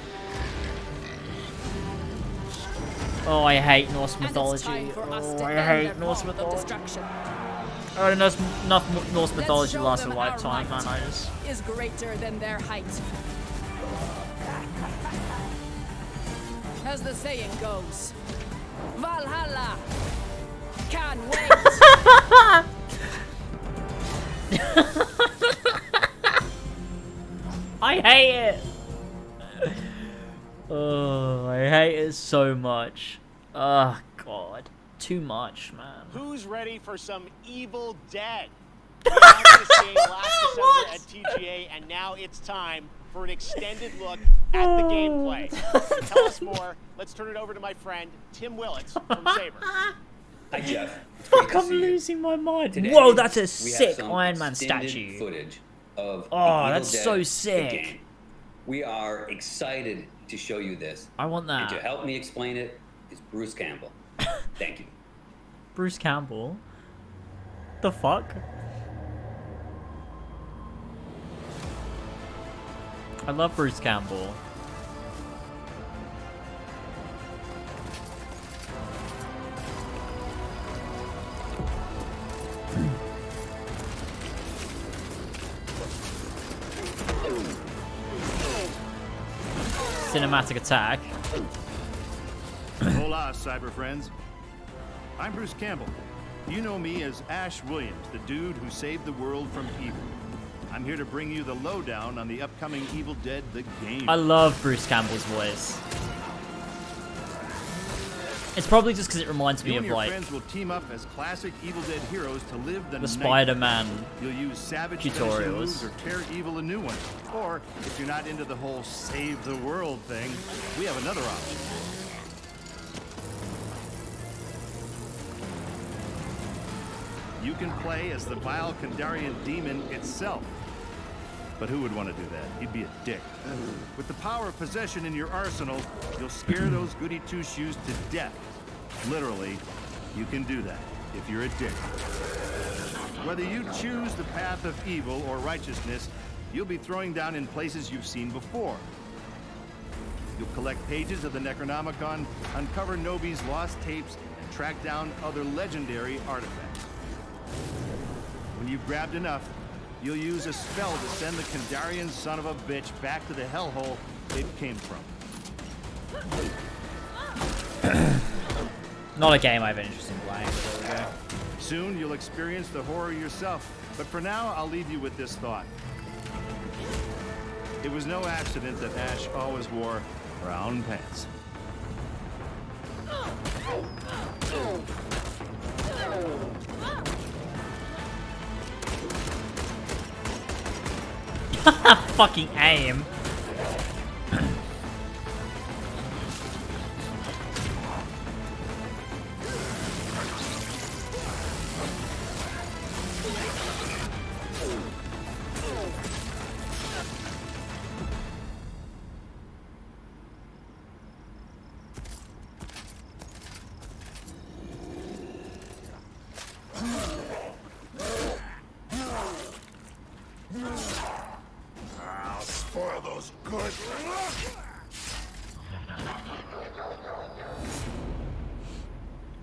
Oh, I hate Norse
And it's
mythology.
time for us
Oh,
to
I
end
hate
their
Norse
path of
mythology.
destruction.
Oh, enough Norse mythology
show
lasts a
them our
lifetime,
might
man. I just.
is greater than their height. As the saying goes, Valhalla can't wait.
I hate it. Oh, I hate it so much. Oh God, too much, man.
Who's ready for some Evil Dead? We launched this game last December at TGA, and now it's time for an extended look at the gameplay. To tell us more, let's turn it over to my friend Tim Willits from Saber.
Hi, Jeff.
Fuck, I'm losing my mind.
Today,
Whoa, that's a
we have
sick
some
Iron Man
extended
statue.
Footage of
Oh,
Evil
that's
Dead,
so
the
sick.
game. We are excited to show you this.
I want
And
that.
to help me explain it is Bruce Campbell. Thank you.
Bruce Campbell. The fuck? I love Bruce Campbell. Cinematic attack.
Hola, cyber friends. I'm Bruce Campbell. You know me as Ash Williams, the dude who saved the world from evil. I'm here to bring you the lowdown on the upcoming Evil Dead the game.
I love Bruce Campbell's voice. It's probably just because it reminds me
You
of
and your
like
friends will team up as classic Evil Dead heroes to live the
the
night.
Spider-Man
You'll use savage finishing moves
tutorials.
or tear evil a new one. Or if you're not into the whole save the world thing, we have another option. You can play as the vile Kandarian demon itself. But who would want to do that? He'd be a dick. With the power of possession in your arsenal, you'll scare those goody two-shoes to death. Literally, you can do that if you're a dick. Whether you choose the path of evil or righteousness, you'll be throwing down in places you've seen before. You'll collect pages of the Necronomicon, uncover Nobi's lost tapes, and track down other legendary artifacts. When you've grabbed enough, you'll use a spell to send the Kandarian son of a bitch back to the hellhole it came from.
Not a game I have interest in playing. But there we go.
Soon you'll experience the horror yourself, but for now I'll leave you with this thought. It was no accident that Ash always wore brown pants.
Fucking aim.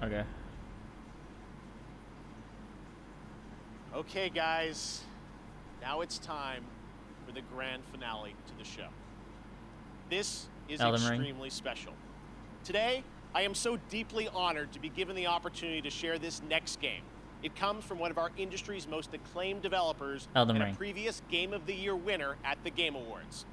Okay.
Okay, guys. Now it's time for the grand finale to the show. This is
Elden Ring.
extremely special. Today, I am so deeply honored to be given the opportunity to share this next game. It comes from one of our industry's most acclaimed developers
Elden
and
Ring.
a previous Game of the Year winner at the Game Awards.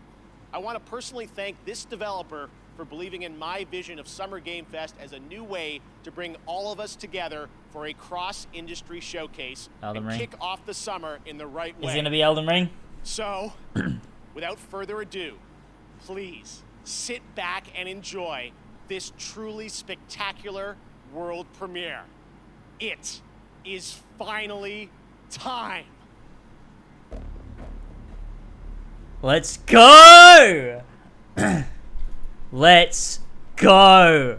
I want to personally thank this developer for believing in my vision of Summer Game Fest as a new way to bring all of us together for a cross-industry showcase
Elden
and
Ring.
kick off the summer in the right way.
Is it gonna be Elden Ring?
So, without further ado, please sit back and enjoy this truly spectacular world premiere. It is finally time.
Let's go! Let's go!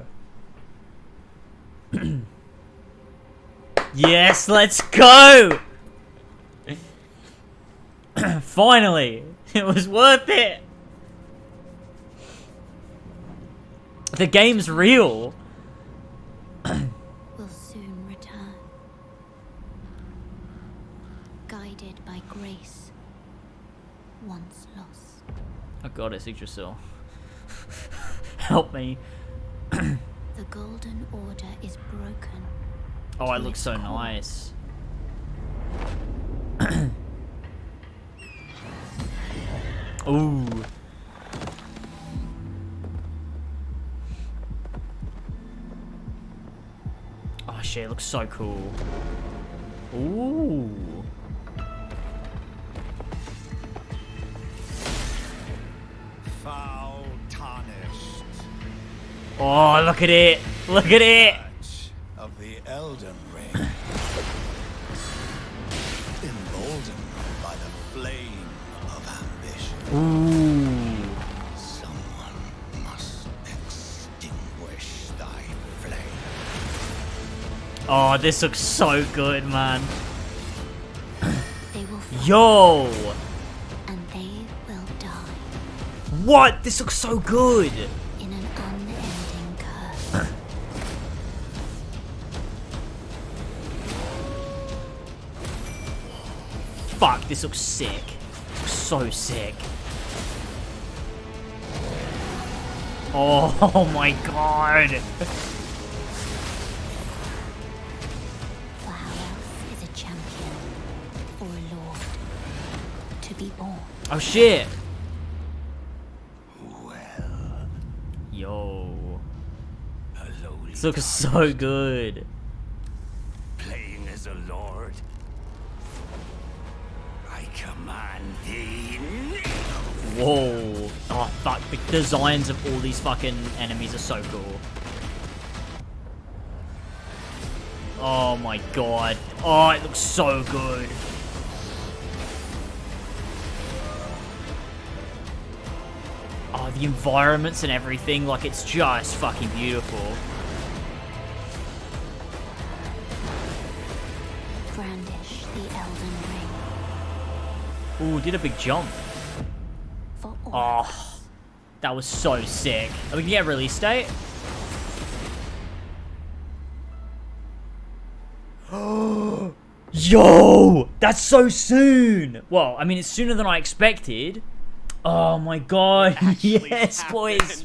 Yes, let's go! Finally! It was worth it! The game's real!
Will soon return. Guided by grace, once lost.
Oh god, it's Yggdrasil. Help me.
The Golden Order is broken.
Oh, it looks so nice. Ooh. Oh shit, it looks so cool. Ooh.
Foul tarnished.
Oh, look at it! Look at it!
Of the Elden Ring. Emboldened by the flame of ambition.
Ooh.
Someone must extinguish thy flame.
Oh, this looks so good, man.
They will fall,
Yo!
and they will die
What? This looks so good!
in an unending curse.
Fuck, this looks sick. So sick. Oh my god.
For how else is a champion or a lord to be born?
Oh shit. Yo. This looks so good.
Playing as a lord. I command thee.
Whoa. Oh fuck, the designs of all these fucking enemies are so cool. Oh my god. Oh, it looks so good. Oh, the environments and everything, like it's just fucking beautiful.
Brandish the Elden Ring.
Ooh, did a big jump.
For all
Oh, that was so sick. Are we gonna get a release date? Yo! That's so soon! Well, I mean, it's sooner than I expected. Oh my god. Yes, boys.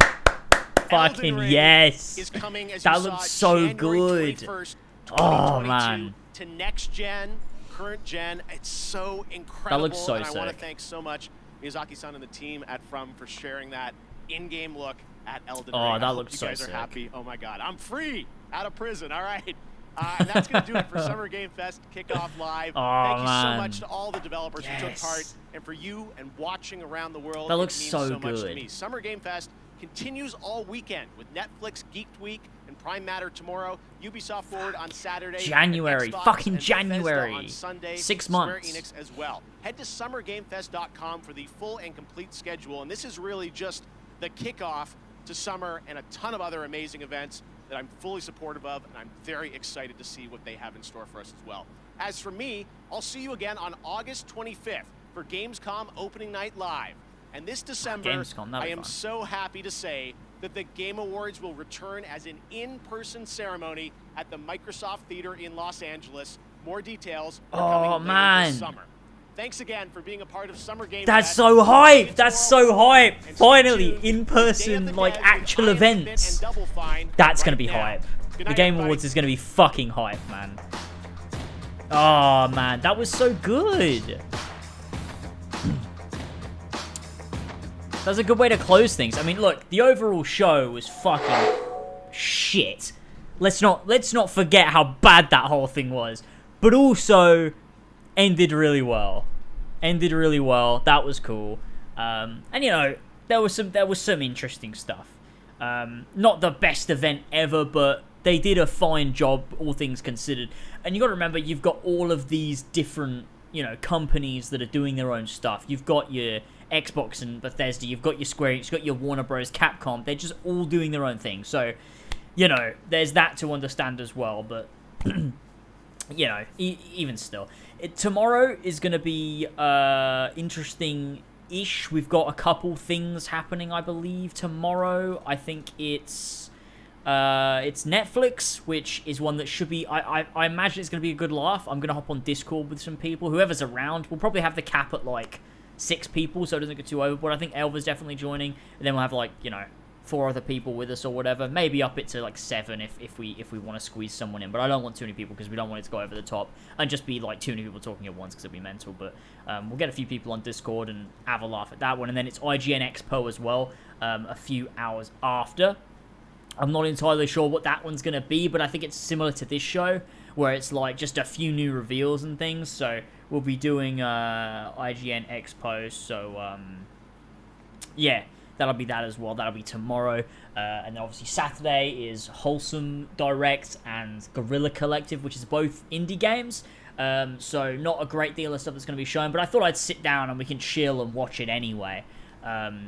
Fucking yes.
Is coming, as
That
you
looks
saw,
so
January
good.
21st,
Oh,
2022
man.
To next gen, current gen. It's so incredible.
looks so
and I want to
sick.
thank so much Miyazaki-san and the team at From for sharing that in-game look at Elden
Oh,
Ring. I
that
hope
looks
you
so
guys are
sick.
happy. Oh my god, I'm free out of prison. All right. And that's going to do it for Summer Game Fest Kickoff Live.
Oh,
Thank you so
man.
much to all the developers who took
Yes.
part, and for you and watching around the world.
That
it
looks
means
so
much to
good.
me. Summer Game Fest continues all weekend with Netflix Geeked Week and Prime Matter tomorrow, Ubisoft Forward on Saturday, and
January.
Xbox
Fucking
and Bethesda
January.
on Sunday,
6
Square
months.
Enix as well. Head to summergamefest.com for the full and complete schedule, and this is really just the kickoff to summer and a ton of other amazing events that I'm fully supportive of, and I'm very excited to see what they have in store for us as well. As for me, I'll see you again on August 25th for Gamescom Opening Night Live. And this December,
Gamescom, that'll
I
be
am
fun.
so happy to say that the Game Awards will return as an in-person ceremony at the Microsoft Theater in Los Angeles. More details are coming later
man.
this summer. Thanks again for being a part of Summer Game
That's
Fest.
so hype! That's so hype!
And
Finally,
stay tuned.
in-person, like, actual events. That's gonna be hype. The Game Awards is gonna be fucking hype, man. Oh, man, that was so good. That's a good way to close things. I mean, look, the overall show was fucking shit. Let's not forget how bad that whole thing was. But also ended really well. That was cool. And you know, there was some interesting stuff. Not the best event ever, but they did a fine job, all things considered. And you got to remember, you've got all of these different, you know, companies that are doing their own stuff. You've got your Xbox and Bethesda, you've got your Square Enix, you've got your Warner Bros, Capcom. They're just all doing their own thing. So, you know, there's that to understand as well. But, you know, even still. Tomorrow is going to be interesting-ish. We've got a couple things happening, I believe, tomorrow. I think it's Netflix, which is one that should be... I imagine it's going to be a good laugh. I'm going to hop on Discord with some people. Whoever's around. We'll probably have the cap at, like, 6 people, so it doesn't get too overboard. I think Elva's definitely joining. And then we'll have, like, you know, 4 other people with us or whatever. Maybe up it to, like, 7 if we want to squeeze someone in. But I don't want too many people because we don't want it to go over the top and just be, like, too many people talking at once because it'd be mental. But we'll get a few people on Discord and have a laugh at that one. And then it's IGN Expo as well, a few hours after. I'm not entirely sure what that one's going to be, but I think it's similar to this show, where it's like just a few new reveals and things. So we'll be doing IGN Expo. So yeah, that'll be that as well. That'll be tomorrow. And then obviously Saturday is Wholesome Direct and Guerrilla Collective, which is both indie games. So not a great deal of stuff that's going to be shown, but I thought I'd sit down and we can chill and watch it anyway.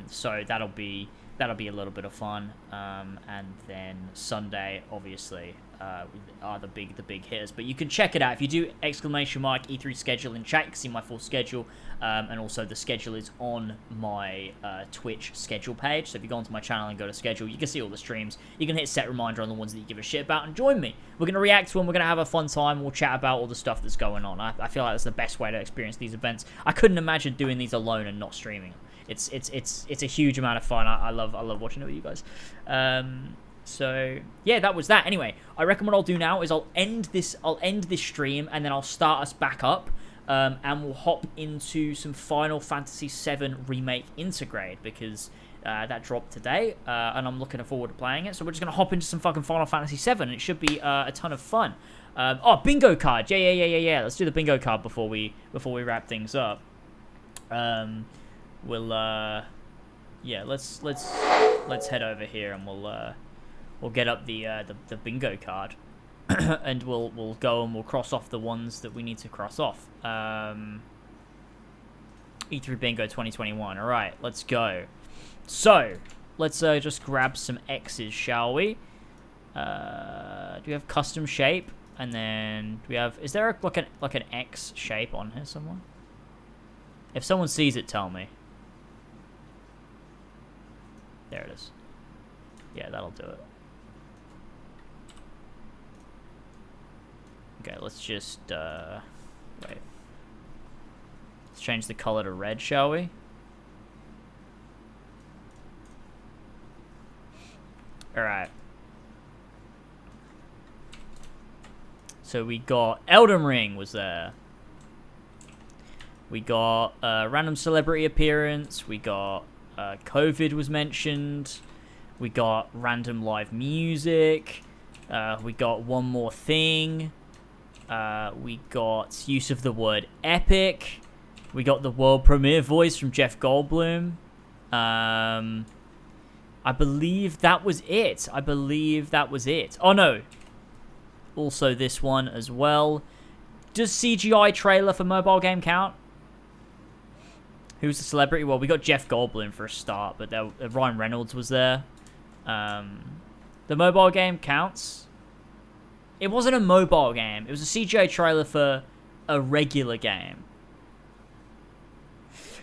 So that'll be a little bit of fun. And then Sunday, obviously, are the big hitters. But you can check it out. If you do !E3 schedule in chat, you can see my full schedule. And also the schedule is on my Twitch schedule page. So if you go onto my channel and go to schedule, you can see all the streams. You can hit set reminder on the ones that you give a shit about and join me. We're going to react to them. We're going to have a fun time. We'll chat about all the stuff that's going on. I feel like that's the best way to experience these events. I couldn't imagine doing these alone and not streaming. It's a huge amount of fun. I love watching it with you guys. So yeah, that was that. Anyway, I reckon what I'll do now is I'll end this stream and then I'll start us back up. And we'll hop into some Final Fantasy VII Remake Intergrade because that dropped today, and I'm looking forward to playing it. So we're just gonna hop into some fucking Final Fantasy VII, and it should be a ton of fun. Bingo card, yeah. Let's do the bingo card before we wrap things up. We'll let's head over here and we'll get up the bingo card. And we'll go and we'll cross off the ones that we need to cross off. E3 Bingo 2021. All right, let's go. So let's just grab some X's, shall we? Do we have custom shape? And then do we have? Is there like an X shape on here somewhere? If someone sees it, tell me. There it is. Yeah, that'll do it. Okay, let's just, wait. Let's change the color to red, shall we? Alright. So we got Elden Ring was there. We got random celebrity appearance. We got COVID was mentioned. We got random live music. We got one more thing. We got use of the word epic. We got the world premiere voice from Jeff Goldblum. I believe that was it. Oh, no. Also this one as well. Does CGI trailer for mobile game count? Who's the celebrity? Well, we got Jeff Goldblum for a start, but Ryan Reynolds was there. The mobile game counts. It wasn't a mobile game. It was a CGI trailer for a regular game.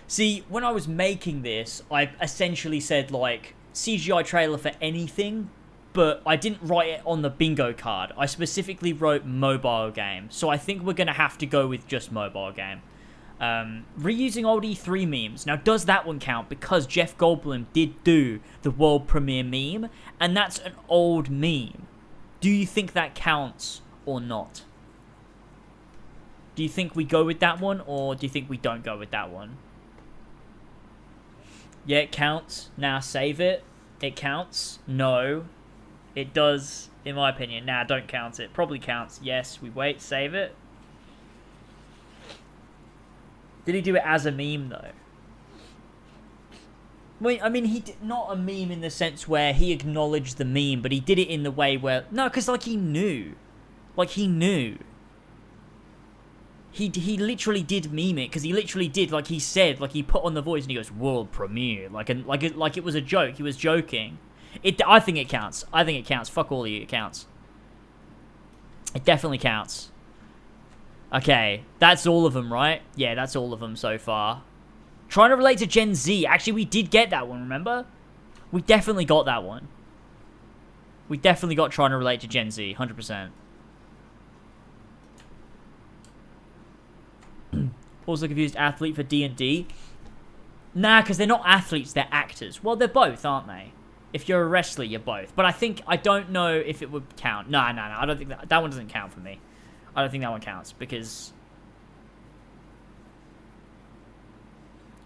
See, when I was making this, I essentially said, like, CGI trailer for anything, but I didn't write it on the bingo card. I specifically wrote mobile game, so I think we're going to have to go with just mobile game. Reusing old E3 memes. Now, does that one count? Because Jeff Goldblum did do the world premiere meme, and that's an old meme. Do you think that counts or not? Do you think we go with that one, or do you think we don't go with that one? Yeah, it counts. Now save it. It counts. No. It does, in my opinion. Nah, don't count it. Probably counts. Yes, we wait. Save it. Did he do it as a meme, though? Wait, I mean, he did not a meme in the sense where he acknowledged the meme, but he did it in the way where... No, because, like, he knew. Like, he knew. He literally did meme it, because he literally did, like he said, like he put on the voice and he goes, world premiere, like it was a joke. He was joking. I think it counts. I think it counts. Fuck all of you, it counts. It definitely counts. Okay, that's all of them, right? Yeah, that's all of them so far. Trying to relate to Gen Z. Actually, we did get that one, remember? We definitely got that one. We definitely got trying to relate to Gen Z, 100%. Also confused athlete for D&D. Nah, because they're not athletes, they're actors. Well, they're both, aren't they? If you're a wrestler, you're both. But I don't know if it would count. No, I don't think that one doesn't count for me. I don't think that one counts because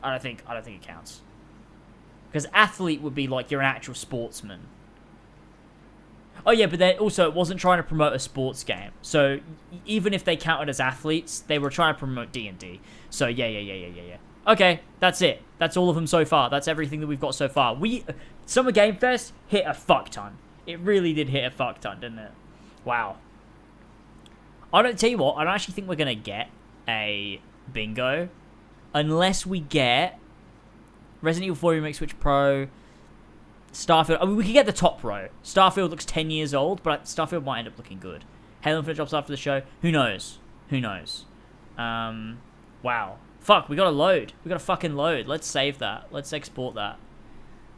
I don't think it counts. Because athlete would be like you're an actual sportsman. Oh yeah, but then also it wasn't trying to promote a sports game. So even if they counted as athletes, they were trying to promote D&D. So yeah. Okay, that's it. That's all of them so far. That's everything that we've got so far. Summer Game Fest hit a fuck ton. It really did hit a fuck ton, didn't it? Wow. I don't tell you what, I don't actually think we're gonna get a bingo unless we get Resident Evil 4 Remake Switch Pro, Starfield. I mean, we could get the top row. Starfield looks 10 years old, but Starfield might end up looking good. Halo Infinite drops after the show. Who knows? Who knows? Wow. Fuck, we gotta load. We gotta fucking load. Let's save that. Let's export that.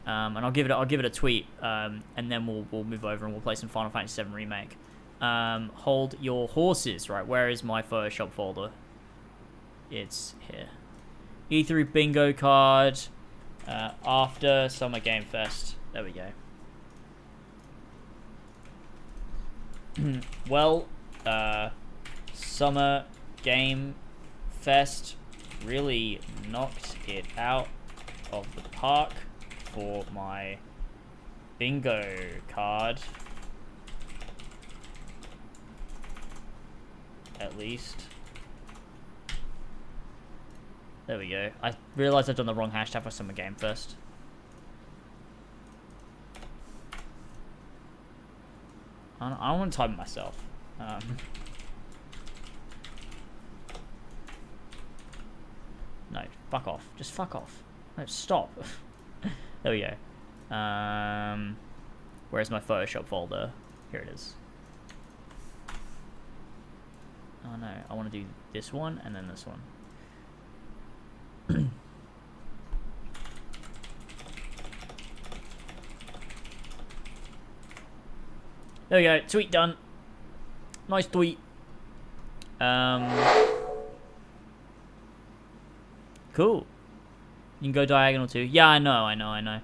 And I'll give it a tweet. And then we'll move over and we'll play some Final Fantasy VII Remake. Hold your horses. Right, where is my Photoshop folder? It's here. E3 bingo card. After Summer Game Fest. There we go. Well, Summer Game Fest really knocked it out of the park for my bingo card. At least. There we go. I realized I've done the wrong hashtag for Summer Game Fest. I don't want to type it myself. No, fuck off. Just fuck off. No, stop. There we go. Where's my Photoshop folder? Here it is. Oh no, I want to do this one and then this one. There we go, tweet done. Nice tweet. Cool. You can go diagonal too. Yeah, I know.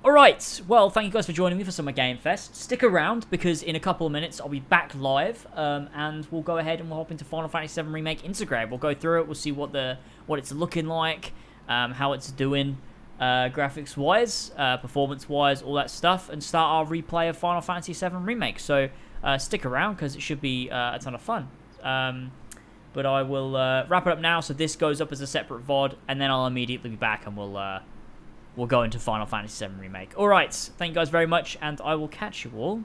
Alright, well, thank you guys for joining me for Summer Game Fest. Stick around, because in a couple of minutes I'll be back live, and we'll go ahead and we'll hop into Final Fantasy VII Remake Intergrade. We'll go through it, we'll see what it's looking like, how it's doing, graphics-wise, performance-wise, all that stuff, and start our replay of Final Fantasy VII Remake. So, stick around, because it should be a ton of fun. But I will wrap it up now, so this goes up as a separate VOD, and then I'll immediately be back, and we'll go into Final Fantasy VII Remake. Alright, thank you guys very much, and I will catch you all